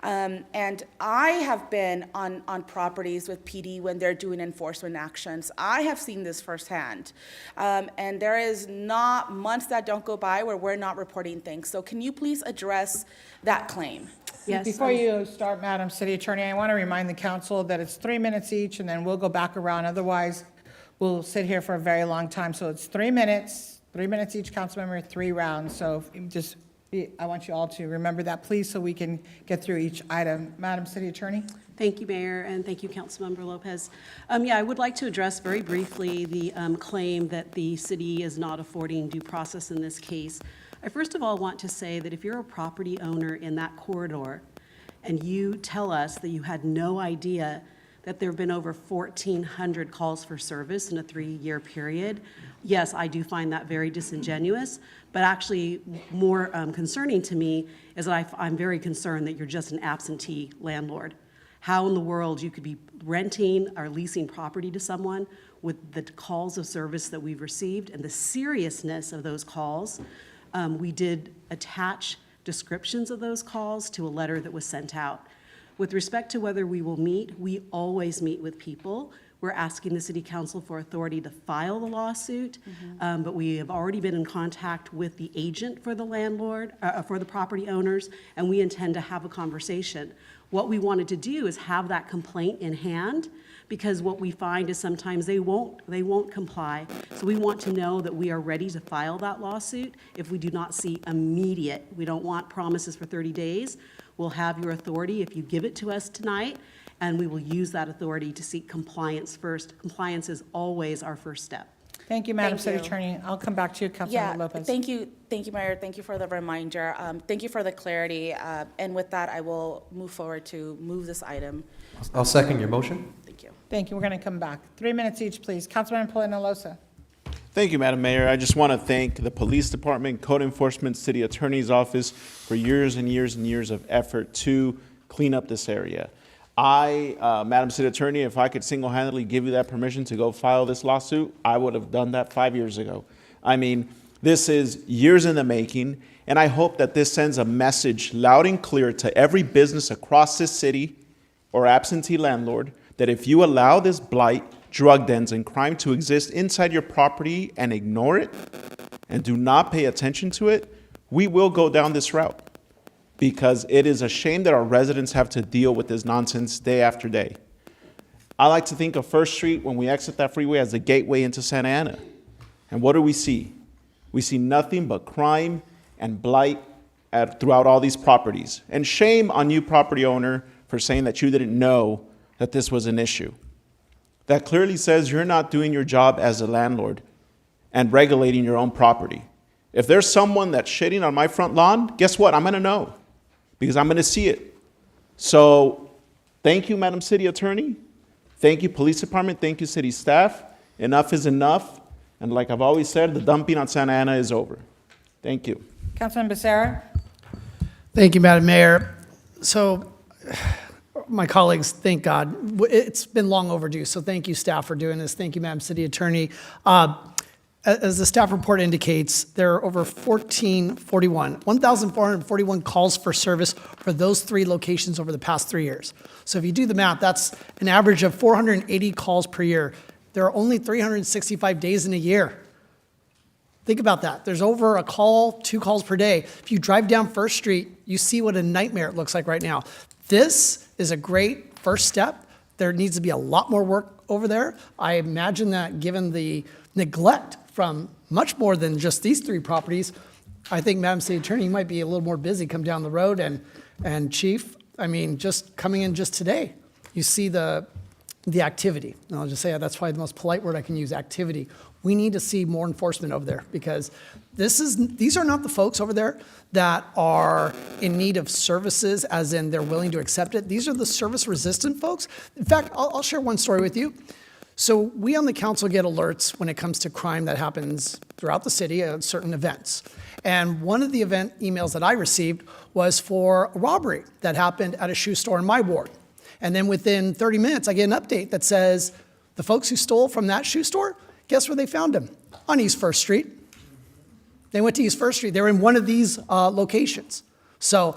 And I have been on properties with PD when they're doing enforcement actions. I have seen this firsthand. And there is not months that don't go by where we're not reporting things. So can you please address that claim? Yes. Before you start, Madam City Attorney, I want to remind the council that it's 3 minutes each, and then we'll go back around. Otherwise, we'll sit here for a very long time. So it's 3 minutes. 3 minutes each council member, 3 rounds. So I want you all to remember that, please, so we can get through each item. Madam City Attorney? Thank you, Mayor, and thank you, Councilmember Lopez. I would like to address very briefly the claim that the city is not affording due process in this case. I first of all want to say that if you're a property owner in that corridor and you tell us that you had no idea that there have been over 1,400 calls for service in a 3-year period, yes, I do find that very disingenuous, but actually more concerning to me is that I'm very concerned that you're just an absentee landlord. How in the world you could be renting or leasing property to someone with the calls of service that we've received and the seriousness of those calls. We did attach descriptions of those calls to a letter that was sent out. With respect to whether we will meet, we always meet with people. We're asking the city council for authority to file the lawsuit, but we have already been in contact with the agent for the landlord, for the property owners, and we intend to have a conversation. What we wanted to do is have that complaint in hand, because what we find is sometimes they won't comply. So we want to know that we are ready to file that lawsuit if we do not see immediate. We don't want promises for 30 days. We'll have your authority if you give it to us tonight, and we will use that authority to seek compliance first. Compliance is always our first step. Thank you, Madam Thank City you. Attorney. I'll come back to you, Councilmember Lopez. Thank you, Mayor. Thank you for the reminder. Thank you for the clarity. And with that, I will move forward to move this item. I'll second your motion. Thank you. Thank you. We're going to come back. 3 minutes each, please. Councilman Polinosa. Thank you, Madam Mayor. I just want to thank the Police Department, Code Enforcement, City Attorney's Office for years and years and years of effort to clean up this area. Madam City Attorney, if I could single-handedly give you that permission to go file this lawsuit, I would have done that 5 years ago. I mean, this is years in the making, and I hope that this sends a message loud and clear to every business across this city or absentee landlord that if you allow this blight, drug dens, and crime to exist inside your property and ignore it and do not pay attention to it, we will go down this route. Because it is a shame that our residents have to deal with this nonsense day after day. I like to think of First Street when we exit that freeway as the gateway into Santa Ana. And what do we see? We see nothing but crime and blight throughout all these properties. And shame on you, property owner, for saying that you didn't know that this was an issue. That clearly says you're not doing your job as a landlord and regulating your own property. If there's someone that's shitting on my front lawn, guess what? I'm gonna know, because I'm gonna see it. So thank you, Madam City Attorney. Thank you, Police Department. Thank you, city staff. Enough is enough. And like I've always said, the dumping on Santa Ana is over. Thank you. Councilman Becerra. Thank you, Madam Mayor. So, my colleagues, thank God. It's been long overdue, so thank you, staff, for doing this. Thank you, Madam City Attorney. As the staff report indicates, there are over 1,441 calls for service for those 3 locations over the past 3 years. So if you do the math, that's an average of 480 calls per year. There are only 365 days in a year. Think about that. There's over a call, 2 calls per day. If you drive down First Street, you see what a nightmare it looks like right now. This is a great first step. There needs to be a lot more work over there. I imagine that given the neglect from much more than just these 3 properties, I think, Madam City Attorney, you might be a little more busy come down the road. And Chief, I mean, just coming in just today, you see the activity. And I'll just say that's probably the most polite word I can use, activity. We need to see more enforcement over there, because these are not the folks over there that are in need of services, as in they're willing to accept it. These are the service-resistant folks. In fact, I'll share one story with you. So we on the council get alerts when it comes to crime that happens throughout the city at certain events. And one of the event emails that I received was for a robbery that happened at a shoe store in my ward. And then within 30 minutes, I get an update that says the folks who stole from that shoe store, guess where they found them? On East First Street. They went to East First Street. They were in one of these locations. So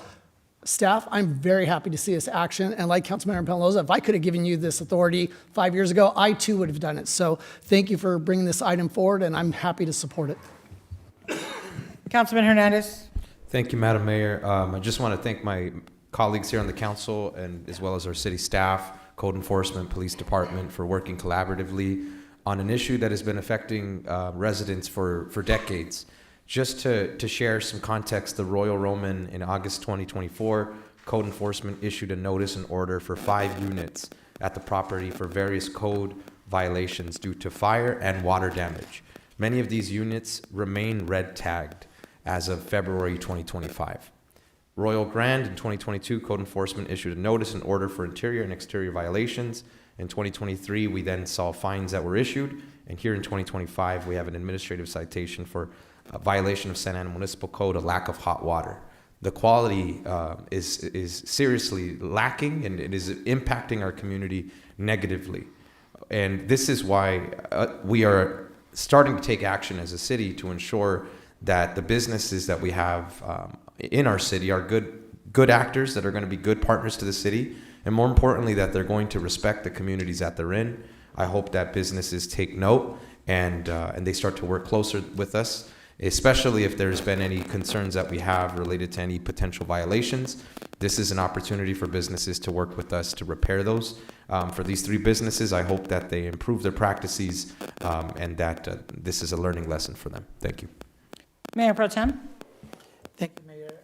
staff, I'm very happy to see this action. And like Councilmember Pelosi, if I could have given you this authority 5 years ago, I too would have done it. So thank you for bringing this item forward, and I'm happy to support it. Councilman Hernandez. Thank you, Madam Mayor. I just want to thank my colleagues here on the council, and as well as our city staff, code enforcement, police department, for working collaboratively on an issue that has been affecting residents for decades. Just to share some context, the Royal Roman in August 2024, code enforcement issued a notice and order for 5 units at the property for various code violations due to fire and water damage. Many of these units remain red tagged as of February 2025. Royal Grand in 2022, code enforcement issued a notice and order for interior and exterior violations. In 2023, we then saw fines that were issued. And here in 2025, we have an administrative citation for a violation of Santa Ana Municipal Code, a lack of hot water. The quality is seriously lacking, and it is impacting our community negatively. And this is why we are starting to take action as a city to ensure that the businesses that we have in our city are good actors that are going to be good partners to the city, and more importantly, that they're going to respect the communities that they're in. I hope that businesses take note and they start to work closer with us, especially if there's been any concerns that we have related to any potential violations. This is an opportunity for businesses to work with us to repair those. For these 3 businesses, I hope that they improve their practices and that this is a learning lesson for them. Thank you. Mayor Pro Tem? Thank you, Mayor.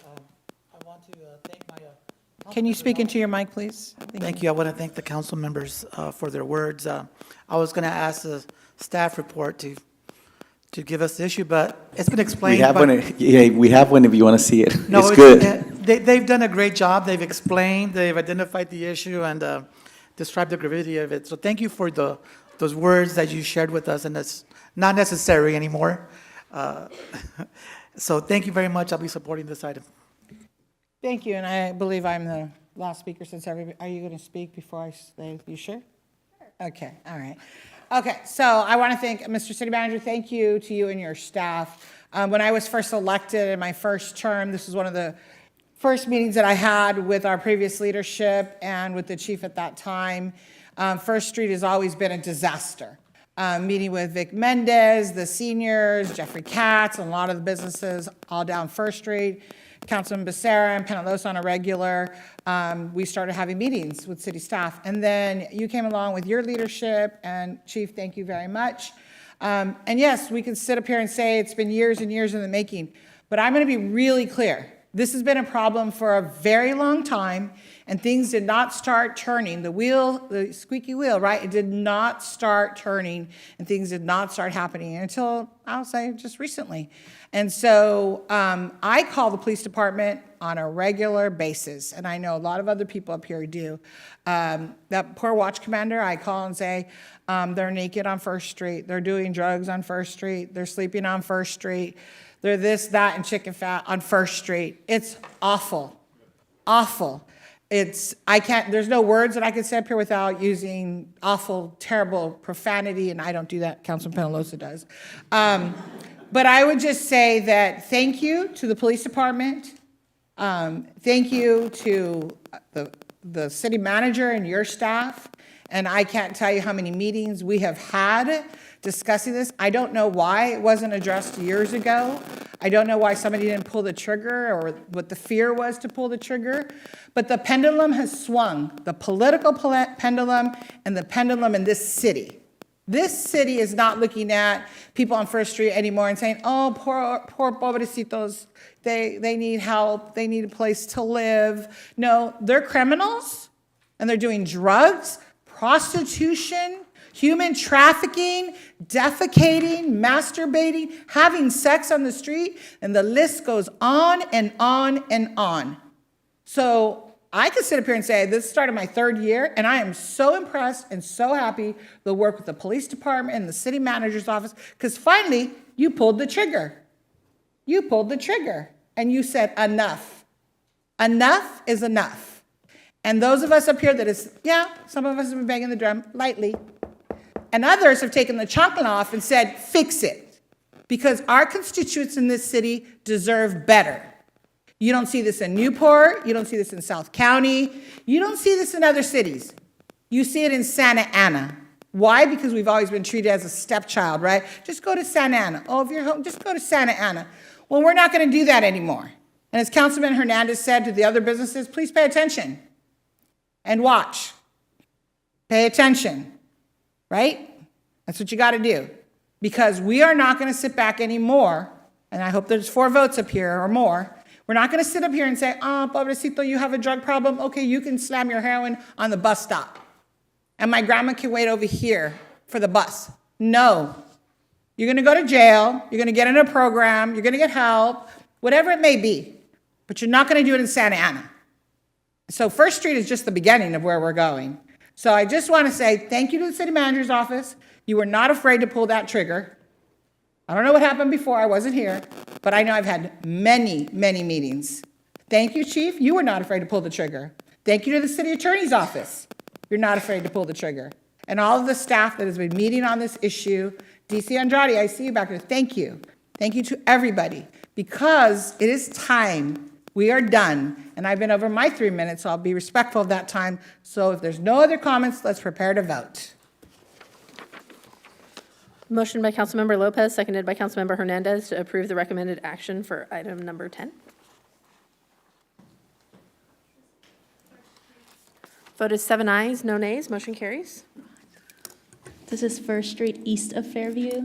I want to thank my... Can you speak into your mic, please? Thank you. I want to thank the council members for their words. I was going to ask the staff report to give us the issue, but it's been explained. We have one. Yeah, we have one if you want to see it. No, it's good. They've done a great job. They've explained, they've identified the issue and described the gravity of it. So thank you for those words that you shared with us, and that's not necessary anymore. So thank you very much. I'll be supporting this item. Thank you, and I believe I'm the last speaker since everybody, are you going to speak before I say, you sure? Okay, all right. Okay, so I want to thank Mr. City Manager. Thank you to you and your staff. When I was first elected in my first term, this was one of the first meetings that I had with our previous leadership and with the chief at that time. First Street has always been a disaster. Meeting with Vic Mendez, the seniors, Jeffrey Katz, and a lot of the businesses all down First Street. Councilman Becerra and Penalosa on a regular. We started having meetings with city staff. And then you came along with your leadership, and Chief, thank you very much. And yes, we can sit up here and say it's been years and years in the making, but I'm going to be really clear. This has been a problem for a very long time, and things did not start turning. The wheel, the squeaky wheel, right? It did not start turning, and things did not start happening until, I'll say, just recently. And so I call the police department on a regular basis, and I know a lot of other people up here do. That poor watch commander, I call and say, they're naked on First Street, they're doing drugs on First Street, they're sleeping on First Street, they're this, that, and chicken fat on First Street. It's awful, awful. There's no words that I can say up here without using awful, terrible profanity, and I don't do that, Councilman Penalosa does. But I would just say that thank you to the police department. Thank you to the city manager and your staff. And I can't tell you how many meetings we have had discussing this. I don't know why it wasn't addressed years ago. I don't know why somebody didn't pull the trigger or what the fear was to pull the trigger. But the pendulum has swung, the political pendulum and the pendulum in this city. This city is not looking at people on First Street anymore and saying, oh, poor pobrecitos, they need help, they need a place to live. No, they're criminals, and they're doing drugs, prostitution, human trafficking, defecating, masturbating, having sex on the street, and the list goes on and on and on. So I could sit up here and say, this started my 3rd year, and I am so impressed and so happy to work with the police department and the city manager's office, because finally, you pulled the trigger. You pulled the trigger, and you said, enough. Enough is enough. And those of us up here some of us have been banging the drum lightly, and others have taken the chocolate off and said, fix it, because our constituents in this city deserve better. You don't see this in Newport. You don't see this in South County. You don't see this in other cities. You see it in Santa Ana. Why? Because we've always been treated as a stepchild, right? Just go to Santa Ana. Oh, if you're home, just go to Santa Ana. Well, we're not going to do that anymore. And as Councilman Hernandez said to the other businesses, please pay attention and watch. Pay attention, right? That's what you got to do. Because we are not going to sit back anymore, and I hope there's 4 votes up here or more. We're not going to sit up here and say, oh, pobrecito, you have a drug problem. Okay, you can slam your heroin on the bus stop. And my grandma can wait over here for the bus. No. You're going to go to jail. You're going to get in a program. You're going to get help, whatever it may be. But you're not going to do it in Santa Ana. So First Street is just the beginning of where we're going. So I just want to say thank you to the city manager's office. You were not afraid to pull that trigger. I don't know what happened before, I wasn't here, but I know I've had many, many meetings. Thank you, Chief. You were not afraid to pull the trigger. Thank you to the city attorney's office. You're not afraid to pull the trigger. And all of the staff that has been meeting on this issue, DC Andrade, I see you back there. Thank you. Thank you to everybody, because it is time. We are done. And I've been over my 3 minutes, so I'll be respectful of that time. So if there's no other comments, let's prepare to vote. Motion by Councilmember Lopez, seconded by Councilmember Hernandez to approve the recommended action for item number 10. Vote is 7 ayes, no nays, motion carries. This is First Street east of Fairview.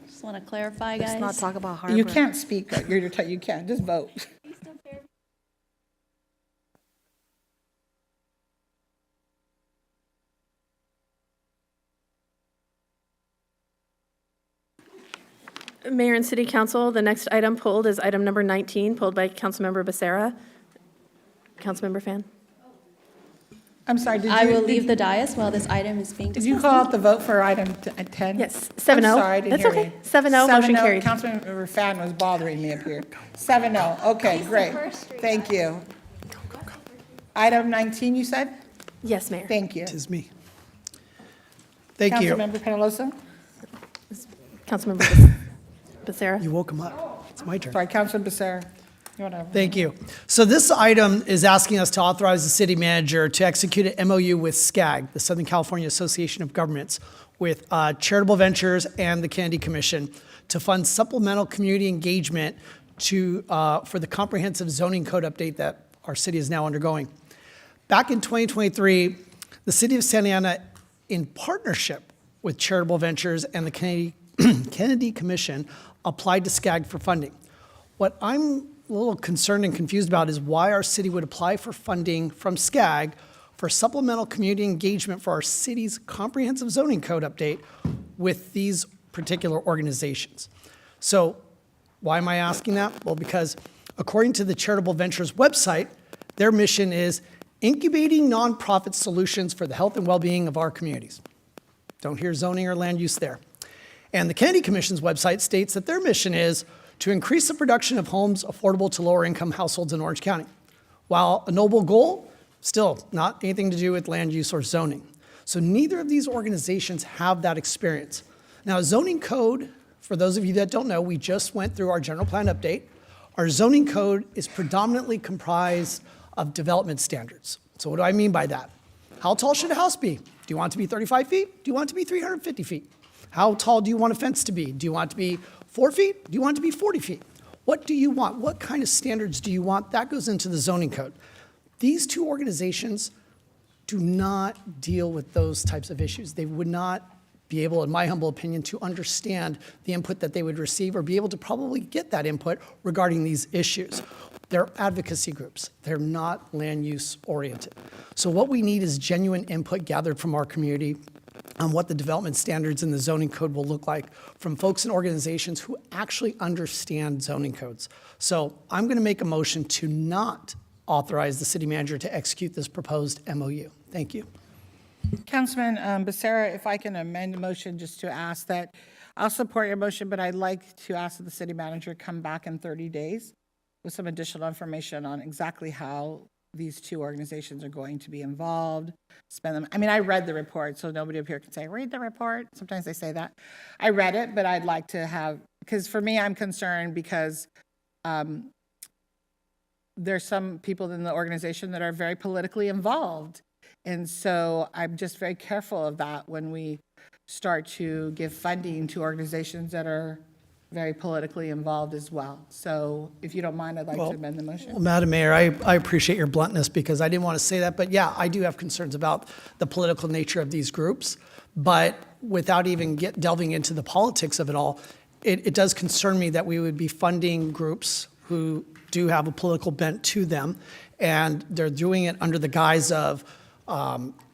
Just want to clarify, guys. Let's not talk about Harbor. You can't speak, you can't, just vote. Mayor and City Council, the next item pulled is item number 19, pulled by Councilmember Becerra. Councilmember Fan. I'm sorry, did you? I will leave the dais while this item is being Did discussed. you call out the vote for item 10? Yes, 7-0. I'm sorry, I didn't That's hear okay. you. 7-0, motion carried. Councilmember Fan was bothering me up here. 7-0, okay, great. Thank you. Item 19, you said? Yes, Mayor. Thank you. Tis me. Thank you. Councilmember Penalosa? Councilmember Becerra. You woke him up. It's my turn. Sorry, Councilman Becerra. You wanna- Thank you. So this item is asking us to authorize the city manager to execute an MOU with SCAG, the Southern California Association of Governments, with Charitable Ventures and the Kennedy Commission to fund supplemental community engagement for the comprehensive zoning code update that our city is now undergoing. Back in 2023, the city of Santa Ana, in partnership with Charitable Ventures and the Kennedy Commission, applied to SCAG for funding. What I'm a little concerned and confused about is why our city would apply for funding from SCAG for supplemental community engagement for our city's comprehensive zoning code update with these particular organizations. So why am I asking that? Well, because according to the Charitable Ventures website, their mission is incubating nonprofit solutions for the health and well-being of our communities. Don't hear zoning or land use there. And the Kennedy Commission's website states that their mission is to increase the production of homes affordable to lower-income households in Orange County. While a noble goal, still not anything to do with land use or zoning. So neither of these organizations have that experience. Now, a zoning code, for those of you that don't know, we just went through our general plan update. Our zoning code is predominantly comprised of development standards. So what do I mean by that? How tall should a house be? Do you want it to be 35 feet? Do you want it to be 350 feet? How tall do you want a fence to be? Do you want it to be 4 feet? Do you want it to be 40 feet? What do you want? What kind of standards do you want? That goes into the zoning code. These two organizations do not deal with those types of issues. They would not be able, in my humble opinion, to understand the input that they would receive or be able to probably get that input regarding these issues. They're advocacy groups. They're not land use oriented. So what we need is genuine input gathered from our community on what the development standards in the zoning code will look like from folks and organizations who actually understand zoning codes. So I'm going to make a motion to not authorize the city manager to execute this proposed MOU. Thank you. Councilman Becerra, if I can amend the motion just to ask that, I'll support your motion, but I'd like to ask that the city manager come back in 30 days with some additional information on exactly how these two organizations are going to be involved, spend them. I mean, I read the report, so nobody up here can say, read the report. Sometimes they say that. I read it, but I'd like to have, because for me, I'm concerned because there's some people in the organization that are very politically involved. And so I'm just very careful of that when we start to give funding to organizations that are very politically involved as well. So if you don't mind, I'd like to amend the motion. Well, Madam Mayor, I appreciate your bluntness because I didn't want to say that, but yeah, I do have concerns about the political nature of these groups. But without even delving into the politics of it all, it does concern me that we would be funding groups who do have a political bent to them, and they're doing it under the guise of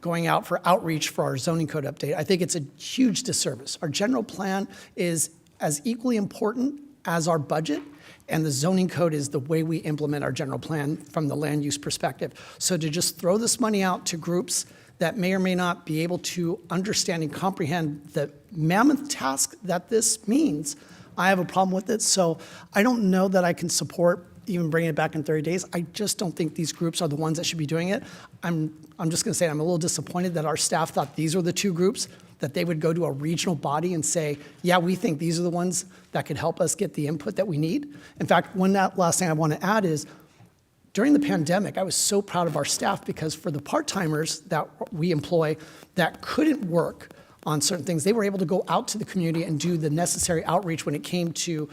going out for outreach for our zoning code update. I think it's a huge disservice. Our general plan is as equally important as our budget, and the zoning code is the way we implement our general plan from the land use perspective. So to just throw this money out to groups that may or may not be able to understand and comprehend the mammoth task that this means, I have a problem with it. So I don't know that I can support even bringing it back in 30 days. I just don't think these groups are the ones that should be doing it. I'm just going to say I'm a little disappointed that our staff thought these were the two groups, that they would go to a regional body and say, yeah, we think these are the ones that could help us get the input that we need. In fact, last thing I want to add is, during the pandemic, I was so proud of our staff because for the part-timers that we employ that couldn't work on certain things. They were able to go out to the community and do the necessary outreach when it came to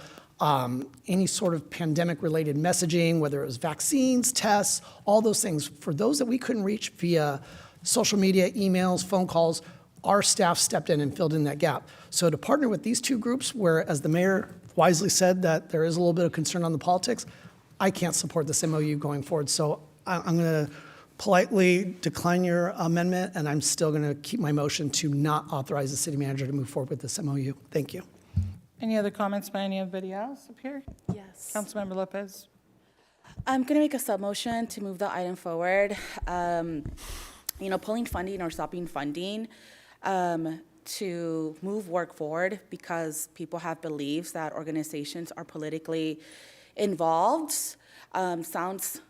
any sort of pandemic-related messaging, whether it was vaccines, tests, all those things. For those that we couldn't reach via social media, emails, phone calls, our staff stepped in and filled in that gap. So to partner with these two groups, where, as the mayor wisely said, that there is a little bit of concern on the politics, I can't support this MOU going forward. So I'm going to politely decline your amendment, and I'm still going to keep my motion to not authorize the city manager to move forward with this MOU. Thank you. Any other comments by anybody else up here? Yes. Councilmember Lopez? I'm going to make a sub-motion to move the item forward. Pulling funding or stopping funding to move work forward because people have beliefs that organizations are politically involved sounds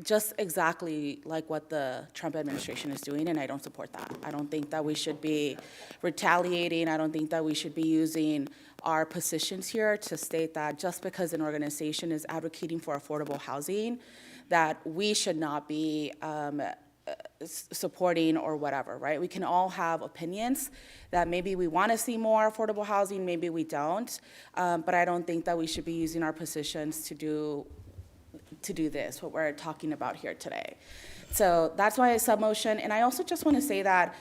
just exactly like what the Trump administration is doing, and I don't support that. I don't think that we should be retaliating. I don't think that we should be using our positions here to state that just because an organization is advocating for affordable housing, that we should not be supporting or whatever, right? We can all have opinions that maybe we want to see more affordable housing, maybe we don't, but I don't think that we should be using our positions to do this, what we're talking about here today. So that's why I sub-motion. And I also just want to say that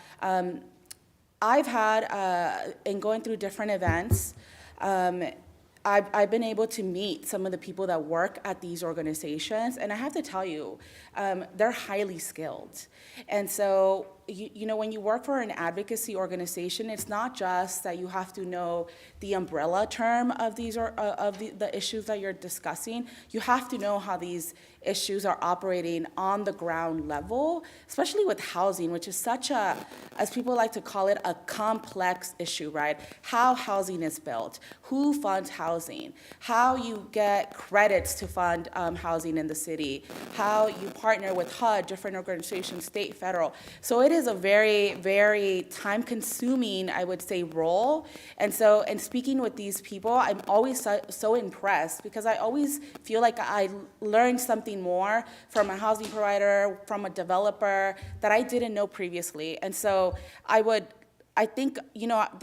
I've had, in going through different events, I've been able to meet some of the people that work at these organizations, and I have to tell you, they're highly skilled. And so, when you work for an advocacy organization, it's not just that you have to know the umbrella term of these or of the issues that you're discussing. You have to know how these issues are operating on the ground level, especially with housing, which is such a, as people like to call it, a complex issue, right? How housing is built, who funds housing, how you get credits to fund housing in the city, how you partner with HUD, different organizations, state, federal. So it is a very, very time-consuming, I would say, role. And so, in speaking with these people, I'm always so impressed because I always feel like I learned something more from a housing provider, from a developer that I didn't know previously. And so I think,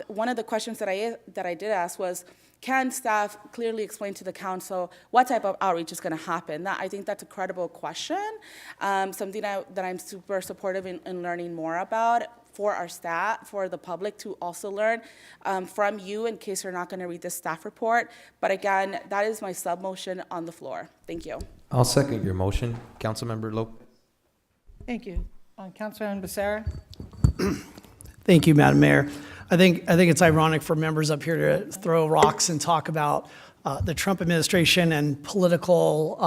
one of the questions that I did ask was, can staff clearly explain to the council what type of outreach is going to happen? I think that's a credible question, something that I'm super supportive in learning more about for our staff, for the public to also learn from you in case you're not going to read the staff report. But again, that is my sub-motion on the floor. Thank you. I'll second your motion, Councilmember Lopez. Thank you. Councilman Becerra? Thank you, Madam Mayor. I think it's ironic for members up here to throw rocks and talk about the Trump administration and political,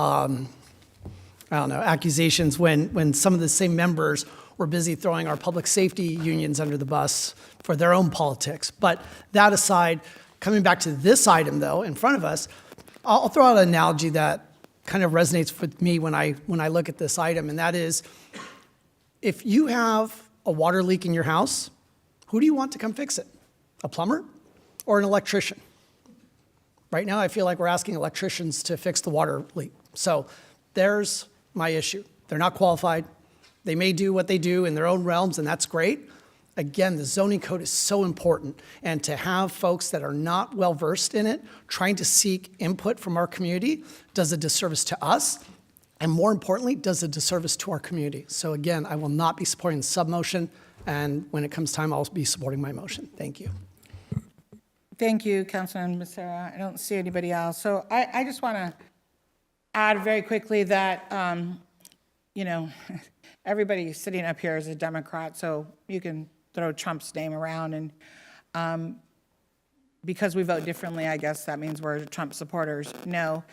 accusations when some of the same members were busy throwing our public safety unions under the bus for their own politics. But that aside, coming back to this item, though, in front of us, I'll throw out an analogy that kind of resonates with me when I look at this item, and that is, if you have a water leak in your house, who do you want to come fix it? A plumber or an electrician? Right now, I feel like we're asking electricians to fix the water leak. So there's my issue. They're not qualified. They may do what they do in their own realms, and that's great. Again, the zoning code is so important, and to have folks that are not well-versed in it trying to seek input from our community does a disservice to us, and more importantly, does a disservice to our community. So again, I will not be supporting the sub-motion, and when it comes time, I'll be supporting my motion. Thank you. Thank you, Councilman Becerra. I don't see anybody else. So I just want to add very quickly that, everybody sitting up here is a Democrat, so you can throw Trump's name around, and because we vote differently, I guess that means we're Trump supporters. No.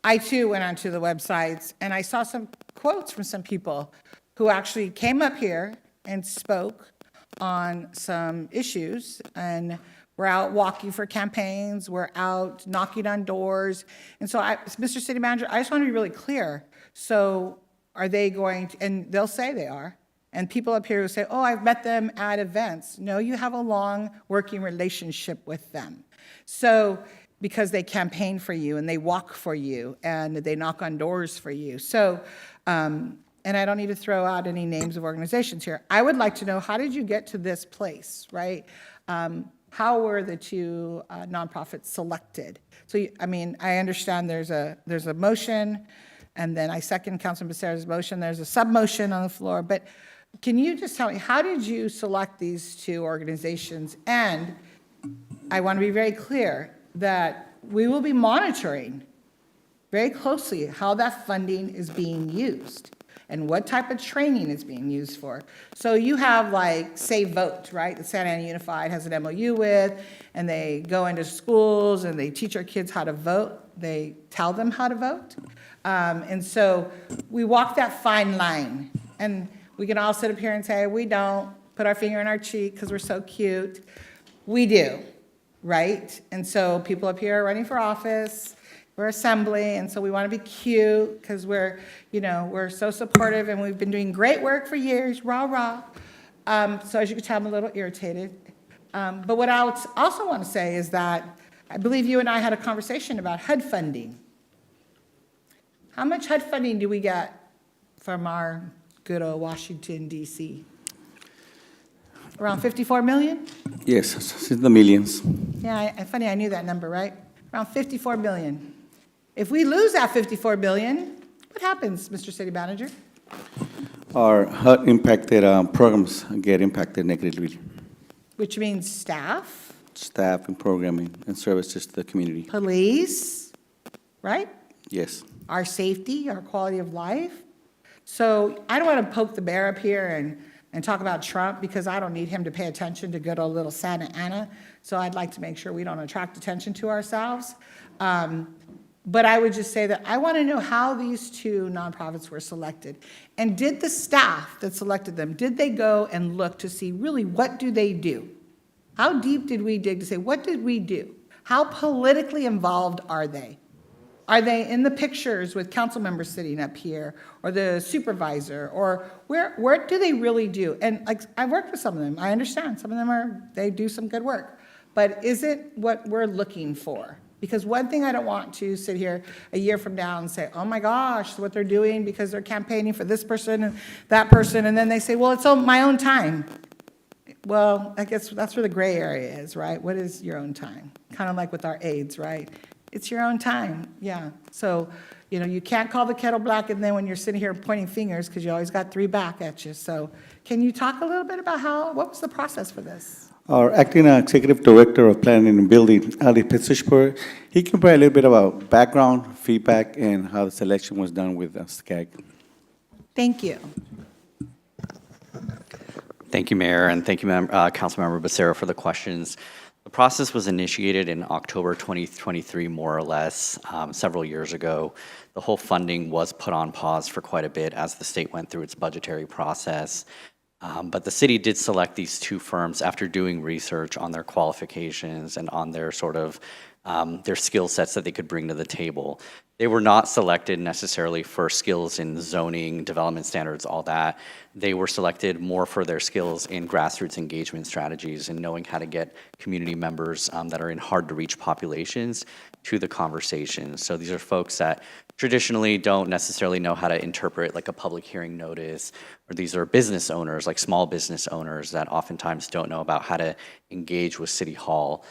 I, too, went onto the websites, and I saw some quotes from some people who actually came up here and spoke on some issues, and we're out walking for campaigns, we're out knocking on doors. And so, Mr. City Manager, I just want to be really clear. So are they going to, and they'll say they are, and people up here who say, oh, I've met them at events. No, you have a long working relationship with them. So, because they campaign for you and they walk for you and they knock on doors for you. So and I don't need to throw out any names of organizations here. I would like to know, how did you get to this place, right? How were the two nonprofits selected? So, I understand there's a motion, and then I second Councilman Becerra's motion. There's a sub-motion on the floor, but can you just tell me, how did you select these two organizations? And I want to be very clear that we will be monitoring very closely how that funding is being used and what type of training it's being used for. So you have like Say Vote, right? The Santa Ana Unified has an MOU with, and they go into schools and they teach our kids how to vote. They tell them how to vote. And so we walk that fine line. And we can all sit up here and say, we don't, put our finger in our cheek because we're so cute. We do, right? And so people up here are running for office. We're assembly, and so we want to be cute because we're so supportive, and we've been doing great work for years, rah, rah. So as you can tell, I'm a little irritated. But what I also want to say is that I believe you and I had a conversation about HUD funding. How much HUD funding do we get from our good old Washington, D.C.? Around 54 million? Yes, it's in the millions. Yeah, funny, I knew that number, right? Around 54 million. If we lose that 54 billion, what happens, Mr. City Manager? Our HUD impacted programs get impacted negatively. Which means staff, Staff and programming and services to the community. police, right? Yes. Our safety, our quality of life. So I don't want to poke the bear up here and talk about Trump, because I don't need him to pay attention to good old little Santa Ana. So I'd like to make sure we don't attract attention to ourselves. But I would just say that I want to know how these two nonprofits were selected. And did the staff that selected them, did they go and look to see really what do they do? How deep did we dig to say, what did we do? How politically involved are they? Are they in the pictures with council members sitting up here, or the supervisor, or where do they really do? And like, I worked with some of them. I understand some of them they do some good work, but is it what we're looking for? Because one thing I don't want to sit here a year from now and say, oh my gosh, what they're doing because they're campaigning for this person and that person, and then they say, well, it's on my own time. Well, I guess that's where the gray area is, right? What is your own time? Kind of like with our AIDS, right? It's your own time, yeah. So, you can't call the kettle black, and then when you're sitting here pointing fingers, because you always got three back at you. So can you talk a little bit about what was the process for this? Our acting executive director of planning and building, Ali Pitzishpur, he can provide a little bit about background, feedback, and how the selection was done with SCAG. Thank you. Thank you, Mayor, and thank you, Councilmember Becerra, for the questions. The process was initiated in October 2023, more or less, several years ago. The whole funding was put on pause for quite a bit as the state went through its budgetary process. But the city did select these two firms after doing research on their qualifications and on their their skill sets that they could bring to the table. They were not selected necessarily for skills in zoning, development standards, all that. They were selected more for their skills in grassroots engagement strategies and knowing how to get community members that are in hard-to-reach populations to the conversation. So these are folks that traditionally don't necessarily know how to interpret like a public hearing notice, or these are business owners, like small business owners that oftentimes don't know about how to engage with City Hall.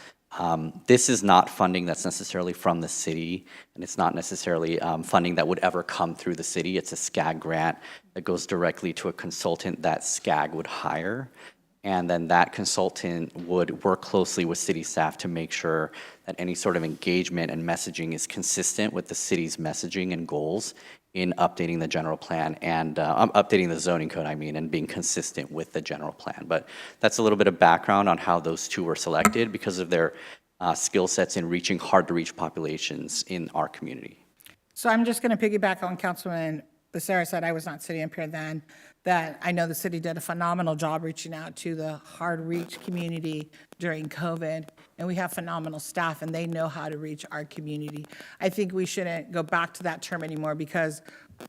This is not funding that's necessarily from the city, and it's not necessarily funding that would ever come through the city. It's a SCAG grant that goes directly to a consultant that SCAG would hire, and then that consultant would work closely with city staff to make sure that any sort of engagement and messaging is consistent with the city's messaging and goals in updating the general plan and updating the zoning code, and being consistent with the general plan. But that's a little bit of background on how those two were selected because of their skill sets in reaching hard-to-reach populations in our community. So I'm just going to piggyback on Councilman Becerra said. I was not sitting up here then. That I know the city did a phenomenal job reaching out to the hard-reach community during COVID, and we have phenomenal staff, and they know how to reach our community. I think we shouldn't go back to that term anymore because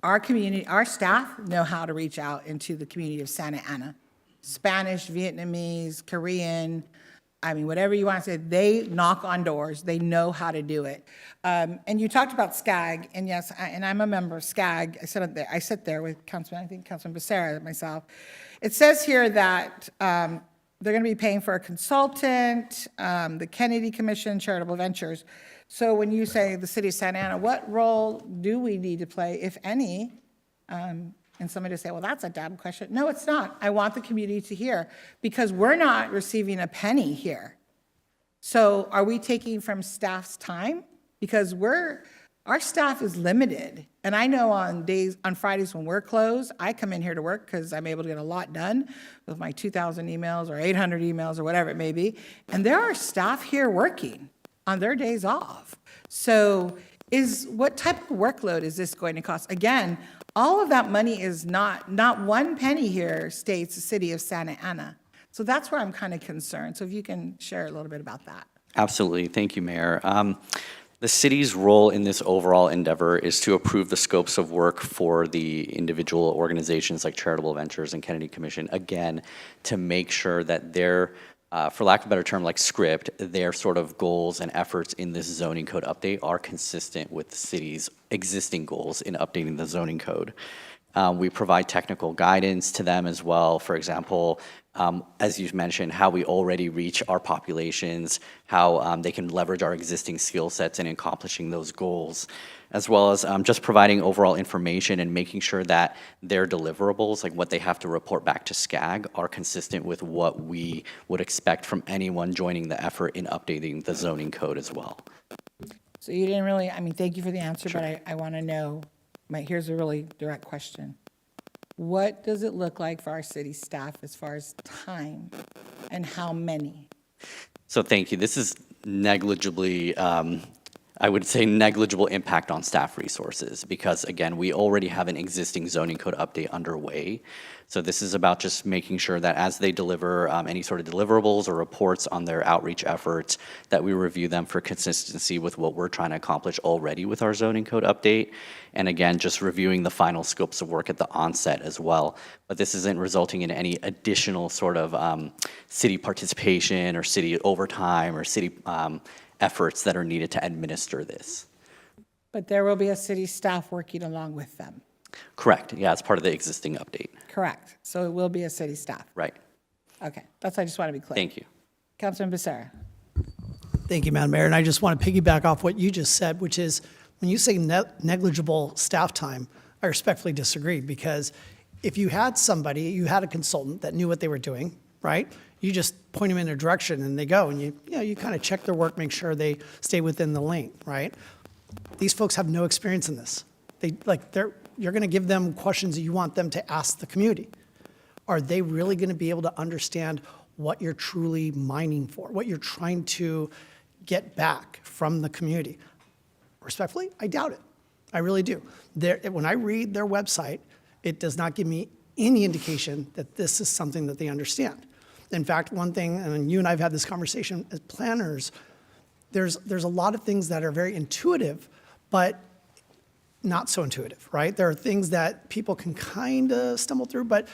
our community, our staff know how to reach out into the community of Santa Ana. Spanish, Vietnamese, Korean, I mean, whatever you want to say, they knock on doors, they know how to do it. And you talked about SCAG, and yes, and I'm a member of SCAG. I sit there with Councilman Becerra and myself. It says here that they're going to be paying for a consultant, the Kennedy Commission, Charitable Ventures. So when you say the city of Santa Ana, what role do we need to play, if any? And somebody to say, well, that's a dumb question. No, it's not. I want the community to hear, because we're not receiving a penny here. So are we taking from staff's time? Because our staff is limited. And I know on Fridays when we're closed, I come in here to work because I'm able to get a lot done with my 2,000 emails or 800 emails or whatever it may be. And there are staff here working on their days off. So what type of workload is this going to cost? Again, all of that money is not one penny here states the city of Santa Ana. So that's where I'm kind of concerned. So if you can share a little bit about that. Absolutely. Thank you, Mayor. The city's role in this overall endeavor is to approve the scopes of work for the individual organizations like Charitable Ventures and Kennedy Commission, again, to make sure that their, for lack of a better term, like script, their sort of goals and efforts in this zoning code update are consistent with the city's existing goals in updating the zoning code. We provide technical guidance to them as well. For example, as you've mentioned, how we already reach our populations, how they can leverage our existing skill sets in accomplishing those goals, as well as just providing overall information and making sure that their deliverables, like what they have to report back to SCAG, are consistent with what we would expect from anyone joining the effort in updating the zoning code as well. So you didn't really, thank you for the answer, but I want to know, here's a really direct question. What does it look like for our city staff as far as time and how many? So thank you. This is negligibly, I would say negligible impact on staff resources because, again, we already have an existing zoning code update underway. So this is about just making sure that as they deliver any sort of deliverables or reports on their outreach efforts, that we review them for consistency with what we're trying to accomplish already with our zoning code update. And again, just reviewing the final scopes of work at the onset as well. But this isn't resulting in any additional sort of city participation or city overtime or city efforts that are needed to administer this. But there will be a city staff working along with them. Correct. Yeah, it's part of the existing update. Correct. So it will be a city staff. Right. Okay. That's I just want to be clear. Thank you. Councilman Becerra. Thank you, Madam Mayor. And I just want to piggyback off what you just said, which is when you say negligible staff time, I respectfully disagree because if you had somebody, you had a consultant that knew what they were doing, right? You just point them in a direction and they go and you kind of check their work, make sure they stay within the lane, right? These folks have no experience in this. You're going to give them questions that you want them to ask the community. Are they really going to be able to understand what you're truly mining for, what you're trying to get back from the community? Respectfully, I doubt it. I really do. When I read their website, it does not give me any indication that this is something that they understand. In fact, one thing, and you and I have had this conversation as planners, there's a lot of things that are very intuitive, but not so intuitive, right? There are things that people can kind of stumble through, but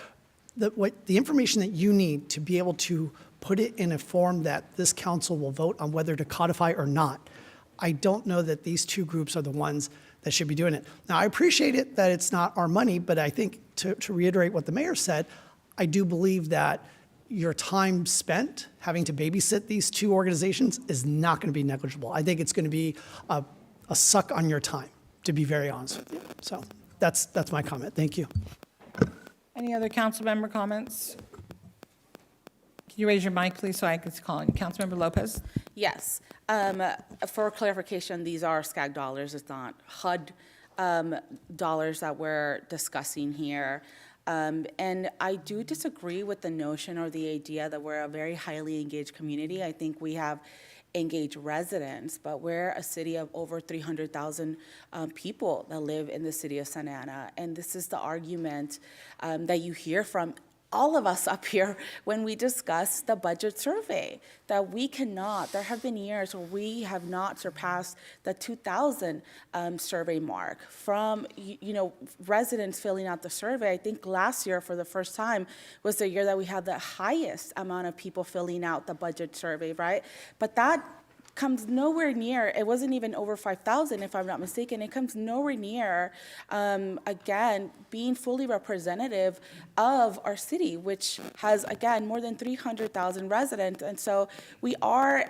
the information that you need to be able to put it in a form that this council will vote on whether to codify or not, I don't know that these two groups are the ones that should be doing it. Now, I appreciate it that it's not our money, but I think to reiterate what the mayor said, I do believe that your time spent having to babysit these two organizations is not going to be negligible. I think it's going to be a suck on your time, to be very honest with you. So that's my comment. Thank you. Any other council member comments? Can you raise your mic, please, so I can call in? Councilmember Lopez? Yes. For clarification, these are SCAG dollars. It's not HUD dollars that we're discussing here. And I do disagree with the notion or the idea that we're a very highly engaged community. I think we have engaged residents, but we're a city of over 300,000 people that live in the city of Santa Ana. And this is the argument that you hear from all of us up here when we discuss the budget survey, that we cannot, there have been years where we have not surpassed the 2,000 survey mark from, residents filling out the survey. I think last year, for the first time, was the year that we had the highest amount of people filling out the budget survey, right? But that comes nowhere near, it wasn't even over 5,000 if I'm not mistaken, it comes nowhere near, again, being fully representative of our city, which has, again, more than 300,000 residents. And so we are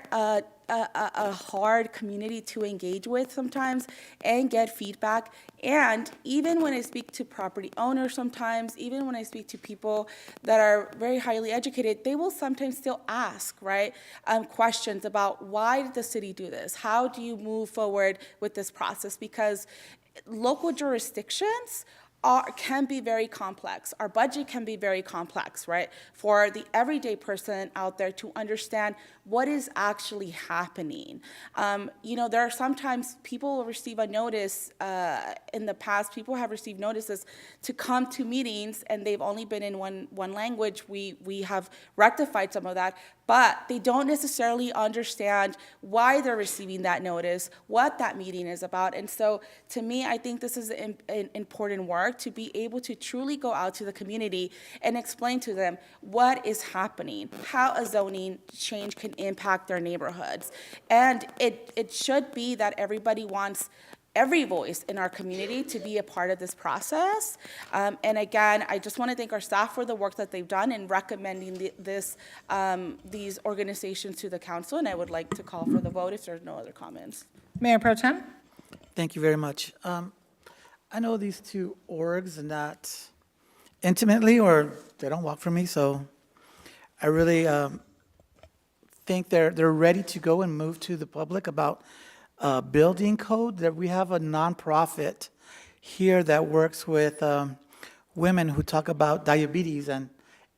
a hard community to engage with sometimes and get feedback. And even when I speak to property owners sometimes, even when I speak to people that are very highly educated, they will sometimes still ask, right, questions about why did the city do this? How do you move forward with this process? Because local jurisdictions can be very complex. Our budget can be very complex, right? For the everyday person out there to understand what is actually happening. There are sometimes people receive a notice, in the past, people have received notices to come to meetings and they've only been in one language. We have rectified some of that, but they don't necessarily understand why they're receiving that notice, what that meeting is about. And so to me, I think this is an important work to be able to truly go out to the community and explain to them what is happening, how a zoning change can impact their neighborhoods. And it should be that everybody wants every voice in our community to be a part of this process. And again, I just want to thank our staff for the work that they've done in recommending these organizations to the council, and I would like to call for the vote if there's no other comments. Mayor Pro Tem? Thank you very much. I know these two orgs not intimately, or they don't walk for me, so I really think they're ready to go and move to the public about building code. That we have a nonprofit here that works with women who talk about diabetes and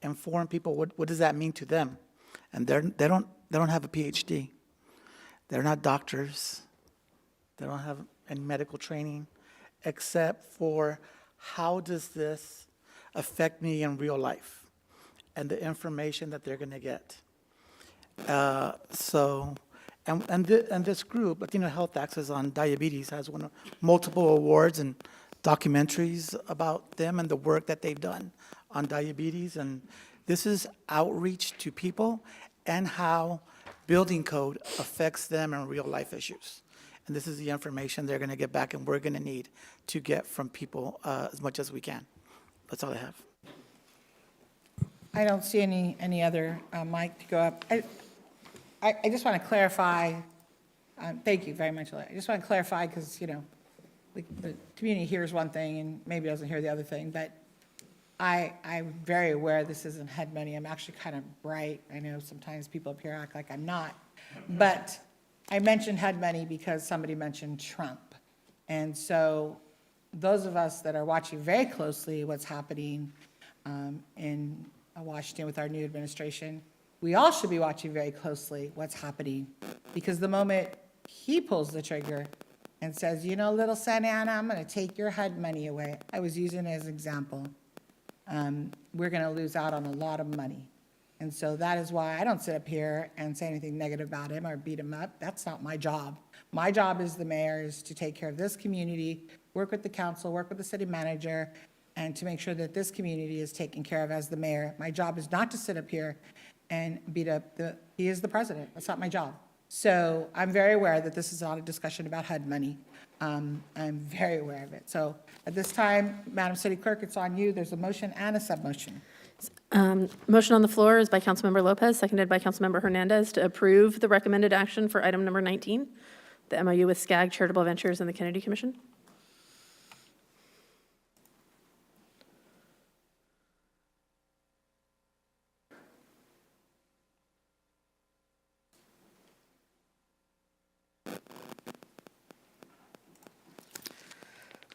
inform people what does that mean to them, and they don't have a PhD. They're not doctors. They don't have any medical training, except for how does this affect me in real life, and the information that they're going to get. And this group, Latino Health Access on Diabetes, has won multiple awards and documentaries about them and the work that they've done on diabetes. And this is outreach to people and how building code affects them in real life issues. And this is the information they're going to get back and we're going to need to get from people as much as we can. That's all I have. I don't see any other mic to go up. I just want to clarify, thank you very much. I just want to clarify because, the community hears one thing and maybe doesn't hear the other thing, but I'm very aware this isn't head money. I'm actually kind of bright. I know sometimes people up here act like I'm not, but I mentioned head money because somebody mentioned Trump. And so those of us that are watching very closely what's happening in Washington with our new administration, we all should be watching very closely what's happening, because the moment he pulls the trigger and says, little Santa Ana, I'm going to take your HUD money away, I was using it as an example, we're going to lose out on a lot of money. And so that is why I don't sit up here and say anything negative about him or beat him up. That's not my job. My job as the mayor is to take care of this community, work with the council, work with the city manager, and to make sure that this community is taken care of as the mayor. My job is not to sit up here and beat up he is the president. That's not my job. So I'm very aware that this is not a discussion about HUD money. I'm very aware of it. So at this time, Madam City Clerk, it's on you. There's a motion and a sub-motion. Motion on the floor is by Councilmember Lopez, seconded by Councilmember Hernandez, to approve the recommended action for item number 19, the MOU with SCAG Charitable Ventures and the Kennedy Commission.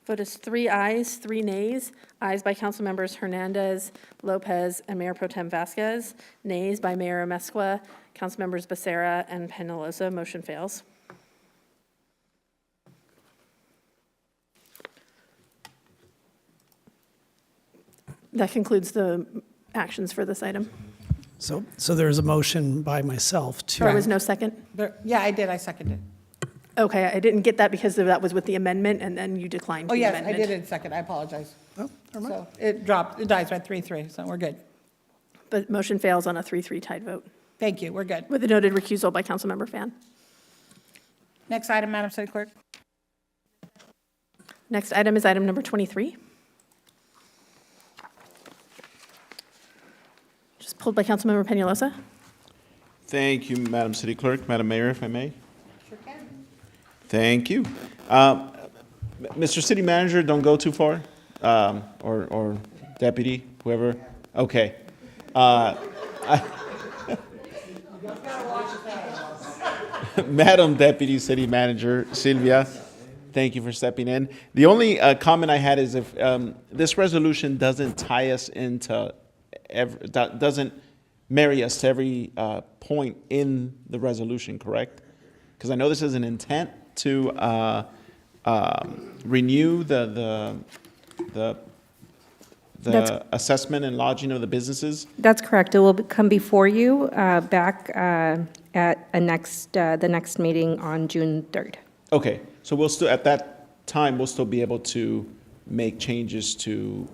Vote is 3 ayes, 3 nays. Ayes by Councilmembers Hernandez, Lopez, and Mayor Pro Tem Vasquez. Nays by Mayor Amezcua, Councilmembers Becerra, and Penaloza. Motion fails. That concludes the actions for this item. So there's a motion by myself to. There was no second? Yeah, I did, I seconded. Okay, I didn't get that because that was with the amendment, and then you declined Oh, the yes, amendment. I did it second, I apologize. Oh, never mind. So it dropped, it dies by 3-3, so we're good. But motion fails on a 3-3 tied vote, Thank you, we're good. with a noted recusal by Councilmember Fan. Next item, Madam City Clerk. Next item is item number 23. Just pulled by Councilmember Peñalosa. Thank you, Madam City Clerk. Madam Mayor, if I may. Sure can. Thank you. Mr. City Manager, don't go too far, or Deputy, whoever. Okay. Madam Deputy City Manager Sylvia, thank you for stepping in. The only comment I had is if this resolution doesn't tie us into, doesn't marry us to every point in the resolution, correct? Because I know this is an intent to renew the assessment and lodging of the businesses. That's correct. It will come before you back at the next meeting on June 3rd. Okay, so we'll still, at that time, we'll still be able to make changes to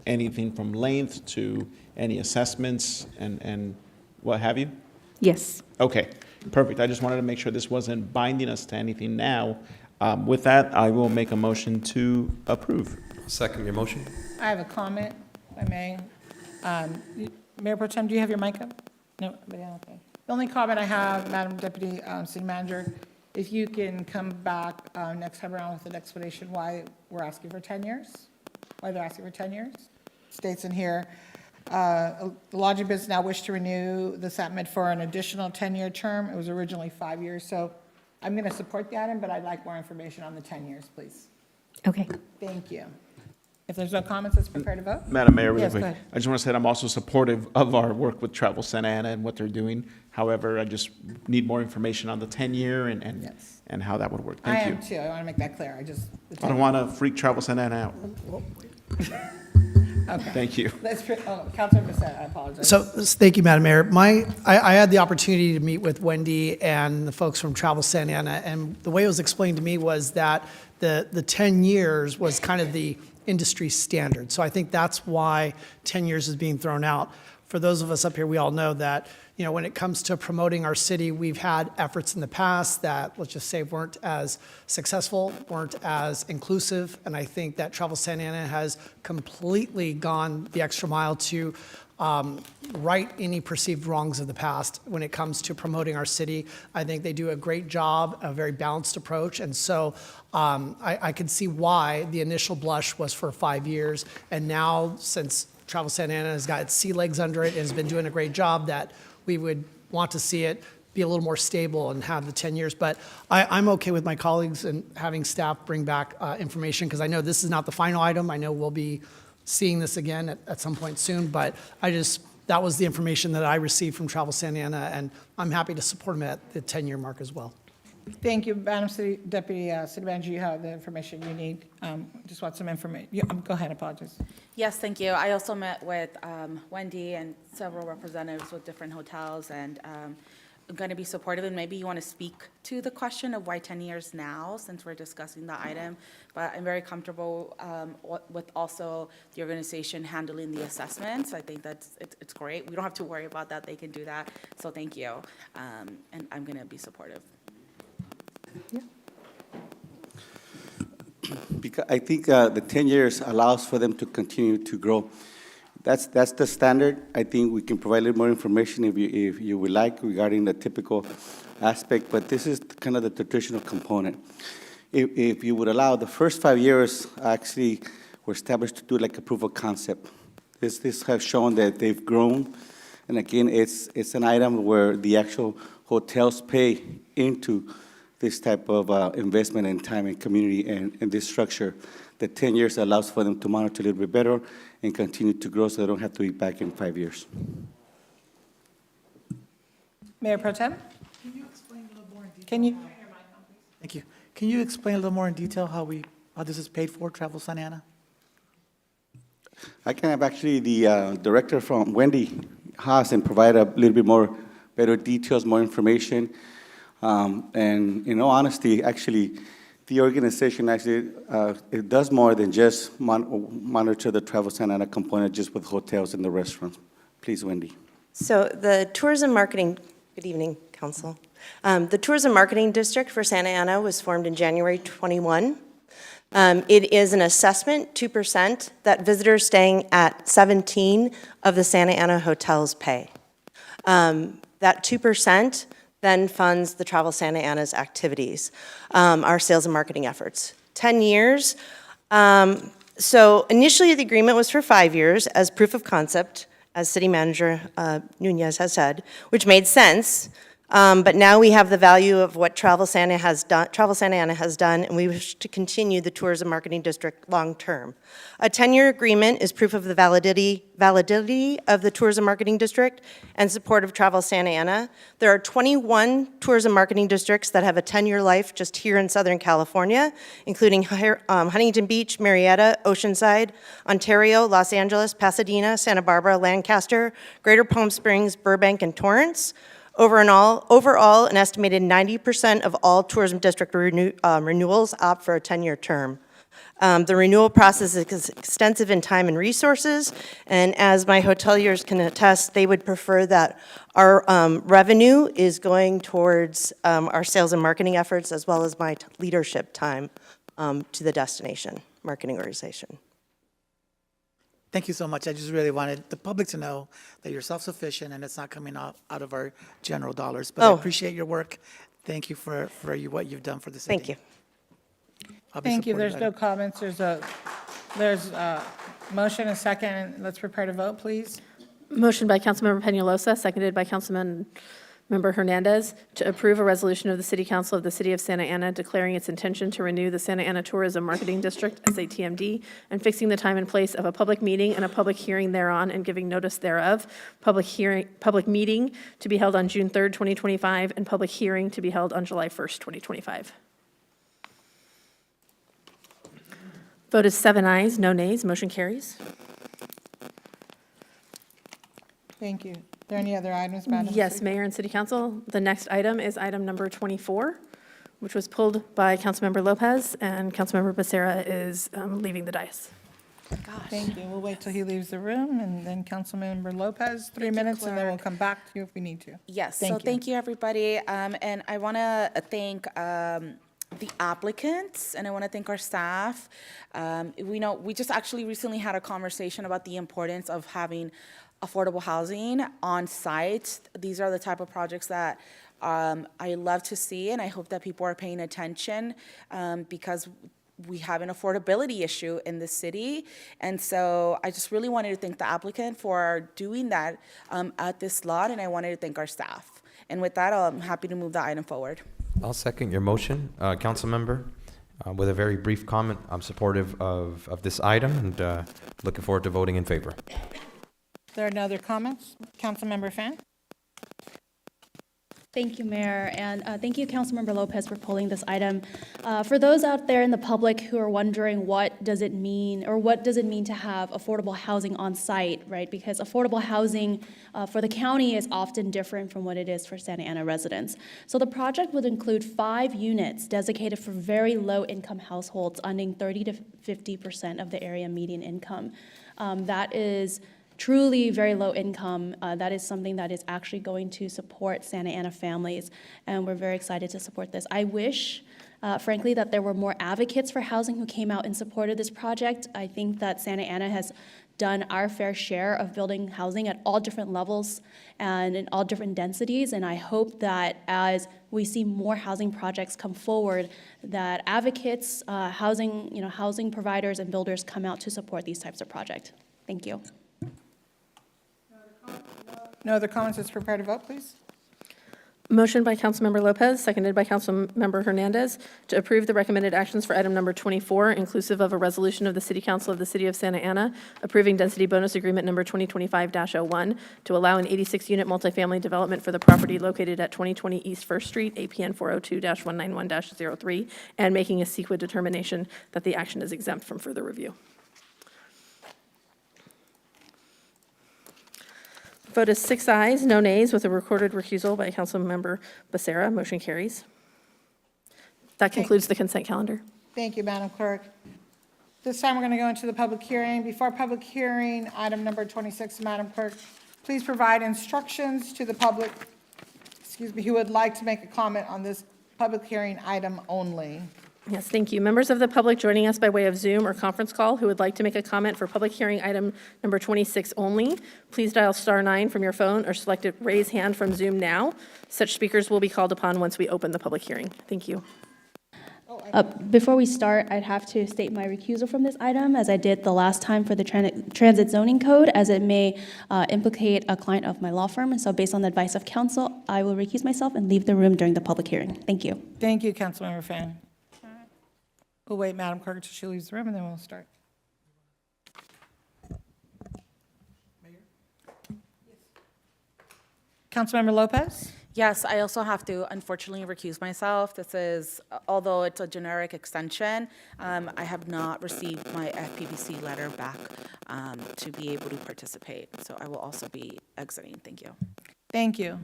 anything from length to any assessments and what have you? Yes. Okay, perfect. I just wanted to make sure this wasn't binding us to anything now. With that, I will make a motion to approve. Second your motion. I have a comment, if I may. Mayor Pro Tem, do you have your mic up? No, but yeah, okay. The only comment I have, Madam Deputy City Manager, if you can come back next time around with an explanation why we're asking for 10 years, why they're asking for 10 years. States in here, the lodging business now wish to renew the SATMID for an additional 10-year term. It was originally 5 years, so I'm going to support the item, but I'd like more information on the 10 years, please. Okay. Thank you. If there's no comments, let's prepare to vote. Madam Mayor, really Yes, go quick. ahead. I just want to say that I'm also supportive of our work with Travel Santa Ana and what they're doing. However, I just need more information on the 10-year Yes. and how that would work. I Thank am you. too. I want to make that clear. I don't want to freak Travel Santa Ana out. Okay. Thank you. Councilor Bissett, I apologize. So, thank you, Madam Mayor. I had the opportunity to meet with Wendy and the folks from Travel Santa Ana, and the way it was explained to me was that the 10 years was kind of the industry standard. So I think that's why 10 years is being thrown out. For those of us up here, we all know that, you know, when it comes to promoting our city, we've had efforts in the past that, let's just say, weren't as successful, weren't as inclusive, and I think that Travel Santa Ana has completely gone the extra mile to right any perceived wrongs of the past when it comes to promoting our city. I think they do a great job, a very balanced approach, and so I can see why the initial blush was for 5 years, and now since Travel Santa Ana has got its sea legs under it and has been doing a great job, that we would want to see it be a little more stable and have the 10 years. But I'm okay with my colleagues and having staff bring back information, because I know this is not the final item. I know we'll be seeing this again at some point soon, but that was the information that I received from Travel Santa Ana, and I'm happy to support them at the 10-year mark as well. Thank you, Madam Deputy City Manager. You have the information you need. Just want some information. Go ahead, apologize. Yes, thank you. I also met with Wendy and several representatives with different hotels, and I'm going to be supportive, and maybe you want to speak to the question of why 10 years now, since we're discussing the item. But I'm very comfortable with also the organization handling the assessments. I think it's great. We don't have to worry about that. They can do that. So thank you. And I'm going to be supportive. Because I think the 10 years allows for them to continue to grow. That's the standard. I think we can provide a little more information if you would like regarding the typical aspect, but this is kind of the traditional component. If you would allow, the first 5 years actually were established to do like a proof of concept. This has shown that they've grown, and again, it's an item where the actual hotels pay into this type of investment in time and community and this structure. The 10 years allows for them to monitor a little bit better and continue to grow so they don't have to be back in 5 years. Mayor Pro Tem? Can you explain a little more in detail? Can you? Thank you. Can you explain a little more in detail how this is paid for, Travel Santa Ana? I can have actually the director from Wendy Haas and provide a little bit more, better details, more information. And in all honesty, actually, the organization actually, it does more than just monitor the Travel Santa Ana component just with hotels and the restaurants. Please, Wendy. So the tourism marketing, good evening, Council. The Tourism Marketing District for Santa Ana was formed in January 21. It is an assessment, 2%, that visitors staying at 17 of the Santa Ana hotels pay. That 2% then funds the Travel Santa Ana's activities, our sales and marketing efforts. 10 years. So initially the agreement was for 5 years as proof of concept, as City Manager Nunez has said, which made sense. But now we have the value of what Travel Santa Ana has done, and we wish to continue the Tourism Marketing District long-term. A 10-year agreement is proof of the validity of the Tourism Marketing District and support of Travel Santa Ana. There are 21 tourism marketing districts that have a 10-year life just here in Southern California, including Huntington Beach, Marietta, Oceanside, Ontario, Los Angeles, Pasadena, Santa Barbara, Lancaster, Greater Palm Springs, Burbank, and Torrance. Overall, an estimated 90% of all tourism district renewals opt for a 10-year term. The renewal process is extensive in time and resources, and as my hoteliers can attest, they would prefer that our revenue is going towards our sales and marketing efforts as well as my leadership time to the destination marketing organization. Thank you so much. I just really wanted the public to know that you're self-sufficient and it's not coming out of our general dollars. But I appreciate your work. Thank you for what you've done for the city. Thank you. Thank you. There's no comments. There's a motion, a second. Let's prepare to vote, please. Motion by Councilmember Peñalosa, seconded by Councilmember Hernandez, to approve a resolution of the City Council of the City of Santa Ana declaring its intention to renew the Santa Ana Tourism Marketing District, SATMD, and fixing the time and place of a public meeting and a public hearing thereon and giving notice thereof. Public meeting to be held on June 3rd, 2025, and public hearing to be held on July 1st, 2025. Vote is 7 ayes, no nays. Motion carries. Thank you. Are there any other items, Madam? Yes, Mayor and City Council. The next item is item number 24, which was pulled by Councilmember Lopez, and Councilmember Becerra is leaving the dais. Thank you. We'll wait till he leaves the room, and then Councilmember Lopez, 3 minutes, and then we'll come back to you if we need to. Yes, thank you, everybody. And I want to thank the applicants, and I want to thank our staff. We just actually recently had a conversation about the importance of having affordable housing on site. These are the type of projects that I love to see, and I hope that people are paying attention because we have an affordability issue in the city. And so I just really wanted to thank the applicant for doing that at this lot, and I wanted to thank our staff. And with that, I'm happy to move the item forward. I'll second your motion, council member. With a very brief comment, I'm supportive of this item and looking forward to voting in favor. There are no other comments? Councilmember Fan? Thank you, Mayor, and thank you, Councilmember Lopez, for pulling this item. For those out there in the public who are wondering what does it mean, or what does it mean to have affordable housing on site, right? Because affordable housing for the county is often different from what it is for Santa Ana residents. So the project would include 5 units designated for very low-income households, earning 30 to 50% of the area median income. That is truly very low income. That is something that is actually going to support Santa Ana families, and we're very excited to support this. I wish, frankly, that there were more advocates for housing who came out in support of this project. I think that Santa Ana has done our fair share of building housing at all different levels and in all different densities, and I hope that as we see more housing projects come forward, that advocates, housing providers and builders come out to support these types of projects. Thank you. No other comments? Let's prepare to vote, please. Motion by Councilmember Lopez, seconded by Councilmember Hernandez, to approve the recommended actions for item number 24, inclusive of a resolution of the City Council of the City of Santa Ana approving density bonus agreement number 2025-01 to allow an 86-unit multifamily development for the property located at 2020 East 1st Street, APN 402-191-03, and making a CEQA determination that the action is exempt from further review. Vote is 6 ayes, no nays, with a recorded recusal by Councilmember Becerra. Motion carries. That concludes the consent calendar. Thank you, Madam Clerk. This time, we're going to go into the public hearing. Before public hearing, item number 26, Madam Clerk, please provide instructions to the public, who would like to make a comment on this public hearing item only. Yes, thank you. Members of the public joining us by way of Zoom or conference call who would like to make a comment for public hearing item number 26 only, please dial *9 from your phone or select a raise hand from Zoom now. Such speakers will be called upon once we open the public hearing. Thank you. Before we start, I'd have to state my recusal from this item, as I did the last time for the transit zoning code, as it may implicate a client of my law firm. And so based on the advice of counsel, I will recuse myself and leave the room during the public hearing. Thank you. Thank you, Councilmember Fan. We'll wait, Madam Clerk, until she leaves the room, and then we'll start. Councilmember Lopez? Yes, I also have to unfortunately recuse myself. This is, although it's a generic extension, I have not received my FPPC letter back to be able to participate. So I will also be exiting. Thank you. Thank you.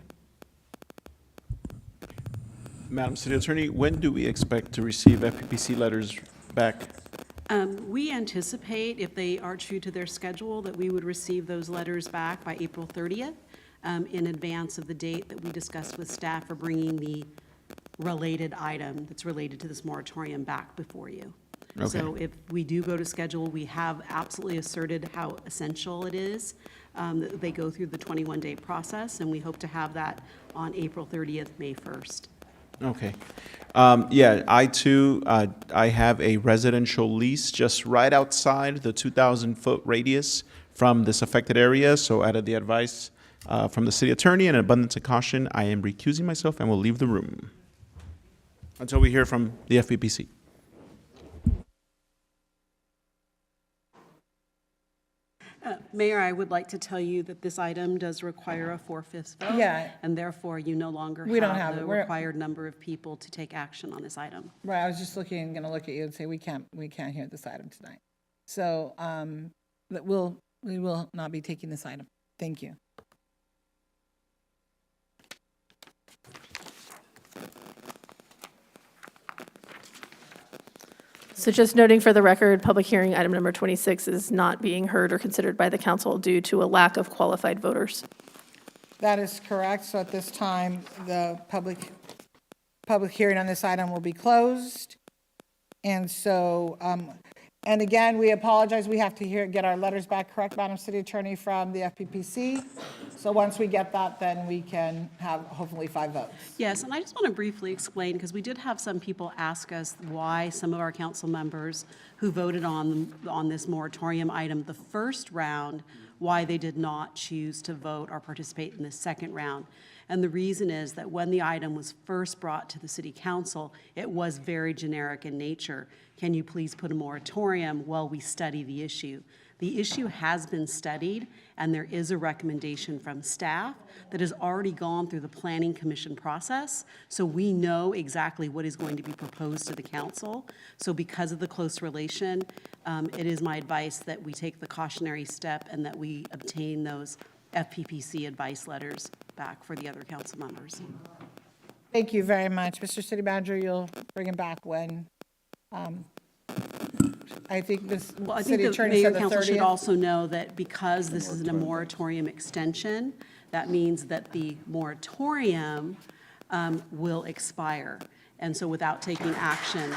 Madam City Attorney, when do we expect to receive FPPC letters back? We anticipate, if they are true to their schedule, that we would receive those letters back by April 30th, in advance of the date that we discussed with staff for bringing the related item that's related to this moratorium back before you. Okay. So if we do go to schedule, we have absolutely asserted how essential it is that they go through the 21-day process, and we hope to have that on April 30th, May 1st. Okay. Yeah, I too, I have a residential lease just right outside the 2,000-foot radius from this affected area. So out of the advice from the city attorney and an abundance of caution, I am recusing myself and will leave the room until we hear from the FPPC. Mayor, I would like to tell you that this item does require a 4/5 vote. Yeah. And therefore, you no longer We don't have have it. the We're- required number of people to take action on this item. Right, I was just going to look at you and say, we can't hear this item tonight. So, that we will not be taking this item. Thank you. So just noting for the record, public hearing item number 26 is not being heard or considered by the council due to a lack of qualified voters. That is correct. So at this time, the public hearing on this item will be closed. And so, and again, we apologize. We have to get our letters back, correct, Madam City Attorney, from the FPPC. So once we get that, then we can have hopefully 5 votes. Yes, and I just want to briefly explain, because we did have some people ask us why some of our council members who voted on this moratorium item the first round, why they did not choose to vote or participate in the second round. And the reason is that when the item was first brought to the city council, it was very generic in nature. Can you please put a moratorium while we study the issue? The issue has been studied, and there is a recommendation from staff that has already gone through the Planning Commission process, so we know exactly what is going to be proposed to the council. So because of the close relation, it is my advice that we take the cautionary step and that we obtain those FPPC advice letters back for the other council members. Thank you very much. Mr. City Manager, you'll bring him back when, I think this Well, I city think the attorney mayor said the council should 30th. also know that because this is a moratorium extension, that means that the moratorium will expire. And so without taking action,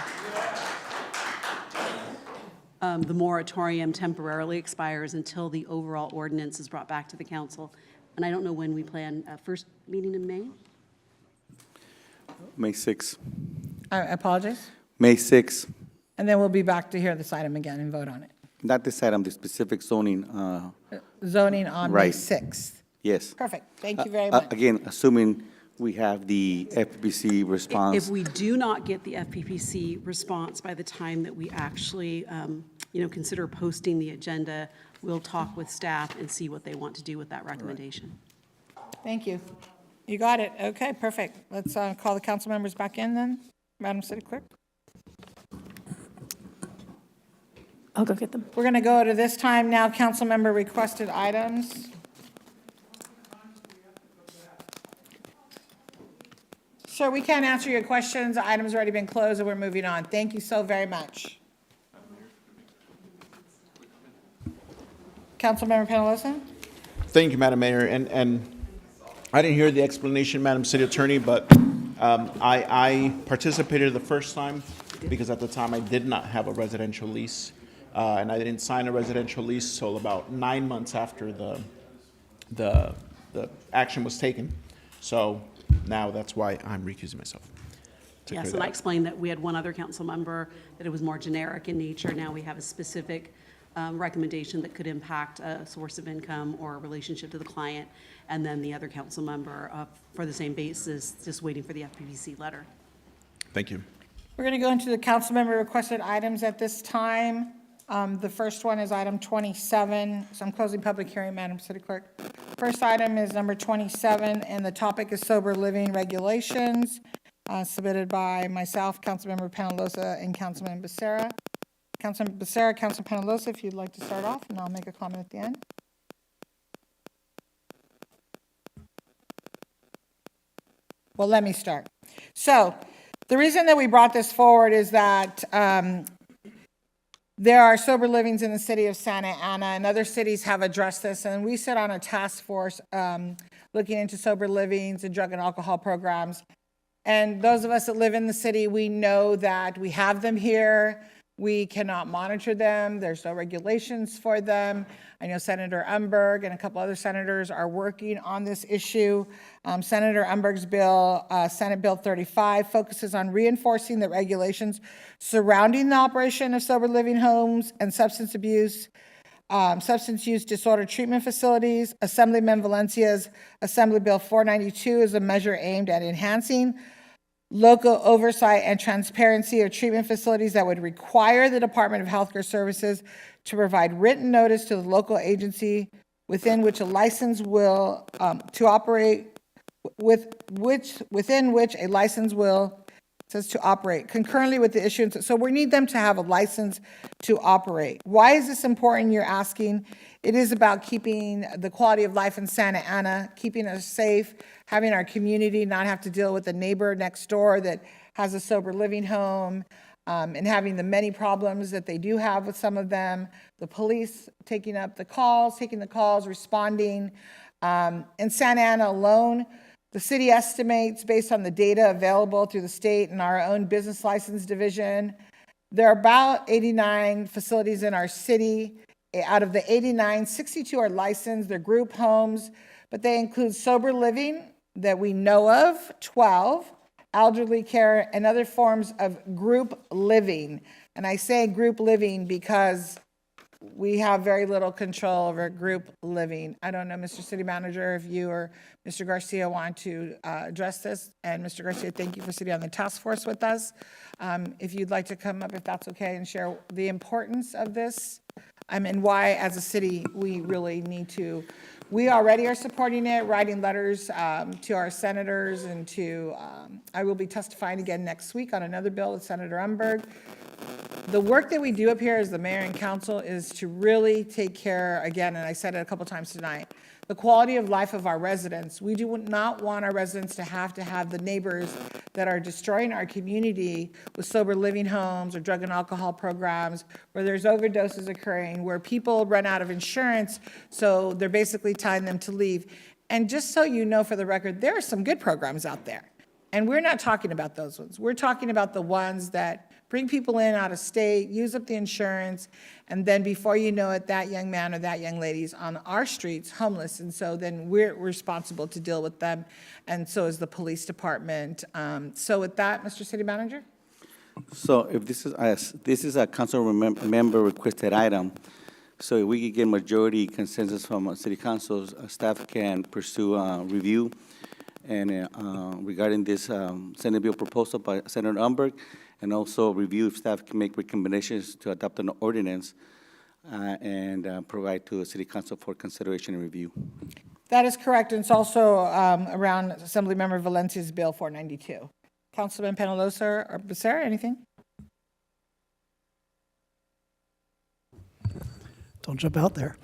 the moratorium temporarily expires until the overall ordinance is brought back to the council. And I don't know when we plan, first meeting in May? May 6th. I apologize. May 6th. And then we'll be back to hear this item again and vote on it. Not this item, the specific zoning. Zoning on May Right. 6th. Yes. Perfect. Thank you very much. Again, assuming we have the FPPC response. If we do not get the FPPC response by the time that we actually, consider posting the agenda, we'll talk with staff and see what they want to do with that recommendation. Thank you. You got it. Okay, perfect. Let's call the council members back in then. Madam City Clerk? I'll go get them. We're going to go to this time now, council member requested items. Sir, we can't answer your questions. The item's already been closed, and we're moving on. Thank you so very much. Councilmember Penalosa? Thank you, Madam Mayor. And I didn't hear the explanation, Madam City Attorney, but I participated the first time because at the time I did not have a residential lease. And I didn't sign a residential lease till about 9 months after the action was taken. So now that's why I'm recusing myself. to Yes, clear and that I up. explained that we had one other council member, that it was more generic in nature. Now we have a specific recommendation that could impact a source of income or a relationship to the client, and then the other council member for the same basis, just waiting for the FPPC letter. Thank you. We're going to go into the council member requested items at this time. The first one is item 27. So I'm closing public hearing, Madam City Clerk. First item is number 27, and the topic is sober living regulations, submitted by myself, Councilmember Penalosa, and Councilman Becerra. Councilman Becerra, Councilman Penalosa, if you'd like to start off, and I'll make a comment at the end. Well, let me start. So the reason that we brought this forward is that there are sober livings in the city of Santa Ana, and other cities have addressed this, and we sit on a task force looking into sober livings and drug and alcohol programs. And those of us that live in the city, we know that we have them here. We cannot monitor them. There's no regulations for them. I know Senator Umberg and a couple other senators are working on this issue. Senator Umberg's bill, Senate Bill 35, focuses on reinforcing the regulations surrounding the operation of sober living homes and substance use disorder treatment facilities. Assemblyman Valencia's Assembly Bill 492 is a measure aimed at enhancing local oversight and transparency of treatment facilities that would require the Department of Healthcare Services to provide written notice to the local agency within which a license will to operate within which a license will says to operate concurrently with the issuance. So we need them to have a license to operate. Why is this important, you're asking? It is about keeping the quality of life in Santa Ana, keeping us safe, having our community not have to deal with the neighbor next door that has a sober living home, and having the many problems that they do have with some of them. The police taking the calls, responding. In Santa Ana alone, the city estimates, based on the data available through the state and our own business license division, there are about 89 facilities in our city. Out of the 89, 62 are licensed. They're group homes, but they include sober living that we know of, 12, elderly care, and other forms of group living. And I say group living because we have very little control over group living. I don't know, Mr. City Manager, if you or Mr. Garcia want to address this. And Mr. Garcia, thank you for sitting on the task force with us. If you'd like to come up, if that's okay, and share the importance of this, and why, as a city, we really need to. We already are supporting it, writing letters to our senators and to, I will be testifying again next week on another bill with Senator Umberg. The work that we do up here as the mayor and council is to really take care, again, and I said it a couple times tonight, the quality of life of our residents. We do not want our residents to have the neighbors that are destroying our community with sober living homes or drug and alcohol programs, where there's overdoses occurring, where people run out of insurance, so they're basically telling them to leave. And just so you know, for the record, there are some good programs out there. And we're not talking about those ones. We're talking about the ones that bring people in out of state, use up the insurance, and then before you know it, that young man or that young lady's on our streets homeless. And so then we're responsible to deal with them, and so is the police department. So with that, Mr. City Manager? So if this is a council member requested item, so if we could get majority consensus from city council, staff can pursue review. And regarding this Senate bill proposal by Senator Umberg, and also review if staff can make recommendations to adopt an ordinance and provide to the city council for consideration and review. That is correct, and it's also around Assemblymember Valencia's Bill 492. Councilman Penalosa or Becerra, anything? Don't jump out there.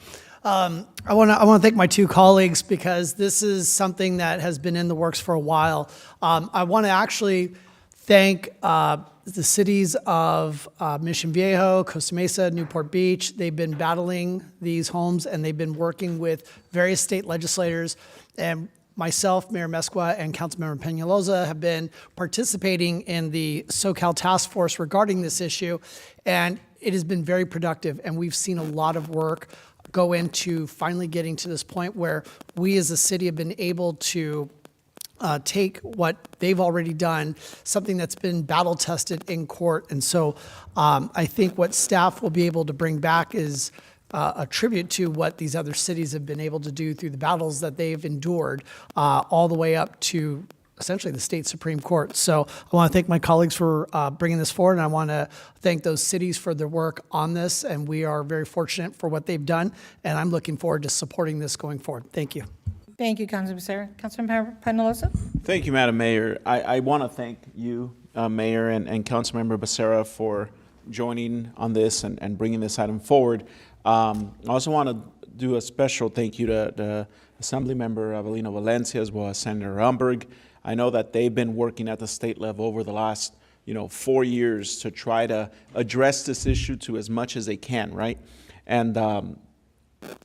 I want to thank my two colleagues because this is something that has been in the works for a while. I want to actually thank the cities of Mission Viejo, Costa Mesa, Newport Beach. They've been battling these homes and they've been working with various state legislators. And myself, Mayor Mesqua, and Councilmember Peñalosa have been participating in the SoCal Task Force regarding this issue. And it has been very productive. And we've seen a lot of work go into finally getting to this point where we as a city have been able to take what they've already done, something that's been battle tested in court. And so I think what staff will be able to bring back is a tribute to what these other cities have been able to do through the battles that they've endured all the way up to essentially the state Supreme Court. So I want to thank my colleagues for bringing this forward, and I want to thank those cities for their work on this, and we are very fortunate for what they've done, and I'm looking forward to supporting this going forward. Thank you. Thank you, Councilman Becerra. Councilman Peñalosa? Thank you, Madam Mayor. I want to thank you, Mayor, and Councilmember Becerra for joining on this and bringing this item forward. I also want to do a special thank you to the Assembly Member Avelino Valencia as well as Senator Umberg. I know that they've been working at the state level over the last 4 years to try to address this issue to as much as they can, right? And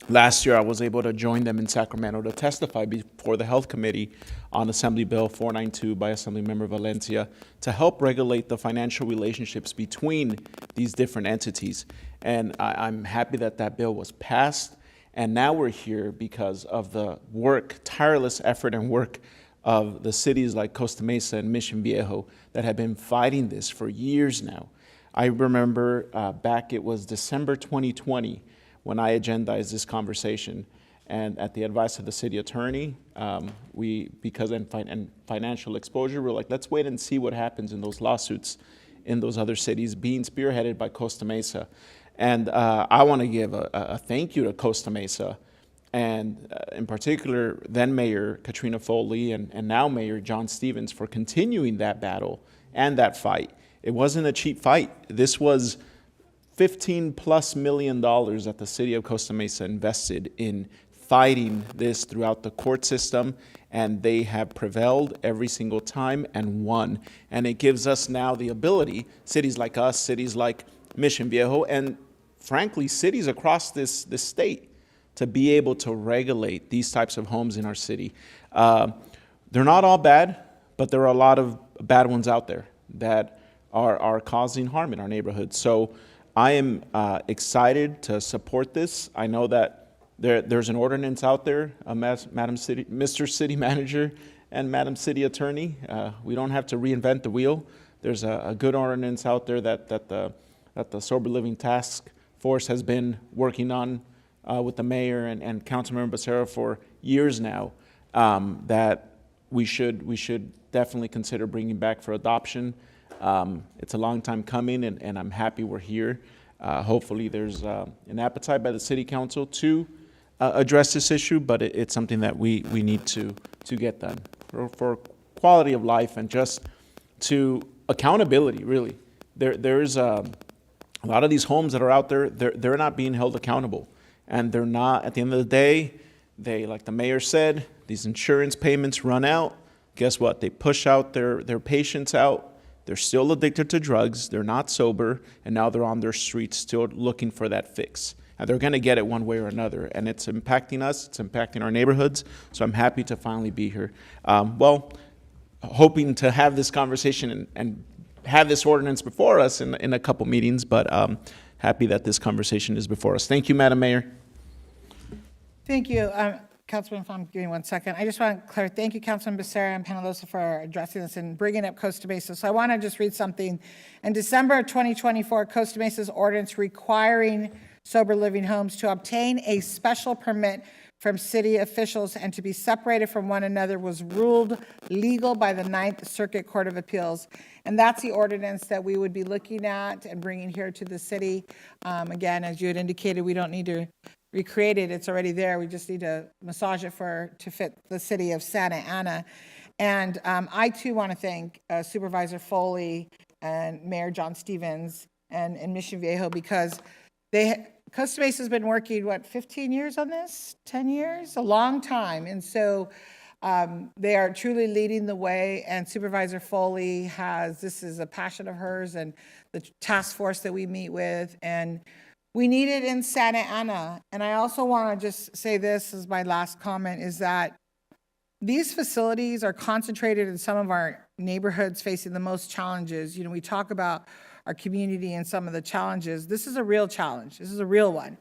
last year, I was able to join them in Sacramento to testify before the Health Committee on Assembly Bill 492 by Assemblymember Valencia to help regulate the financial relationships between these different entities. And I'm happy that that bill was passed. And now we're here because of the tireless effort and work of the cities like Costa Mesa and Mission Viejo that have been fighting this for years now. I remember back, it was December 2020, when I agendized this conversation, and at the advice of the city attorney, because in financial exposure, we're like, let's wait and see what happens in those lawsuits in those other cities being spearheaded by Costa Mesa. And I want to give a thank you to Costa Mesa, and in particular, then Mayor Katrina Foley and now Mayor John Stevens for continuing that battle and that fight. It wasn't a cheap fight. This was $15+ million that the city of Costa Mesa invested in fighting this throughout the court system, and they have prevailed every single time and won. And it gives us now the ability, cities like us, cities like Mission Viejo, and frankly, cities across this state, to be able to regulate these types of homes in our city. They're not all bad, but there are a lot of bad ones out there that are causing harm in our neighborhoods. So I am excited to support this. I know that there's an ordinance out there, Mr. City Manager and Madam City Attorney. We don't have to reinvent the wheel. There's a good ordinance out there that the Sober Living Task Force has been working on with the mayor and Councilmember Becerra for years now, that we should definitely consider bringing back for adoption. It's a long time coming, and I'm happy we're here. Hopefully there's an appetite by the City Council to address this issue, but it's something that we need to get done for quality of life and just to accountability, really. There's a lot of these homes that are out there, they're not being held accountable. And they're not, at the end of the day, like the mayor said, these insurance payments run out. Guess what? They push out their patients out. They're still addicted to drugs. They're not sober. And now they're on their streets still looking for that fix. And they're going to get it one way or another. And it's impacting us. It's impacting our neighborhoods. So I'm happy to finally be here. Hoping to have this conversation and have this ordinance before us in a couple meetings. But happy that this conversation is before us. Thank you, Madam Mayor. Thank you. Councilman Pham, give me 1 second. I just want to clarify, thank you, Councilman Becerra and Peñalosa, for addressing this and bringing up Costa Mesa. So I want to just read something. In December of 2024, Costa Mesa's ordinance requiring sober living homes to obtain a special permit from city officials and to be separated from one another was ruled legal by the Ninth Circuit Court of Appeals. And that's the ordinance that we would be looking at and bringing here to the city. Again, as you had indicated, we don't need to recreate it. It's already there. We just need to massage it to fit the city of Santa Ana. And I too want to thank Supervisor Foley and Mayor John Stevens and Mission Viejo, because Costa Mesa's been working, 15 years on this? 10 years? A long time. And so they are truly leading the way, and Supervisor Foley this is a passion of hers, and the task force that we meet with, and we need it in Santa Ana. And I also want to just say this as my last comment, is that these facilities are concentrated in some of our neighborhoods facing the most challenges. You know, we talk about our community and some of the challenges. This is a real challenge. This is a real one.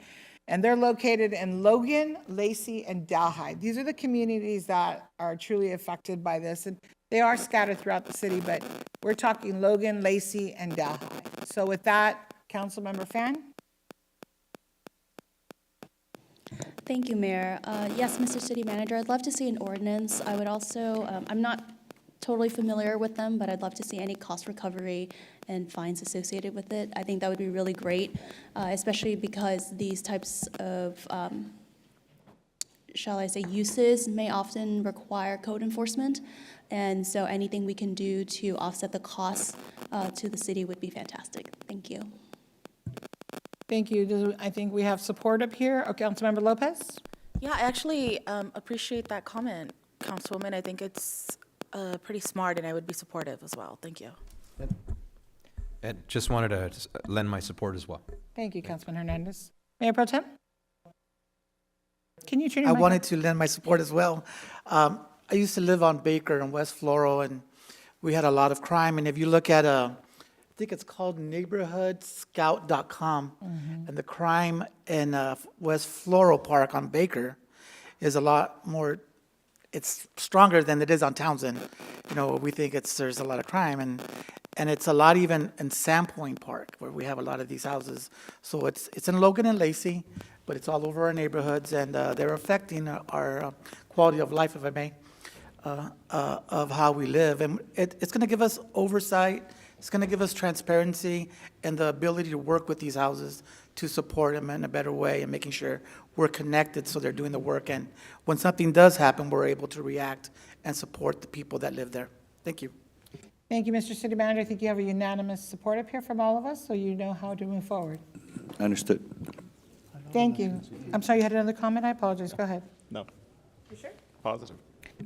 And they're located in Logan, Lacey, and Delhi. These are the communities that are truly affected by this. And they are scattered throughout the city, but we're talking Logan, Lacey, and Delhi. So with that, Councilmember Fan. Thank you, Mayor. Yes, Mr. City Manager, I'd love to see an ordinance. I would also, I'm not totally familiar with them, but I'd love to see any cost recovery and fines associated with it. I think that would be really great, especially because these types of, shall I say, uses may often require code enforcement. And so anything we can do to offset the costs to the city would be fantastic. Thank you. Thank you. I think we have support up here. Okay, Councilmember Lopez? Yeah, I actually appreciate that comment, Councilwoman. I think it's pretty smart, and I would be supportive as well. Thank you. And just wanted to lend my support as well. Thank you, Councilman Hernandez. Mayor Pro Tem? Can you turn your I mic wanted on? to lend my support as well. I used to live on Baker and West Floral, and we had a lot of crime. And if you look at I think it's called neighborhoodscout.com, and the crime in West Floral Park on Baker is a lot more, it's stronger than it is on Townsend. You know, we think there's a lot of crime, and it's a lot even in Sandpoint Park, where we have a lot of these houses. So it's in Logan and Lacey, but it's all over our neighborhoods, and they're affecting our quality of life, if I may, of how we live. And it's going to give us oversight. It's going to give us transparency and the ability to work with these houses to support them in a better way and making sure we're connected so they're doing the work. And when something does happen, we're able to react and support the people that live there. Thank you. Thank you, Mr. City Manager. I think you have a unanimous support up here from all of us, so you know how to move forward. Understood. Thank you. I'm sorry, you had another comment? I apologize. Go ahead. No. You sure? Positive.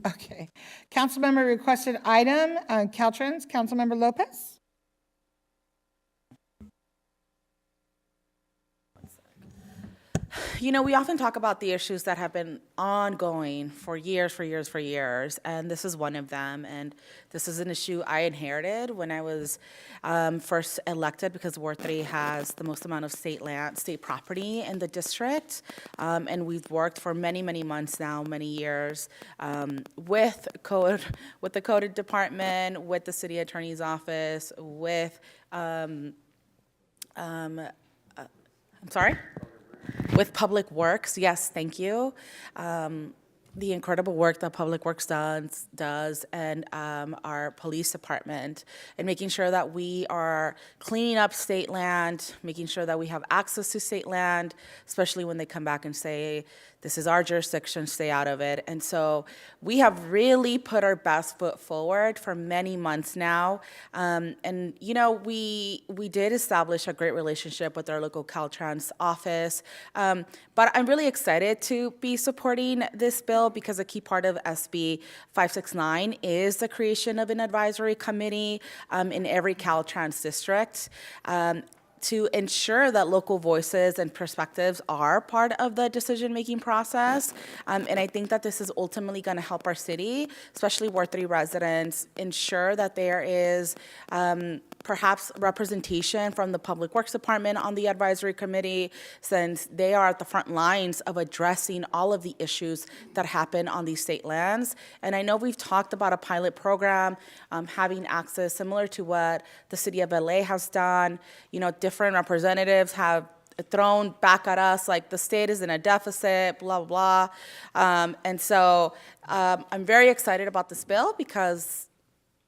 Okay. Councilmember requested item, Caltrans, Councilmember Lopez? You know, we often talk about the issues that have been ongoing for years, and this is one of them. And this is an issue I inherited when I was first elected, because Ward 3 has the most amount of state property in the district. And we've worked for many, many months now, many years, with the code department, with the city attorney's office, with with Public Works. Yes, thank you. The incredible work that Public Works does and our police department, and making sure that we are cleaning up state land, making sure that we have access to state land, especially when they come back and say, this is our jurisdiction, stay out of it. And so we have really put our best foot forward for many months now. And, you know, we did establish a great relationship with our local Caltrans office. But I'm really excited to be supporting this bill, because a key part of SB 569 is the creation of an advisory committee in every Caltrans district, to ensure that local voices and perspectives are part of the decision-making process. And I think that this is ultimately going to help our city, especially Ward 3 residents, ensure that there is perhaps representation from the Public Works Department on the advisory committee, since they are at the front lines of addressing all of the issues that happen on these state lands. And I know we've talked about a pilot program, having access similar to what the city of LA has done. You know, different representatives have thrown back at us like the state is in a deficit, blah, blah, blah. And so I'm very excited about this bill, because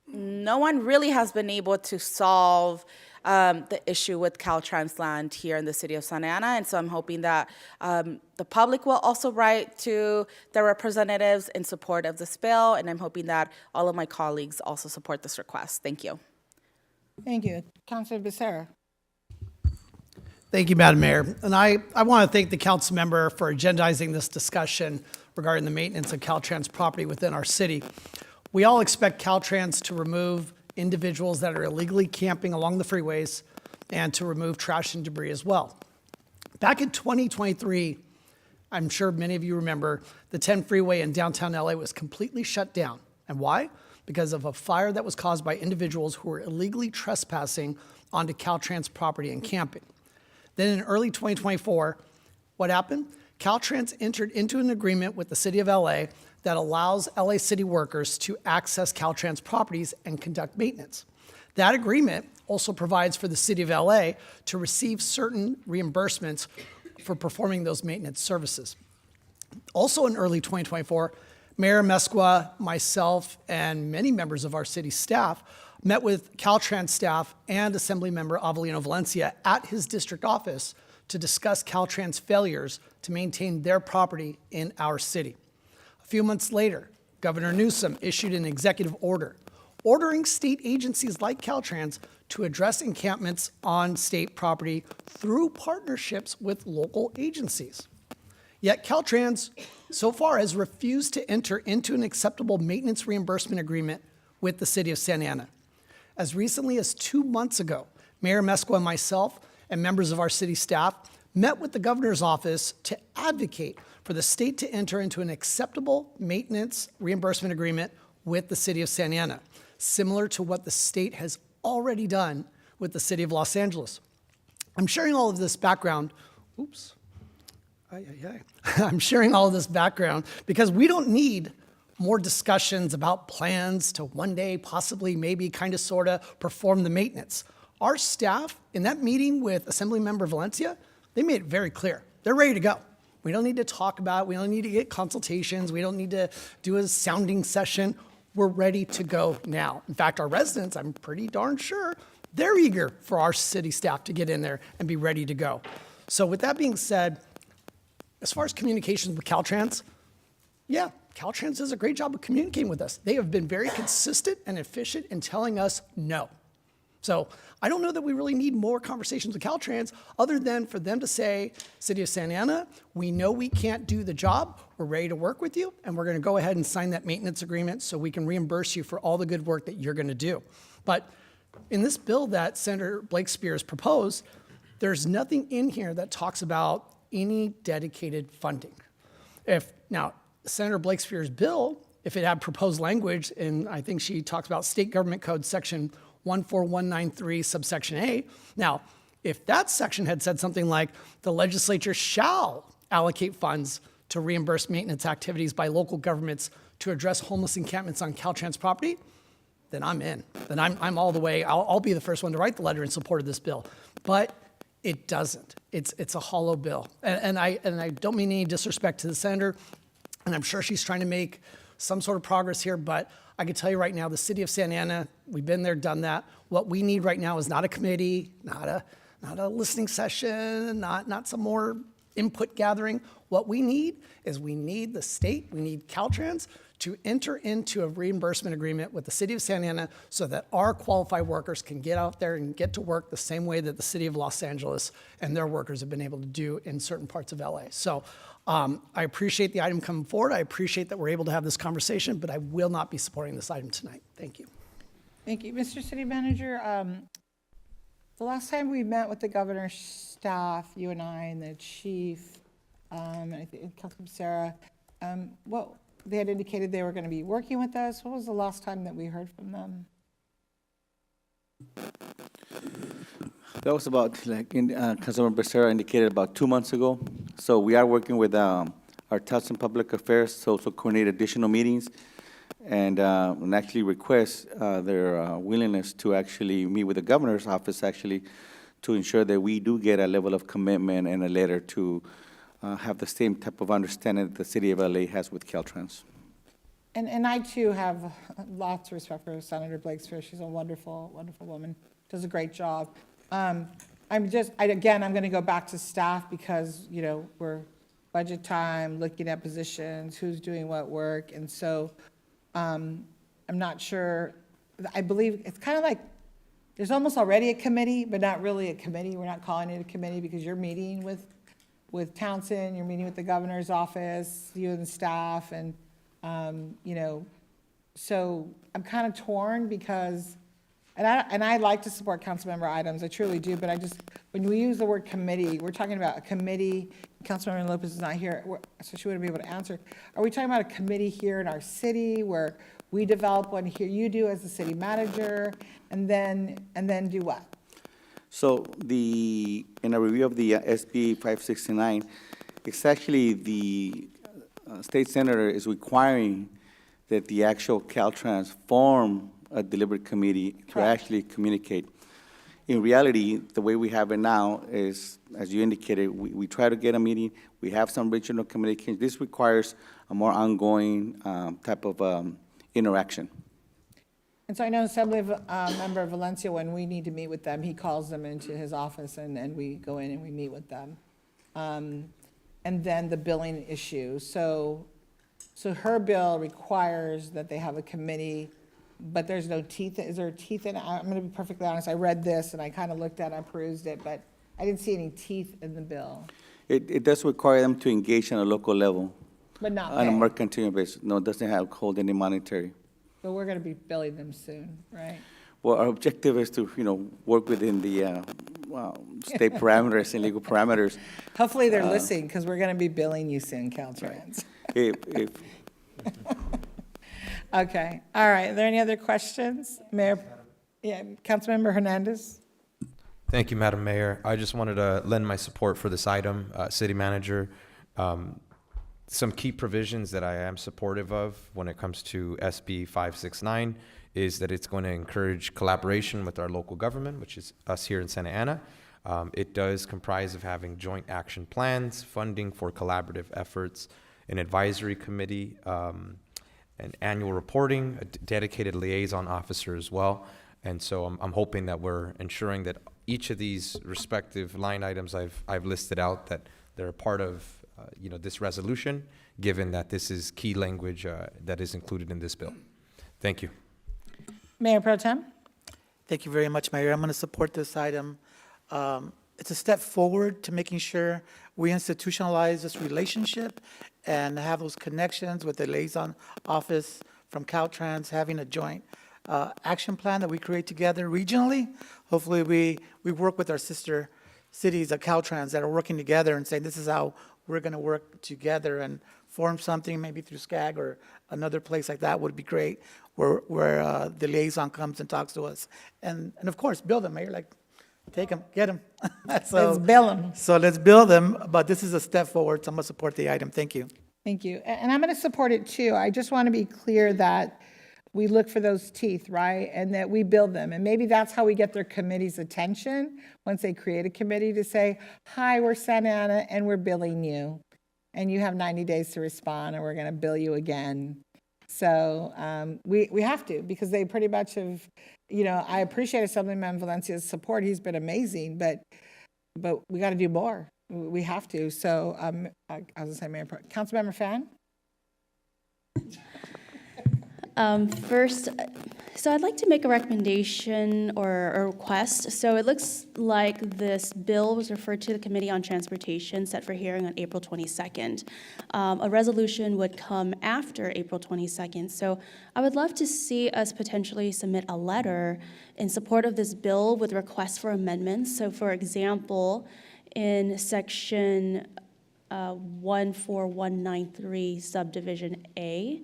no one really has been able to solve the issue with Caltrans land here in the city of Santa Ana. And so I'm hoping that the public will also write to their representatives in support of this bill. And I'm hoping that all of my colleagues also support this request. Thank you. Thank you. Councilor Becerra. Thank you, Madam Mayor. And I want to thank the council member for agendizing this discussion regarding the maintenance of Caltrans property within our city. We all expect Caltrans to remove individuals that are illegally camping along the freeways and to remove trash and debris as well. Back in 2023, I'm sure many of you remember, the 10 freeway in downtown LA was completely shut down. And why? Because of a fire that was caused by individuals who were illegally trespassing onto Caltrans property and camping. Then in early 2024, what happened? Caltrans entered into an agreement with the city of LA that allows LA city workers to access Caltrans properties and conduct maintenance. That agreement also provides for the city of LA to receive certain reimbursements for performing those maintenance services. Also in early 2024, Mayor Mesqua, myself, and many members of our city staff met with Caltrans staff and Assemblymember Avelino Valencia at his district office to discuss Caltrans' failures to maintain their property in our city. A few months later, Governor Newsom issued an executive order ordering state agencies like Caltrans to address encampments on state property through partnerships with local agencies. Yet Caltrans so far has refused to enter into an acceptable maintenance reimbursement agreement with the city of Santa Ana. As recently as 2 months ago, Mayor Mesqua and myself and members of our city staff met with the governor's office to advocate for the state to enter into an acceptable maintenance reimbursement agreement with the city of Santa Ana, similar to what the state has already done with the city of Los Angeles. I'm sharing all of this background, I'm sharing all of this background because we don't need more discussions about plans to one day, possibly, maybe, kind of, sort of, perform the maintenance. Our staff, in that meeting with Assemblymember Valencia, they made it very clear. They're ready to go. We don't need to talk about it. We don't need to get consultations. We don't need to do a sounding session. We're ready to go now. In fact, our residents, I'm pretty darn sure, they're eager for our city staff to get in there and be ready to go. So with that being said, as far as communications with Caltrans, yeah, Caltrans does a great job of communicating with us. They have been very consistent and efficient in telling us no. So I don't know that we really need more conversations with Caltrans other than for them to say, City of Santa Ana, we know we can't do the job. We're ready to work with you, and we're going to go ahead and sign that maintenance agreement so we can reimburse you for all the good work that you're going to do. But in this bill that Senator Blake Spears proposed, there's nothing in here that talks about any dedicated funding. Now, Senator Blake Spears' bill, if it had proposed language, and I think she talks about State Government Code Section 14193 subsection A. Now, if that section had said something like the legislature shall allocate funds to reimburse maintenance activities by local governments to address homeless encampments on Caltrans property, then I'm in. Then I'm all the way. I'll be the first one to write the letter in support of this bill. But it doesn't. It's a hollow bill. And I don't mean any disrespect to the senator, and I'm sure she's trying to make some sort of progress here, but I can tell you right now, the city of Santa Ana, we've been there, done that. What we need right now is not a committee, not a listening session, not some more input gathering. What we need is we need the state, we need Caltrans to enter into a reimbursement agreement with the city of Santa Ana so that our qualified workers can get out there and get to work the same way that the city of Los Angeles and their workers have been able to do in certain parts of LA. So I appreciate the item coming forward. I appreciate that we're able to have this conversation, but I will not be supporting this item tonight. Thank you. Thank you. Mr. City Manager, the last time we met with the governor's staff, you and I and the chief, and I think Councilman Sarah, they had indicated they were going to be working with us. What was the last time that we heard from them? That was about, Councilmember Becerra indicated, about 2 months ago. So we are working with our Touch Public Affairs to also coordinate additional meetings and actually request their willingness to actually meet with the governor's office actually to ensure that we do get a level of commitment and a letter to have the same type of understanding that the city of LA has with Caltrans. And I too have lots of respect for Senator Blake Spears. She's a wonderful, wonderful woman. Does a great job. I'm going to go back to staff because, we're budget time, looking at positions, who's doing what work. And so I'm not sure. I believe it's kind of like there's almost already a committee, but not really a committee. We're not calling it a committee because you're meeting with Townsend, you're meeting with the governor's office, you and the staff, and, you know, so I'm kind of torn because, and I like to support council member items, I truly do, but I just, when we use the word committee, we're talking about a committee, Councilmember Lopez is not here, so she wouldn't be able to answer. Are we talking about a committee here in our city where we develop one here, you do as the city manager, and then do what? So in a review of the SB 569, it's actually the state senator is requiring that the actual Caltrans form a deliberate committee to actually communicate. In reality, the way we have it now is, as you indicated, we try to get a meeting, we have some regional communication. This requires a more ongoing type of interaction. And so I know Assembly Member Valencia, when we need to meet with them, he calls them into his office and we go in and we meet with them. And then the billing issue. So her bill requires that they have a committee, but there's no teeth. Is there teeth in it? I'm going to be perfectly honest. I read this and I kind of looked at it, I perused it, but I didn't see any teeth in the bill. It does require them to engage on a local level. But not on a pay. more continuous basis. No, it doesn't hold any monetary. But we're going to be billing them soon, right? Well, our objective is to, work within the state parameters and legal parameters. Hopefully they're listening, because we're going to be billing you soon, Caltrans. If Okay, all right. Are there any other questions? Mayor, yeah, Councilmember Hernandez? Thank you, Madam Mayor. I just wanted to lend my support for this item, City Manager. Some key provisions that I am supportive of when it comes to SB 569 is that it's going to encourage collaboration with our local government, which is us here in Santa Ana. It does comprise of having joint action plans, funding for collaborative efforts, an advisory committee, an annual reporting, a dedicated liaison officer as well. And so I'm hoping that we're ensuring that each of these respective line items I've listed out, that they're a part of this resolution, given that this is key language that is included in this bill. Thank you. Mayor Pro Tem? Thank you very much, Mayor. I'm going to support this item. It's a step forward to making sure we institutionalize this relationship and have those connections with the liaison office from Caltrans, having a joint action plan that we create together regionally. Hopefully we work with our sister cities of Caltrans that are working together and saying this is how we're going to work together and form something, maybe through SCAG or another place like that would be great, where the liaison comes and talks to us. And of course, build them, Mayor, like, take them, get them. Let's bill them. So let's build them, but this is a step forward, so I'm going to support the item. Thank you. Thank you. And I'm going to support it too. I just want to be clear that we look for those teeth, right? And that we build them. And maybe that's how we get their committee's attention once they create a committee to say, hi, we're Santa Ana and we're billing you. And you have 90 days to respond and we're going to bill you again. So we have to, because they pretty much have, I appreciate Assemblyman Valencia's support. He's been amazing, but we got to do more. We have to. So I was going to say, Mayor Pro, Councilmember Fan? First, so I'd like to make a recommendation or a request. So it looks like this bill was referred to the Committee on Transportation, set for hearing on April 22nd. A resolution would come after April 22nd. So I would love to see us potentially submit a letter in support of this bill with requests for amendments. So for example, in section 14193 subdivision A,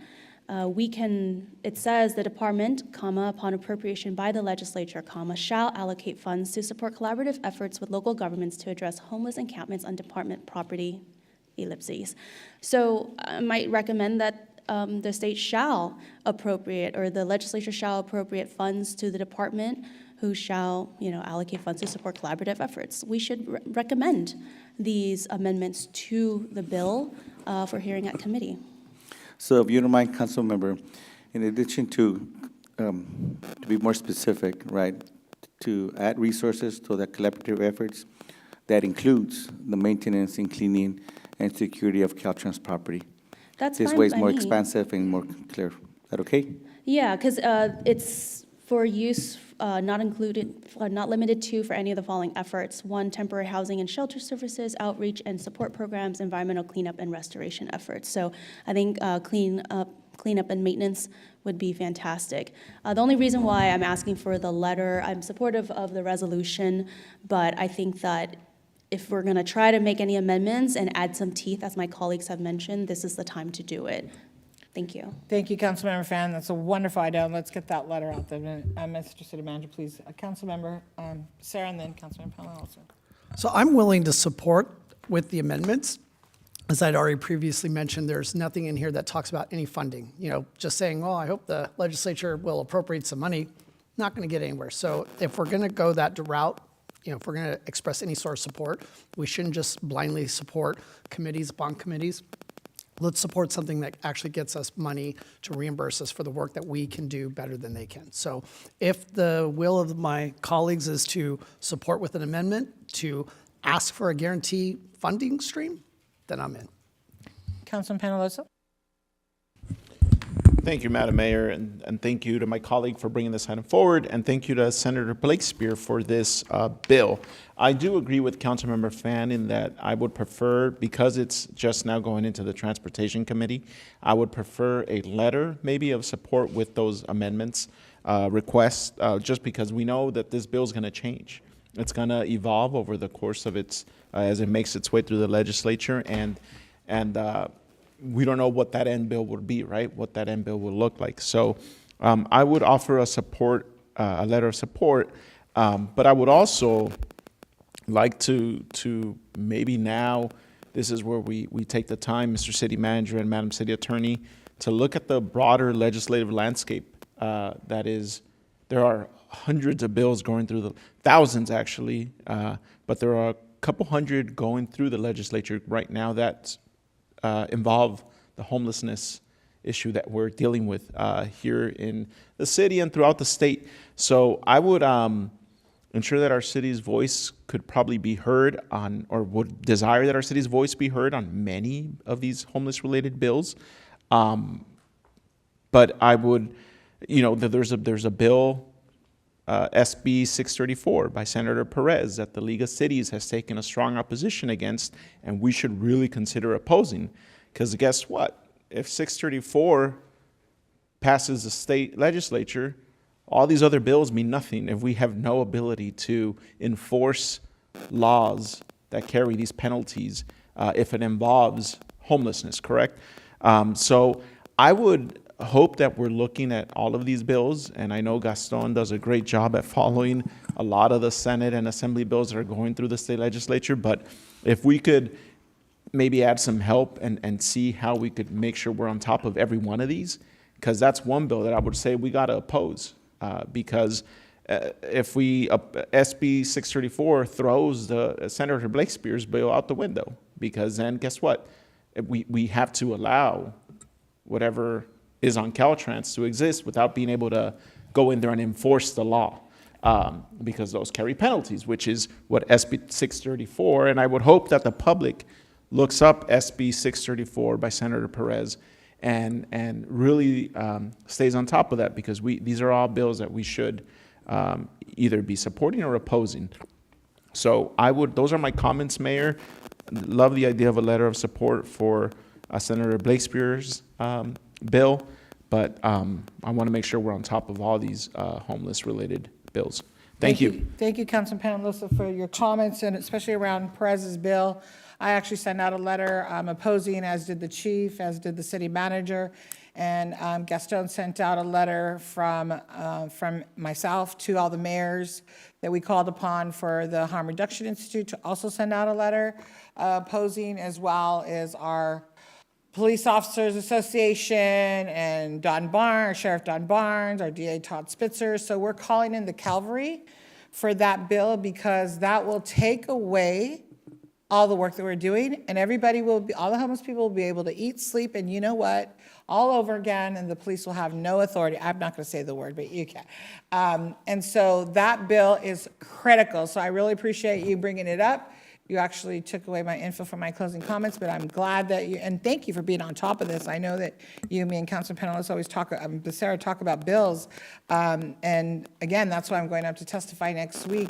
it says the department, upon appropriation by the legislature, shall allocate funds to support collaborative efforts with local governments to address homeless encampments on department property, ellipses. So I might recommend that the state shall appropriate, or the legislature shall appropriate funds to the department, who shall, allocate funds to support collaborative efforts. We should recommend these amendments to the bill for hearing at committee. So if you don't mind, Council Member, in addition to be more specific, right, to add resources to the collaborative efforts, that includes the maintenance and cleaning and security of Caltrans property. That's This fine way is by more me. expansive and more clear. Is that okay? Yeah, because it's for use not limited to for any of the following efforts. 1, temporary housing and shelter services, outreach and support programs, environmental cleanup and restoration efforts. So I think cleanup and maintenance would be fantastic. The only reason why I'm asking for the letter, I'm supportive of the resolution, but I think that if we're going to try to make any amendments and add some teeth, as my colleagues have mentioned, this is the time to do it. Thank you. Thank you, Councilmember Fan. That's a wonderful idea. Let's get that letter out there. Mr. City Manager, please. Councilmember Sarah, and then Councilmember Pamela also. So I'm willing to support with the amendments. As I'd already previously mentioned, there's nothing in here that talks about any funding. You know, just saying, well, I hope the legislature will appropriate some money, not going to get anywhere. So if we're going to go that route, you know, if we're going to express any sort of support, we shouldn't just blindly support committees upon committees. Let's support something that actually gets us money to reimburse us for the work that we can do better than they can. So if the will of my colleagues is to support with an amendment to ask for a guarantee funding stream, then I'm in. Councilman Panaloso. Thank you, Madam Mayor, and thank you to my colleague for bringing this item forward, and thank you to Senator Blakespear for this bill. I do agree with Councilmember Fan in that I would prefer, because it's just now going into the Transportation Committee, I would prefer a letter maybe of support with those amendments, requests, just because we know that this bill is going to change. It's going to evolve over the course of its, as it makes its way through the legislature, and we don't know what that end bill would be, right? What that end bill will look like. So I would offer a letter of support, but I would also like to there now, this is where we take the time, Mr. City Manager and Madam City Attorney, to look at the broader legislative landscape. That is, there are hundreds of bills going through thousands actually, but there are a couple hundred going through the legislature right now that involve the homelessness issue that we're dealing with here in the city and throughout the state. So I would ensure that our city's voice could probably be heard on, or would desire that our city's voice be heard on many of these homeless-related bills. But I would, you know, there's a bill, SB 634 by Senator Perez, that the League of Cities has taken a strong opposition against, and we should really consider opposing. Because guess what? If 634 passes the state legislature, all these other bills mean nothing if we have no ability to enforce laws that carry these penalties if it involves homelessness, correct? So I would hope that we're looking at all of these bills, and I know Gaston does a great job at following a lot of the Senate and Assembly bills that are going through the state legislature, but if we could maybe add some help and see how we could make sure we're on top of every one of these, because that's one bill that I would say we got to oppose, because if SB 634 throws the Senator Blakespear's bill out the window, because then guess what? We have to allow whatever is on Caltrans to exist without being able to go in there and enforce the law, because those carry penalties, which is what SB 634, and I would hope that the public looks up SB 634 by Senator Perez and really stays on top of that, because these are all bills that we should either be supporting or opposing. So those are my comments, Mayor. Love the idea of a letter of support for Senator Blakespear's bill, but I want to make sure we're on top of all these homeless-related bills. Thank you. Thank you, Councilman Panaloso, for your comments, and especially around Perez's bill. I actually sent out a letter opposing, as did the chief, as did the city manager, and Gaston sent out a letter from myself to all the mayors that we called upon for the Harm Reduction Institute to also send out a letter opposing, as well as our Police Officers Association and Sheriff Don Barnes, our DA Todd Spitzer. So we're calling in the cavalry for that bill, because that will take away all the work that we're doing, and all the homeless people will be able to eat, sleep, and you know what? All over again, and the police will have no authority. I'm not going to say the word, but you can. And so that bill is critical. So I really appreciate you bringing it up, You actually took away my info from my closing comments, but I'm glad that you, and thank you for being on top of this. I know that you, me, and Councilman Penellos always talk, Becerra talk about bills. And again, that's why I'm going up to testify next week,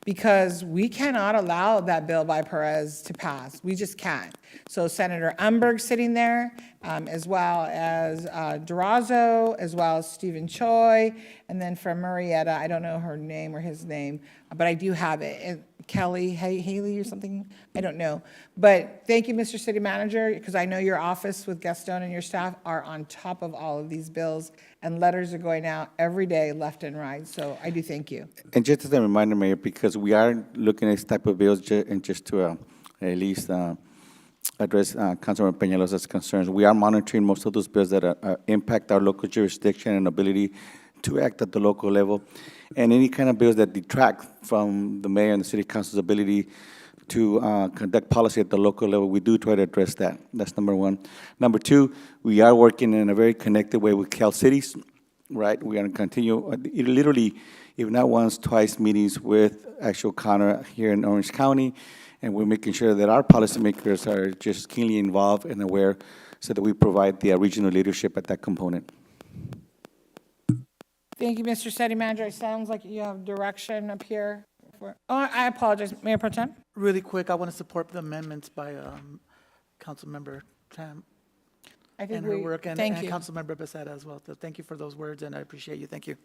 because we cannot allow that bill by Perez to pass. We just can't. So Senator Umberg sitting there, as well as Durazo, as well as Stephen Choi, and then from Marietta, I don't know her name or his name, but I do have it. Kelly Haley or something, I don't know. But thank you, Mr. City Manager, because I know your office with Gaston and your staff are on top of all of these bills, and letters are going out every day, left and right. So I do thank you. And just as a reminder, Mayor, because we are looking at this type of bills, and just to at least address Councilmember Peñalos's concerns, we are monitoring most of those bills that impact our local jurisdiction and ability to act at the local level, and any kind of bills that detract from the mayor and the city council's ability to conduct policy at the local level. We do try to address that. That's number one. Number two, we are working in a very connected way with Cal Cities, right? We are going to continue, literally, if not once, twice meetings with actual Connor here in Orange County, and we're making sure that our policymakers are just keenly involved and aware so that we provide the regional leadership at that component. Thank you, Mr. City Manager. It sounds like you have direction up here. I apologize, Mayor Pro Tem. Really quick, I want to support the amendments by Councilmember Tam I think and her work, and thank you. Councilmember Becerra as well. So thank you for those words, and I appreciate you. Thank you.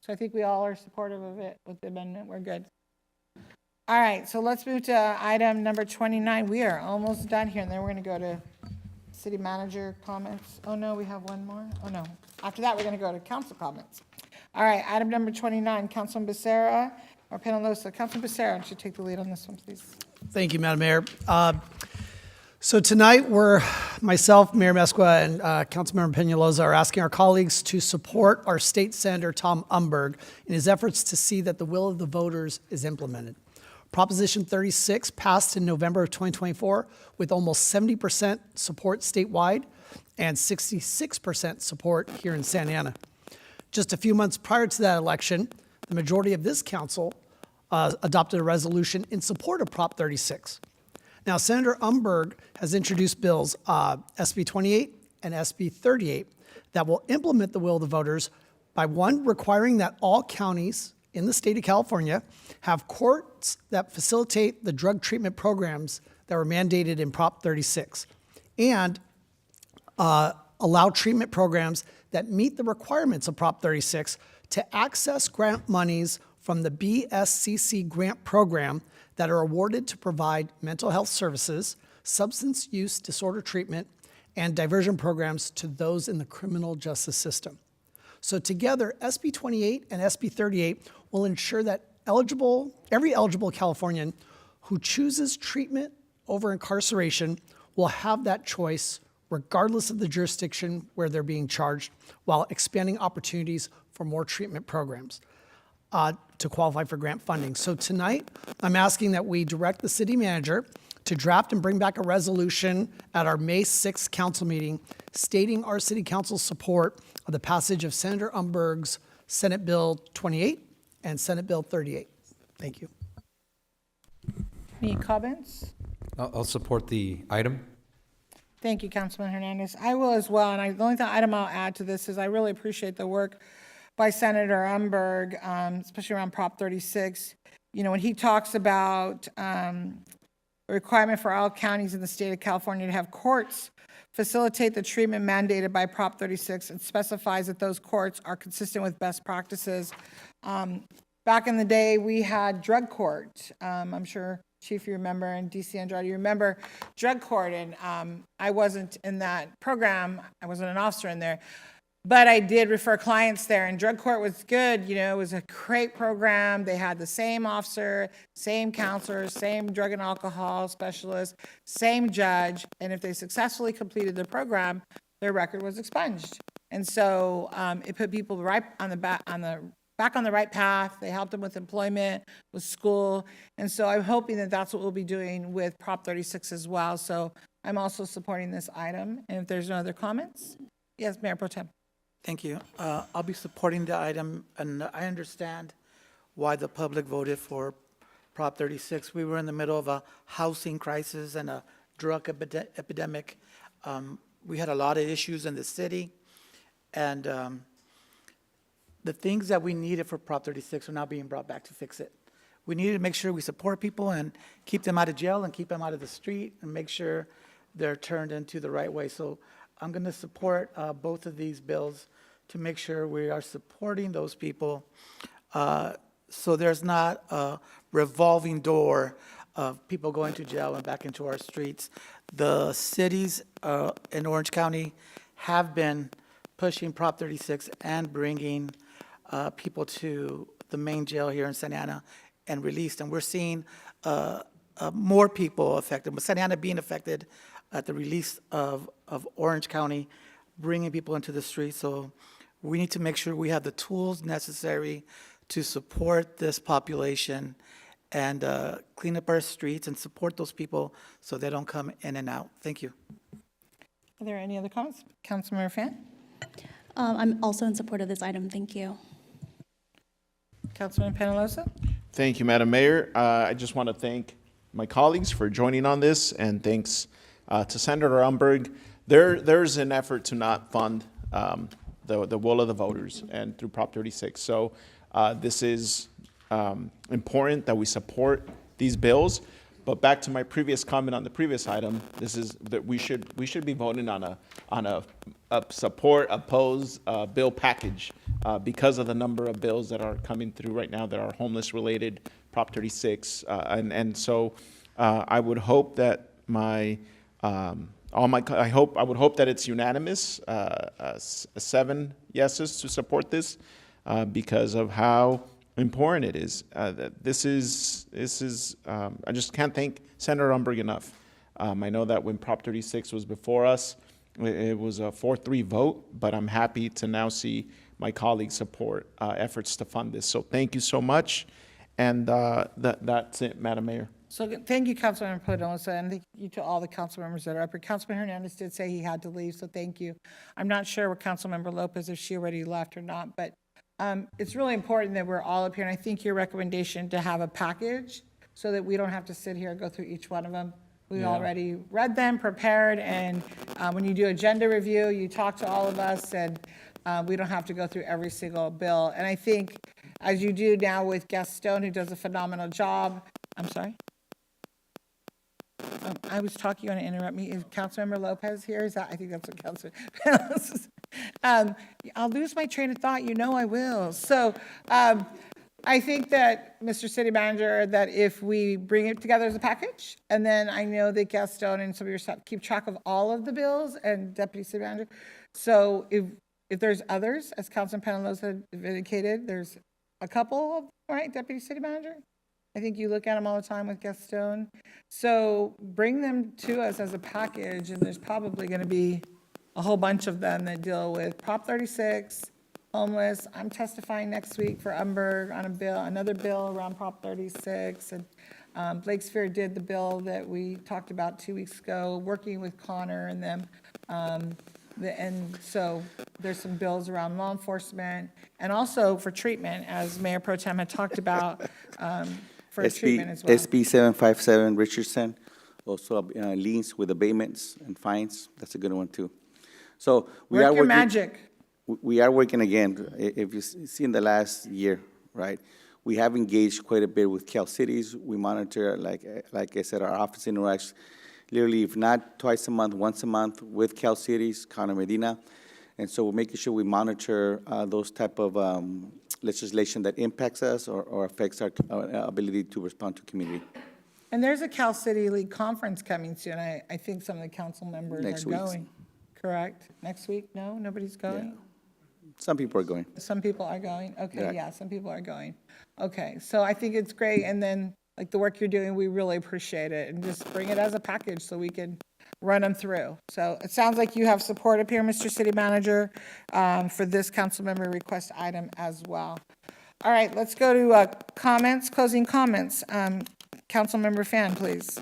So I think we all are supportive of it with the amendment. We're good. All right, so let's move to item number 29. We are almost done here, and then we're going to go to city manager comments. Oh, no, we have one more? Oh, no. After that, we're going to go to council comments. All right, item number 29, Councilman Becerra or Penalosa. Councilman Becerra, why don't you take the lead on this one, please? Thank you, Madam Mayor. So tonight, myself, Mayor Mesqua, and Councilmember Peñalosa are asking our colleagues to support our state senator, Tom Umberg, in his efforts to see that the will of the voters is implemented. Proposition 36 passed in November of 2024 with almost 70% support statewide and 66% support here in Santa Ana. Just a few months prior to that election, the majority of this council adopted a resolution in support of Prop 36. Now, Senator Umberg has introduced bills SB 28 and SB 38 that will implement the will of the voters by, one, requiring that all counties in the state of California have courts that facilitate the drug treatment programs that were mandated in Prop 36, and allow treatment programs that meet the requirements of Prop 36 to access grant monies from the BSCC grant program that are awarded to provide mental health services, substance use disorder treatment, and diversion programs to those in the criminal justice system. So together, SB 28 and SB 38 will ensure that every eligible Californian who chooses treatment over incarceration will have that choice regardless of the jurisdiction where they're being charged, while expanding opportunities for more treatment programs to qualify for grant funding. So tonight, I'm asking that we direct the city manager to draft and bring back a resolution at our May 6th council meeting stating our city council's support of the passage of Senator Umberg's Senate Bill 28 and Senate Bill 38. Thank you. Any comments? I'll support the item. Thank you, Councilman Hernandez. I will as well, and the only item I'll add to this is I really appreciate the work by Senator Umberg, especially around Prop 36. You know, when he talks about a requirement for all counties in the state of California to have courts facilitate the treatment mandated by Prop 36, and specifies that those courts are consistent with best practices. Back in the day, we had drug court. I'm sure, Chief, you remember, and DC Andrade, you remember drug court, and I wasn't in that program. I wasn't an officer in there, but I did refer clients there, and drug court was good. You know, it was a great program. They had the same officer, same counselor, same drug and alcohol specialist, same judge, and if they successfully completed the program, their record was expunged. And so it put people right on the back on the right path. They helped them with employment, with school. And so I'm hoping that that's what we'll be doing with Prop 36 as well. So I'm also supporting this item. And if there's no other comments, yes, Mayor Pro Tem. Thank you. I'll be supporting the item, and I understand why the public voted for Prop 36. We were in the middle of a housing crisis and a drug epidemic. We had a lot of issues in the city, and the things that we needed for Prop 36 are now being brought back to fix it. We needed to make sure we support people and keep them out of jail and keep them out of the street and make sure they're turned into the right way. So I'm going to support both of these bills to make sure we are supporting those people so there's not a revolving door of people going to jail and back into our streets. The cities in Orange County have been pushing Prop 36 and bringing people to the main jail here in Santa Ana and released. And we're seeing more people affected, but Santa Ana being affected at the release of Orange County, bringing people into the streets. So we need to make sure we have the tools necessary to support this population and clean up our streets and support those people so they don't come in and out. Thank you. Are there any other comments? Councilmember Fan? I'm also in support of this item. Thank you. Councilman Penalosa? Thank you, Madam Mayor. I just want to thank my colleagues for joining on this, and thanks to Senator Umberg. There's an effort to not fund the will of the voters and through Prop 36. So this is important that we support these bills. But back to my previous comment on the previous item, this is that we should be voting on a support oppose bill package because of the number of bills that are coming through right now that are homeless related, Prop 36, and so I would hope that I would hope that it's unanimous, 7 yeses to support this because of how important it is. This is I just can't thank Senator Umberg enough. I know that when Prop 36 was before us, it was a 4-3 vote, but I'm happy to now see my colleagues support efforts to fund this. So thank you so much, and that's it, Madam Mayor. So thank you, Councilmember Penalosa, and thank you to all the council members that are up here. Councilman Hernandez did say he had to leave, so thank you. I'm not sure what Councilmember Lopez, if she already left or not, but it's really important that we're all up here, and I think your recommendation to have a package so that we don't have to sit here and go through each one of them. We already read them, prepared, and when you do agenda review, you talk to all of us, and we don't have to go through every single bill. And I think, as you do now with Gaston, who does a phenomenal job. I'm sorry? I was talking, you want to interrupt me? Is Councilmember Lopez here? Is that, I think that's what Councilmember is. I'll lose my train of thought, you know I will. So I think that, Mr. City Manager, that if we bring it together as a package, and then I know that Gaston and some of your staff keep track of all of the bills, and Deputy City Manager. So if there's others, as Councilman Penalosa indicated, there's a couple of, right, Deputy City Manager? I think you look at them all the time with Gaston. So bring them to us as a package, and there's probably going to be a whole bunch of them that deal with Prop 36, homeless. I'm testifying next week for Umberg on a bill, another bill around Prop 36, and Blake Sphere did the bill that we talked about 2 weeks ago, working with Connor and them. And so there's some bills around law enforcement and also for treatment, as Mayor Pro Tem had talked about, for treatment as well. SB 757 Richardson, also liens with abatements and fines. That's a good one too. So we Work are your working. magic. We are working again. If you see in the last year, right, we have engaged quite a bit with Cal Cities. We monitor, like I said, our office interacts literally, if not twice a month, once a month with Cal Cities, Connor Medina. And so we're making sure we monitor those type of legislation that impacts us or affects our ability to respond to community. And there's a Cal City League conference coming soon. I think some of the council members Next are week. going. Correct? Next week? No, nobody's going? Some people are going. Some people are going? Okay, Yeah. yeah, some people are going. Okay, so I think it's great, and then, like, the work you're doing, we really appreciate it, and just bring it as a package so we can run them through. So it sounds like you have support up here, Mr. City Manager, for this council member request item as well. All right, let's go to comments, closing comments. Councilmember Fan, please.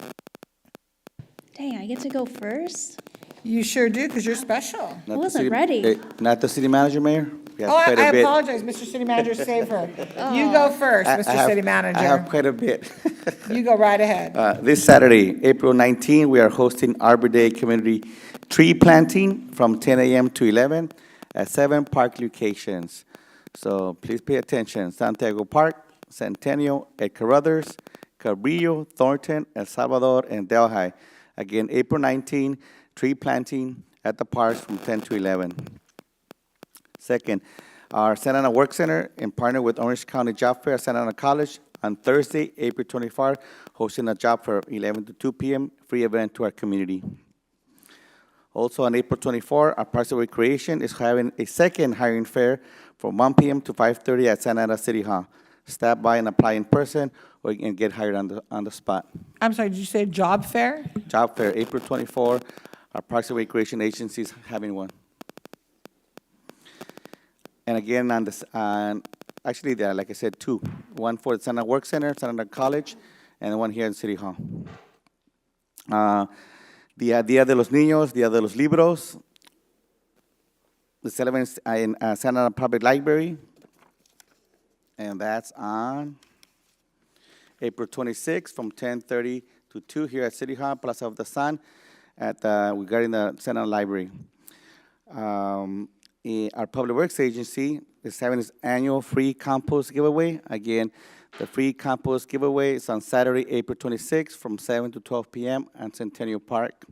Dang, I get to go first? You sure do, because you're special. Not the wasn't city- ready. Not the city manager, Mayor? We have Oh, quite I a bit. apologize, Mr. City Manager, save her. You go first, I Mr. have- City I have Manager. quite a bit. You go right ahead. This Saturday, April 19, we are hosting Arbor Day Community Tree Planting from 10 a.m. to 11 at 7 park locations. So please pay attention. Santiago Park, Centennial, at Carruthers, Cabrillo, Thornton, El Salvador, and Delhi. Again, April 19, tree planting at the parks from 10 to 11. Second, our Santa Ana Work Center, in partner with Orange County Job Fair at Santa Ana College, on Thursday, April 24, hosting a job fair 11 to 2 p.m., free event to our community. Also on April 24, our Parks and Recreation is having a second hiring fair from 1 p.m. to 5:30 at Santa Ana City Hall. Stop by and apply in person, or you can get hired on the spot. I'm sorry, did you say job fair? Job fair, April 24, our Parks and Recreation agency is having one. And again, actually, there are, like I said, two. One for the Santa Ana Work Center, Santa Ana College, and one here in City Hall. Dia de los Niños, Dia de los Libros, the celebrations in Santa Ana Public Library, and that's on April 26th from 10:30 to 2 here at City Hall, Plaza of the Sun, regarding the Santa Ana Library. Our Public Works Agency is having its annual free compost giveaway. Again, the free compost giveaway is on Saturday, April 26th from 7 to 12 p.m. at Centennial Park.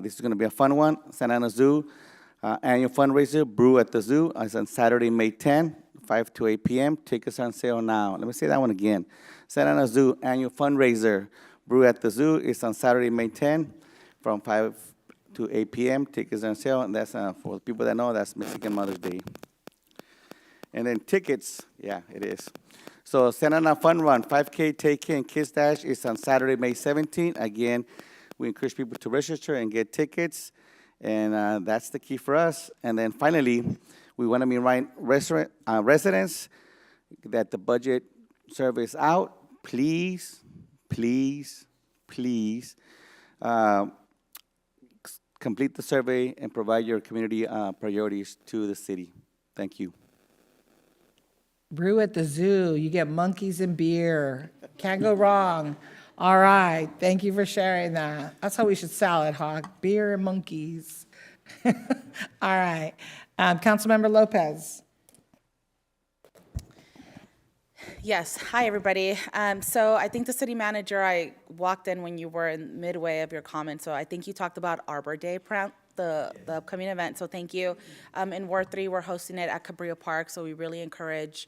This is going to be a fun one. Santa Ana Zoo annual fundraiser, Brew at the Zoo, is on Saturday, May 10, 5 to 8 p.m. Tickets are on sale now. Let me say that one again. Santa Ana Zoo annual fundraiser, Brew at the Zoo, is on Saturday, May 10 from 5 to 8 p.m. Tickets are on sale, and that's for the people that know, that's Mexican Mother's Day. And then tickets, yeah, it is. So Santa Ana Fun Run, 5K, Take-K, and Kiss Dash is on Saturday, May 17. Again, we encourage people to register and get tickets, and that's the key for us. And then finally, we want to remind residents that the budget survey is out. Please, please, please, complete the survey and provide your community priorities to the city. Thank you. Brew at the Zoo, you get monkeys and beer. Can't go wrong. All right, thank you for sharing that. That's how we should sell it, Hawk, beer and monkeys. All right, Councilmember Lopez. Yes, hi, everybody. So I think the city manager, I walked in when you were in midway of your comments, so I think you talked about Arbor Day, the upcoming event, so thank you. In Ward 3, we're hosting it at Cabrillo Park, so we really encourage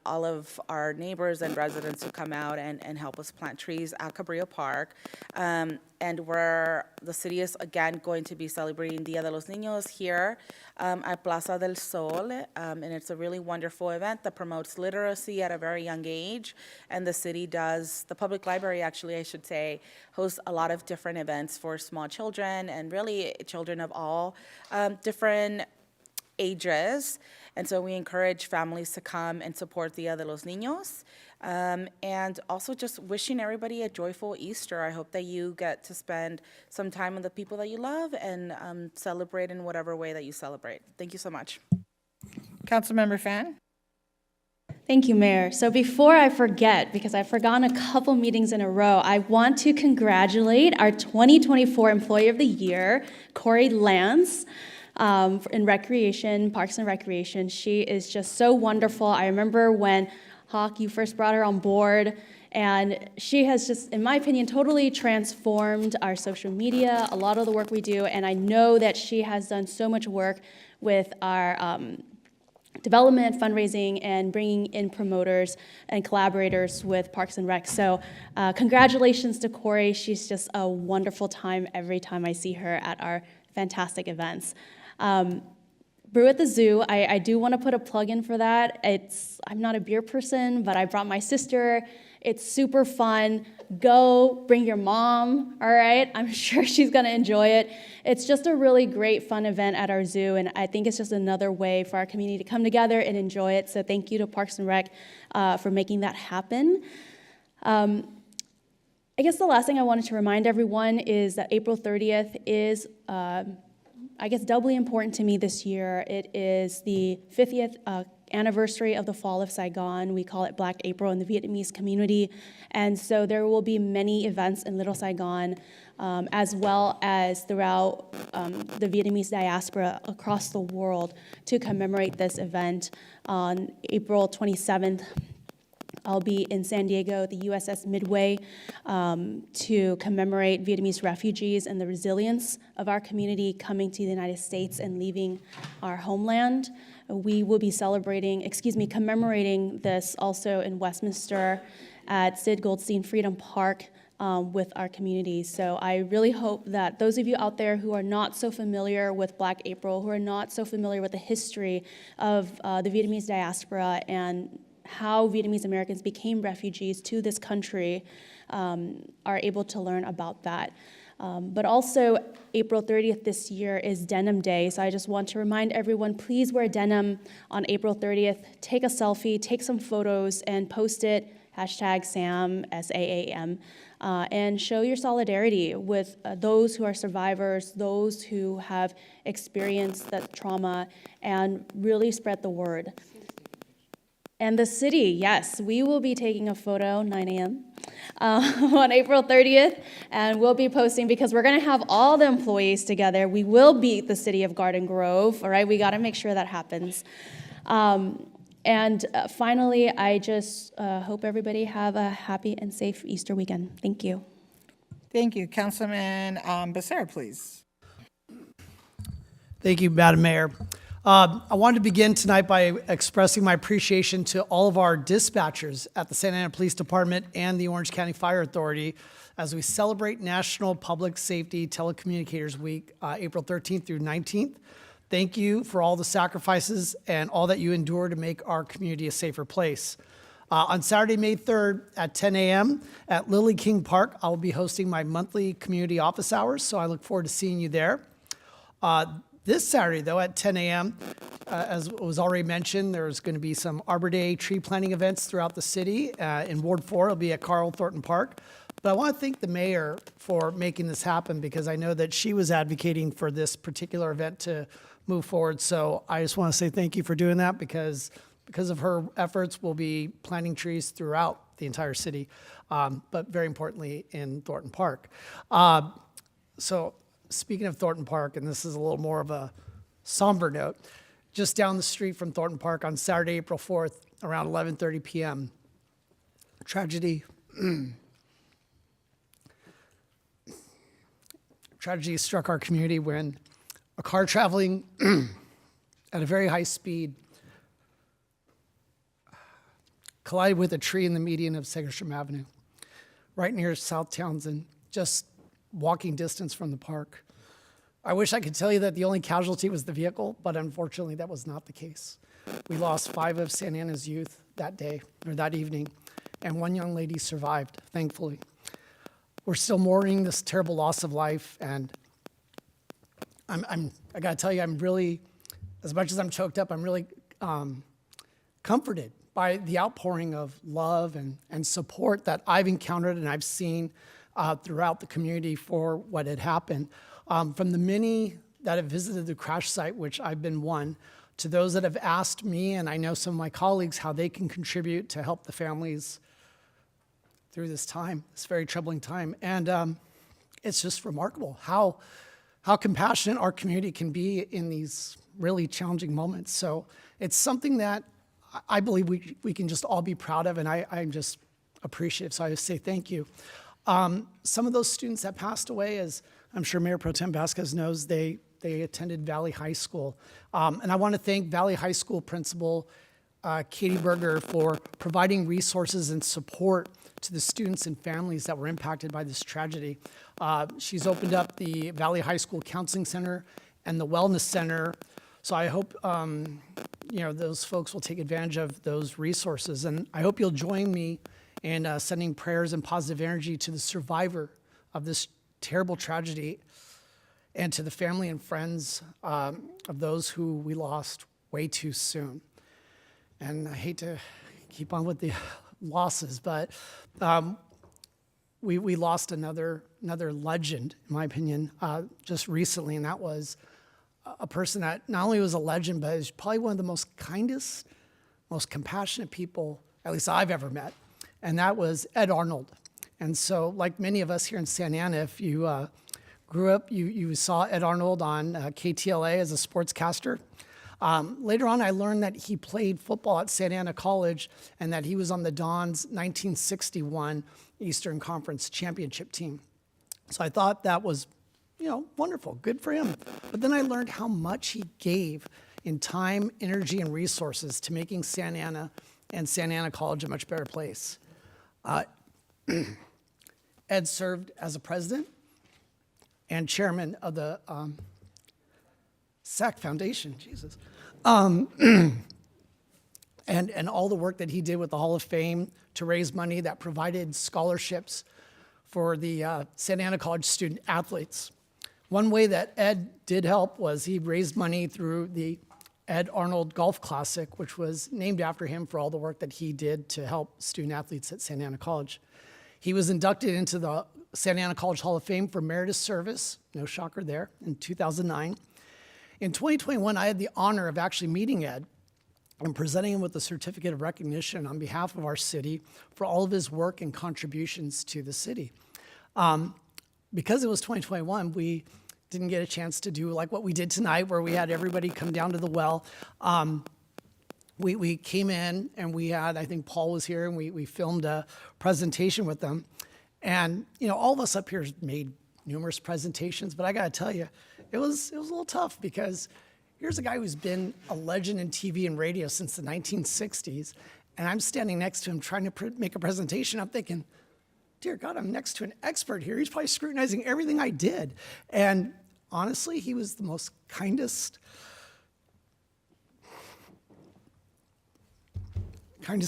all of our neighbors and residents to come out and help us plant trees at Cabrillo Park. And the city is again going to be celebrating Dia de los Niños here at Plaza del Sol. And it's a really wonderful event that promotes literacy at a very young age. And the city does, the public library actually, I should say, hosts a lot of different events for small children and really children of all different ages. And so we encourage families to come and support Dia de los Niños. And also just wishing everybody a joyful Easter. I hope that you get to spend some time with the people that you love and celebrate in whatever way that you celebrate. Thank you so much. Councilmember Fan. Thank you, Mayor. So before I forget, because I've forgotten a couple meetings in a row, I want to congratulate our 2024 Employee of the Year, Corey Lance, in Recreation, Parks and Recreation. She is just so wonderful. I remember when Hawk, you first brought her on board, and she has just, in my opinion, totally transformed our social media, a lot of the work we do, and I know that she has done so much work with our development, fundraising, and bringing in promoters and collaborators with Parks and Rec. So congratulations to Corey. She's just a wonderful time every time I see her at our fantastic events. Brew at the Zoo, I do want to put a plug in for that. I'm not a beer person, but I brought my sister. It's super fun. Go, bring your mom, all right? I'm sure she's going to enjoy it. It's just a really great, fun event at our zoo, and I think it's just another way for our community to come together and enjoy it. So thank you to Parks and Rec for making that happen. I guess the last thing I wanted to remind everyone is that April 30th is I guess, doubly important to me this year. It is the 50th anniversary of the fall of Saigon. We call it Black April in the Vietnamese community. And so there will be many events in Little Saigon, as well as throughout the Vietnamese diaspora across the world to commemorate this event. On April 27th, I'll be in San Diego at the USS Midway to commemorate Vietnamese refugees and the resilience of our community coming to the United States and leaving our homeland. We will be commemorating this also in Westminster at Sid Goldstein Freedom Park with our community. So I really hope that those of you out there who are not so familiar with Black April, who are not so familiar with the history of the Vietnamese diaspora and how Vietnamese Americans became refugees to this country, are able to learn about that. But also, April 30th this year is Denim Day, so I just want to remind everyone, please wear denim on April 30th. Take a selfie, take some photos, and post it, #SAM, SAAM, and show your solidarity with those who are survivors, those who have experienced that trauma, and really spread the word. And the city, yes, we will be taking a photo, 9 a.m., on April 30th, and we'll be posting because we're going to have all the employees together. We will beat the city of Garden Grove, all right? We got to make sure that happens. And finally, I just hope everybody have a happy and safe Easter weekend. Thank you. Thank you. Councilman Becerra, please. Thank you, Madam Mayor. I wanted to begin tonight by expressing my appreciation to all of our dispatchers at the Santa Ana Police Department and the Orange County Fire Authority as we celebrate National Public Safety Telecommunicators Week, April 13th through 19th. Thank you for all the sacrifices and all that you endure to make our community a safer place. On Saturday, May 3rd at 10 a.m. at Lily King Park, I will be hosting my monthly community office hours, so I look forward to seeing you there. This Saturday, though, at 10 a.m., as was already mentioned, there's going to be some Arbor Day tree planting events throughout the city. In Ward 4, it'll be at Carl Thornton Park. But I want to thank the mayor for making this happen because I know that she was advocating for this particular event to move forward. So I just want to say thank you for doing that because of her efforts, we'll be planting trees throughout the entire city, but very importantly in Thornton Park. So speaking of Thornton Park, and this is a little more of a somber note, just down the street from Thornton Park on Saturday, April 4th, around 11:30 p.m., tragedy struck our community when a car traveling at a very high speed collided with a tree in the median of Segerstrom Avenue, right near South Townsend, just walking distance from the park. I wish I could tell you that the only casualty was the vehicle, but unfortunately that was not the case. We lost 5 of Santa Ana's youth that day, or that evening, and 1 young lady survived, thankfully. We're still mourning this terrible loss of life, and I gotta tell you, I'm really, as much as I'm choked up, I'm really comforted by the outpouring of love and support that I've encountered and I've seen throughout the community for what had happened. From the many that have visited the crash site, which I've been one, to those that have asked me, and I know some of my colleagues, how they can contribute to help the families through this time, this very troubling time. And it's just remarkable how compassionate our community can be in these really challenging moments. So it's something that I believe we can just all be proud of, and I'm just appreciative. So I just say thank you. Some of those students that passed away, as I'm sure Mayor Pro Tem Vasquez knows, they attended Valley High School. And I want to thank Valley High School Principal Katie Berger for providing resources and support to the students and families that were impacted by this tragedy. She's opened up the Valley High School Counseling Center and the Wellness Center. So I hope those folks will take advantage of those resources. And I hope you'll join me in sending prayers and positive energy to the survivor of this terrible tragedy and to the family and friends of those who we lost way too soon. And I hate to keep on with the losses, but we lost another legend, in my opinion, just recently, and that was a person that not only was a legend, but is probably one of the most kindest, most compassionate people, at least I've ever met, and that was Ed Arnold. And so, like many of us here in Santa Ana, if you grew up, you saw Ed Arnold on KTLA as a sportscaster. Later on, I learned that he played football at Santa Ana College and that he was on the Don's 1961 Eastern Conference championship team. So I thought that was, wonderful, good for him. But then I learned how much he gave in time, energy, and resources to making Santa Ana and Santa Ana College a much better place. Ed served as a president and chairman of the SAC Foundation, Jesus. And all the work that he did with the Hall of Fame to raise money that provided scholarships for the Santa Ana College student athletes. One way that Ed did help was he raised money through the Ed Arnold Golf Classic, which was named after him for all the work that he did to help student athletes at Santa Ana College. He was inducted into the Santa Ana College Hall of Fame for meritorious service, no shocker there, in 2009. In 2021, I had the honor of actually meeting Ed and presenting him with a certificate of recognition on behalf of our city for all of his work and contributions to the city. Because it was 2021, we didn't get a chance to do like what we did tonight, where we had everybody come down to the well. We came in and we had, I think Paul was here, and we filmed a presentation with them. And, all of us up here made numerous presentations, but I gotta tell you, it was a little tough because here's a guy who's been a legend in TV and radio since the 1960s, and I'm standing next to him trying to make a presentation. I'm thinking, dear God, I'm next to an expert here. He's probably scrutinizing everything I did. And honestly, he was the most kindest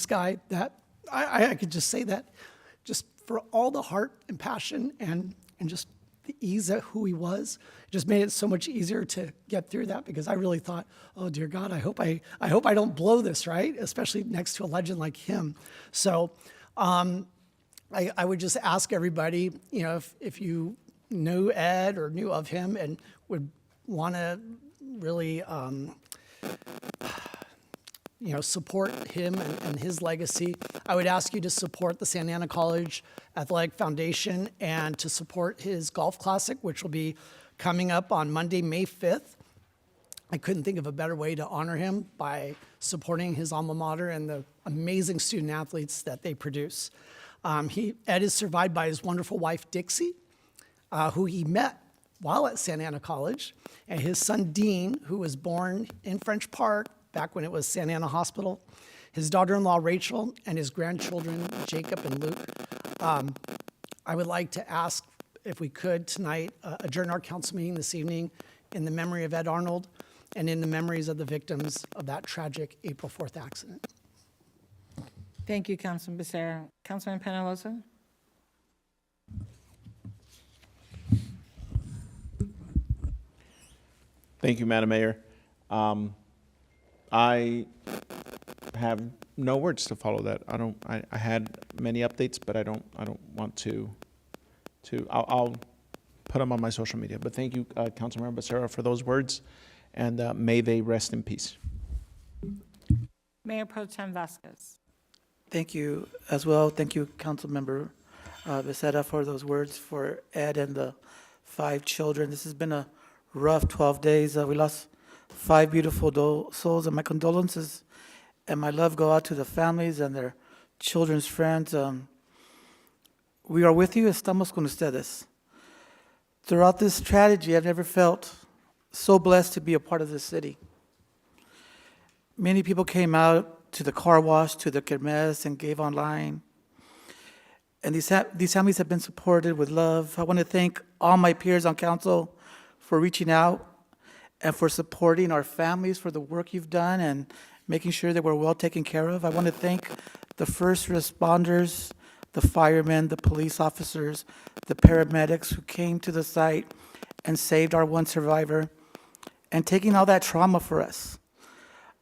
guy that I could just say that, just for all the heart and passion and just the ease of who he was. It just made it so much easier to get through that, because I really thought, oh dear God, I hope I don't blow this, right? Especially next to a legend like him. So I would just ask everybody, if you knew Ed or knew of him and would want to really support him and his legacy, I would ask you to support the Santa Ana College Athletic Foundation and to support his golf classic, which will be coming up on Monday, May 5th. I couldn't think of a better way to honor him by supporting his alma mater and the amazing student athletes that they produce. Ed is survived by his wonderful wife, Dixie, who he met while at Santa Ana College, and his son, Dean, who was born in French Park back when it was Santa Ana Hospital, his daughter-in-law, Rachel, and his grandchildren, Jacob and Luke. I would like to ask if we could tonight adjourn our council meeting this evening in the memory of Ed Arnold and in the memories of the victims of that tragic April 4th accident. Thank you, Councilman Becerra. Councilman Penaloza? Thank you, Madam Mayor. I have no words to follow that. I had many updates, but I don't want to. I'll put them on my social media. But thank you, Councilmember Becerra, for those words, and may they rest in peace. Mayor Pro Tem Vasquez. Thank you as well. Thank you, Councilmember Becerra, for those words for Ed and the 5 children. This has been a rough 12 days. We lost 5 beautiful souls, and my condolences and my love go out to the families and their children's friends. We are with you. Estamos con ustedes. Throughout this tragedy, I've never felt so blessed to be a part of this city. Many people came out to the car wash, to the kermesse, and gave online. And these families have been supported with love. I want to thank all my peers on council for reaching out and for supporting our families for the work you've done and making sure that we're well taken care of. I want to thank the first responders, the firemen, the police officers, the paramedics who came to the site and saved our one survivor and taking all that trauma for us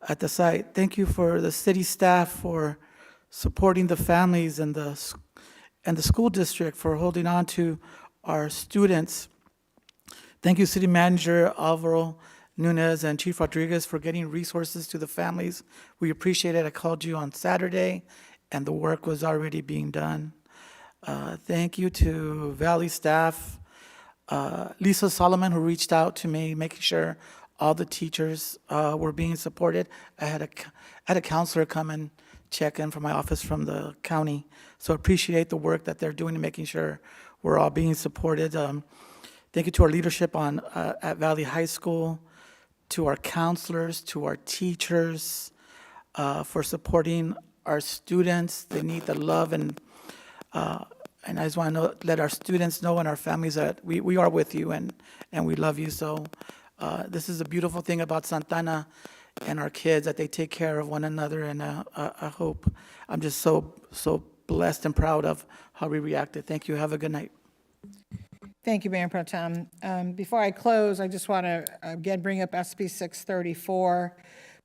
at the site. Thank you for the city staff for supporting the families and the school district for holding on to our students. Thank you, City Manager Alvaro Nunez and Chief Rodriguez for getting resources to the families. We appreciate it. I called you on Saturday, and the work was already being done. Thank you to Valley staff, Lisa Solomon, who reached out to me, making sure all the teachers were being supported. I had a counselor come and check in from my office from the county. So appreciate the work that they're doing and making sure we're all being supported. Thank you to our leadership at Valley High School, to our counselors, to our teachers, for supporting our students. They need the love, and I just want to let our students know and our families that we are with you and we love you. So this is a beautiful thing about Santana and our kids, that they take care of one another, and I hope, I'm just so blessed and proud of how we reacted. Thank you. Have a good night. Thank you, Mayor Pro Tem. Before I close, I just want to again bring up SB 634.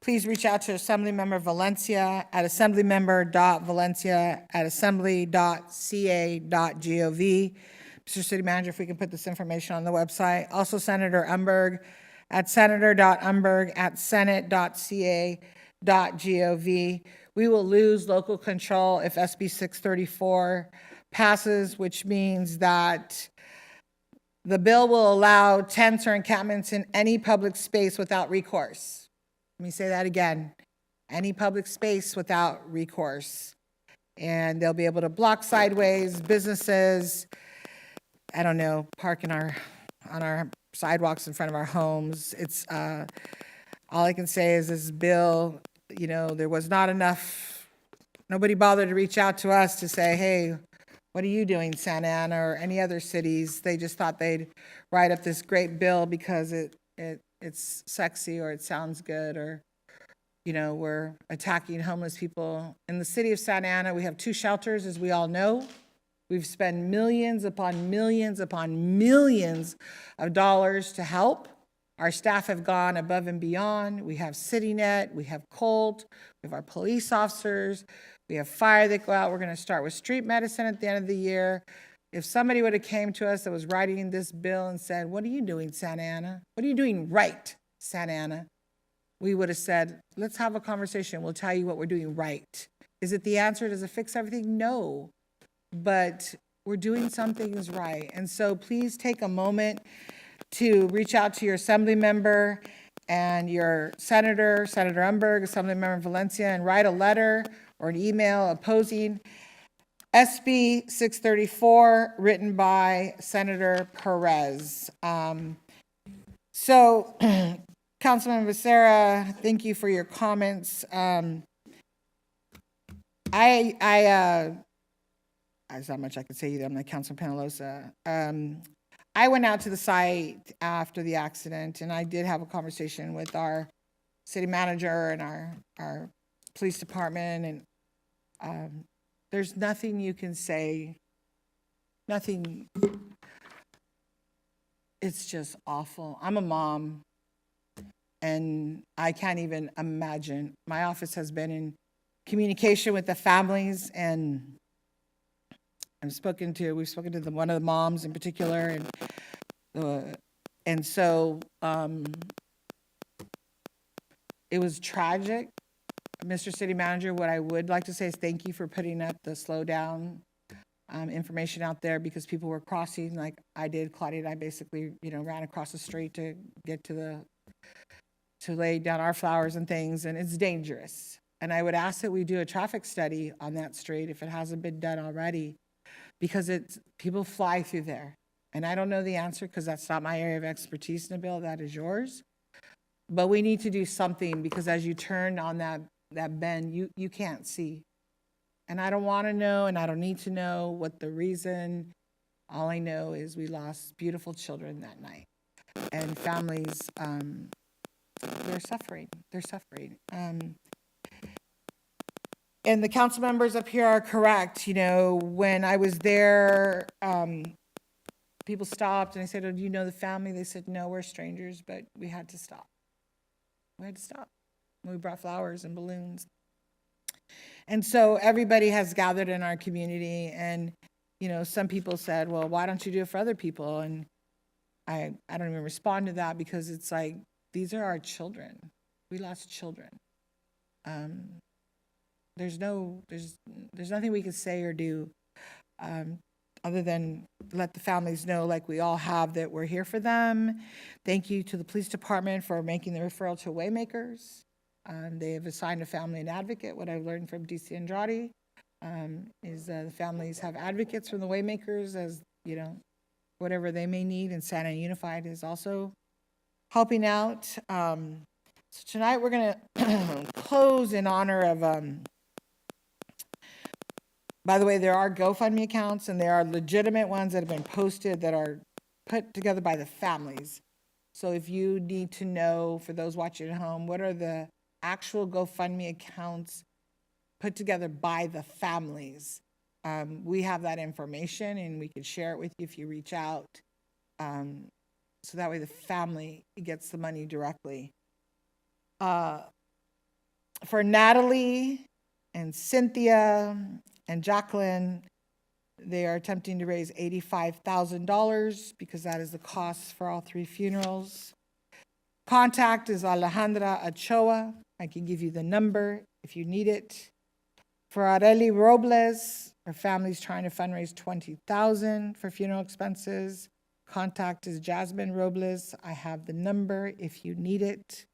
Please reach out to Assemblymember Valencia at assemblymember.valencia@assembly.ca.gov. Mr. City Manager, if we can put this information on the website. Also, Senator Umberg at senator.umberg@senate.ca.gov. We will lose local control if SB 634 passes, which means that the bill will allow tents or encampments in any public space without recourse. Let me say that again. Any public space without recourse. And they'll be able to block sideways, businesses, I don't know, park on our sidewalks in front of our homes. It's, all I can say is this bill, there was not enough, nobody bothered to reach out to us to say, hey, what are you doing, Santa Ana or any other cities? They just thought they'd write up this great bill because it's sexy or it sounds good, or, we're attacking homeless people. In the city of Santa Ana, we have 2 shelters, as we all know. We've spent millions upon millions upon millions of dollars to help. Our staff have gone above and beyond. We have CityNet, we have Colt, we have our police officers, we have fire that go out. We're going to start with street medicine at the end of the year. If somebody would have came to us that was writing this bill and said, what are you doing, Santa Ana? What are you doing right, Santa Ana? We would have said, let's have a conversation. We'll tell you what we're doing right. Is it the answer? Does it fix everything? No. But we're doing some things right. And so please take a moment to reach out to your assembly member and your Senator Umberg, Assemblymember Valencia, and write a letter or an email opposing SB 634, written by Senator Perez. So, Councilman Becerra, thank you for your comments. There's not much I can say either. I'm like Councilman Penalosa. I went out to the site after the accident, and I did have a conversation with our city manager and our police department, and there's nothing you can say, nothing. It's just awful. I'm a mom, and I can't even imagine. My office has been in communication with the families, and we've spoken to one of the moms in particular, and so it was tragic. Mr. City Manager, what I would like to say is thank you for putting up the slow down information out there, because people were crossing like I did. Claudia and I basically, ran across the street to get to lay down our flowers and things, and it's dangerous. And I would ask that we do a traffic study on that street if it hasn't been done already, because people fly through there. And I don't know the answer because that's not my area of expertise, Nabil, that is yours. But we need to do something, because as you turn on that bend, you can't see. And I don't want to know, and I don't need to know what the reason. All I know is we lost beautiful children that night. And families, they're suffering. They're suffering. And the council members up here are correct. When I was there, people stopped and I said, oh, do you know the family? They said, no, we're strangers, but we had to stop. We had to stop. We brought flowers and balloons. And so everybody has gathered in our community, and, some people said, well, why don't you do it for other people? And I don't even respond to that, because it's like, these are our children. We lost children. There's nothing we can say or do other than let the families know, like we all have, that we're here for them. Thank you to the police department for making the referral to Waymakers. They have assigned a family an advocate. What I've learned from DC Andrade is the families have advocates from the Waymakers, as you know, whatever they may need, and Santa Ana Unified is also helping out. So tonight we're going to close in honor of, by the way, there are GoFundMe accounts, and there are legitimate ones that have been posted that are put together by the families. So if you need to know, for those watching at home, what are the actual GoFundMe accounts put together by the families, we have that information, and we can share it with you if you reach out. So that way the family gets the money directly. For Natalie and Cynthia and Jacqueline, they are attempting to raise $85,000 because that is the cost for all 3 funerals. Contact is Alejandra Ochoa. I can give you the number if you need it. For Areli Robles, her family's trying to fundraise $20,000 for funeral expenses. Contact is Jasmine Robles. I have the number if you need it.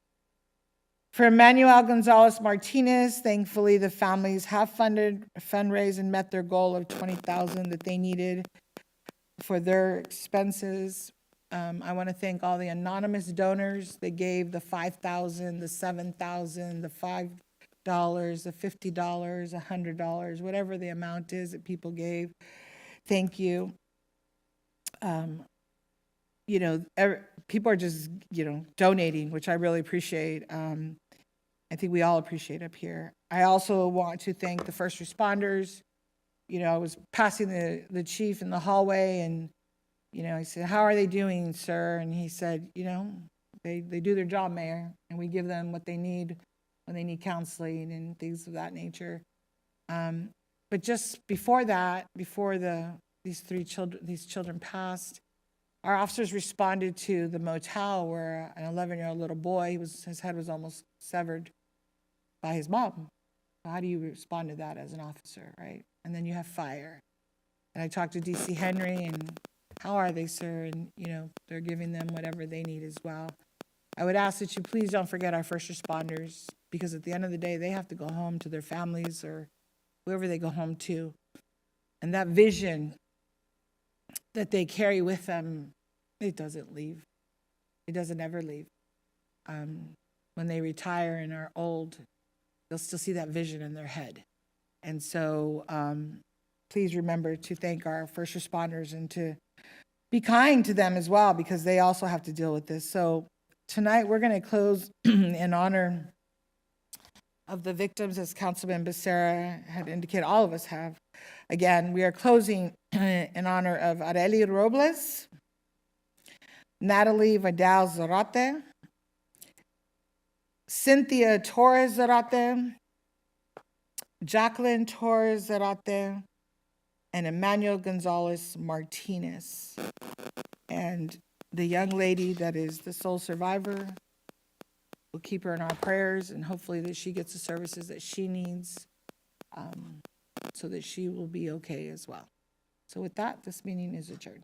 For Manuel Gonzalez Martinez, thankfully the families have fundraised and met their goal of $20,000 that they needed for their expenses. I want to thank all the anonymous donors that gave the $5,000, the $7,000, the $5, the $50, $100, whatever the amount is that people gave. Thank you. You know, people are just, you know, donating, which I really appreciate. I think we all appreciate up here. I also want to thank the first responders. You know, I was passing the chief in the hallway, and, you know, I said, "How are they doing, sir?" And he said, "You know, they do their job, Mayor, and we give them what they need when they need counseling and things of that nature." But just before that, before these children passed, our officers responded to the motel where an 11-year-old little boy, his head was almost severed by his mom. How do you respond to that as an officer, right? And then you have fire. And I talked to DC Henry, and how are they, sir? And, you know, they're giving them whatever they need as well. I would ask that you please don't forget our first responders, because at the end of the day, they have to go home to their families or whoever they go home to. And that vision that they carry with them, it doesn't leave. It doesn't ever leave. When they retire and are old, they'll still see that vision in their head. And so please remember to thank our first responders and to be kind to them as well, because they also have to deal with this. So tonight we're going to close in honor of the victims, as Councilman Becerra had indicated, all of us have. Again, we are closing in honor of Areli Robles, Natalie Vidal Zarate, Cynthia Torres Zarate, Jacqueline Torres Zarate, and Emmanuel Gonzalez Martinez. And the young lady that is the sole survivor, we'll keep her in our prayers, and hopefully that she gets the services that she needs, so that she will be okay as well. So with that, this meeting is adjourned.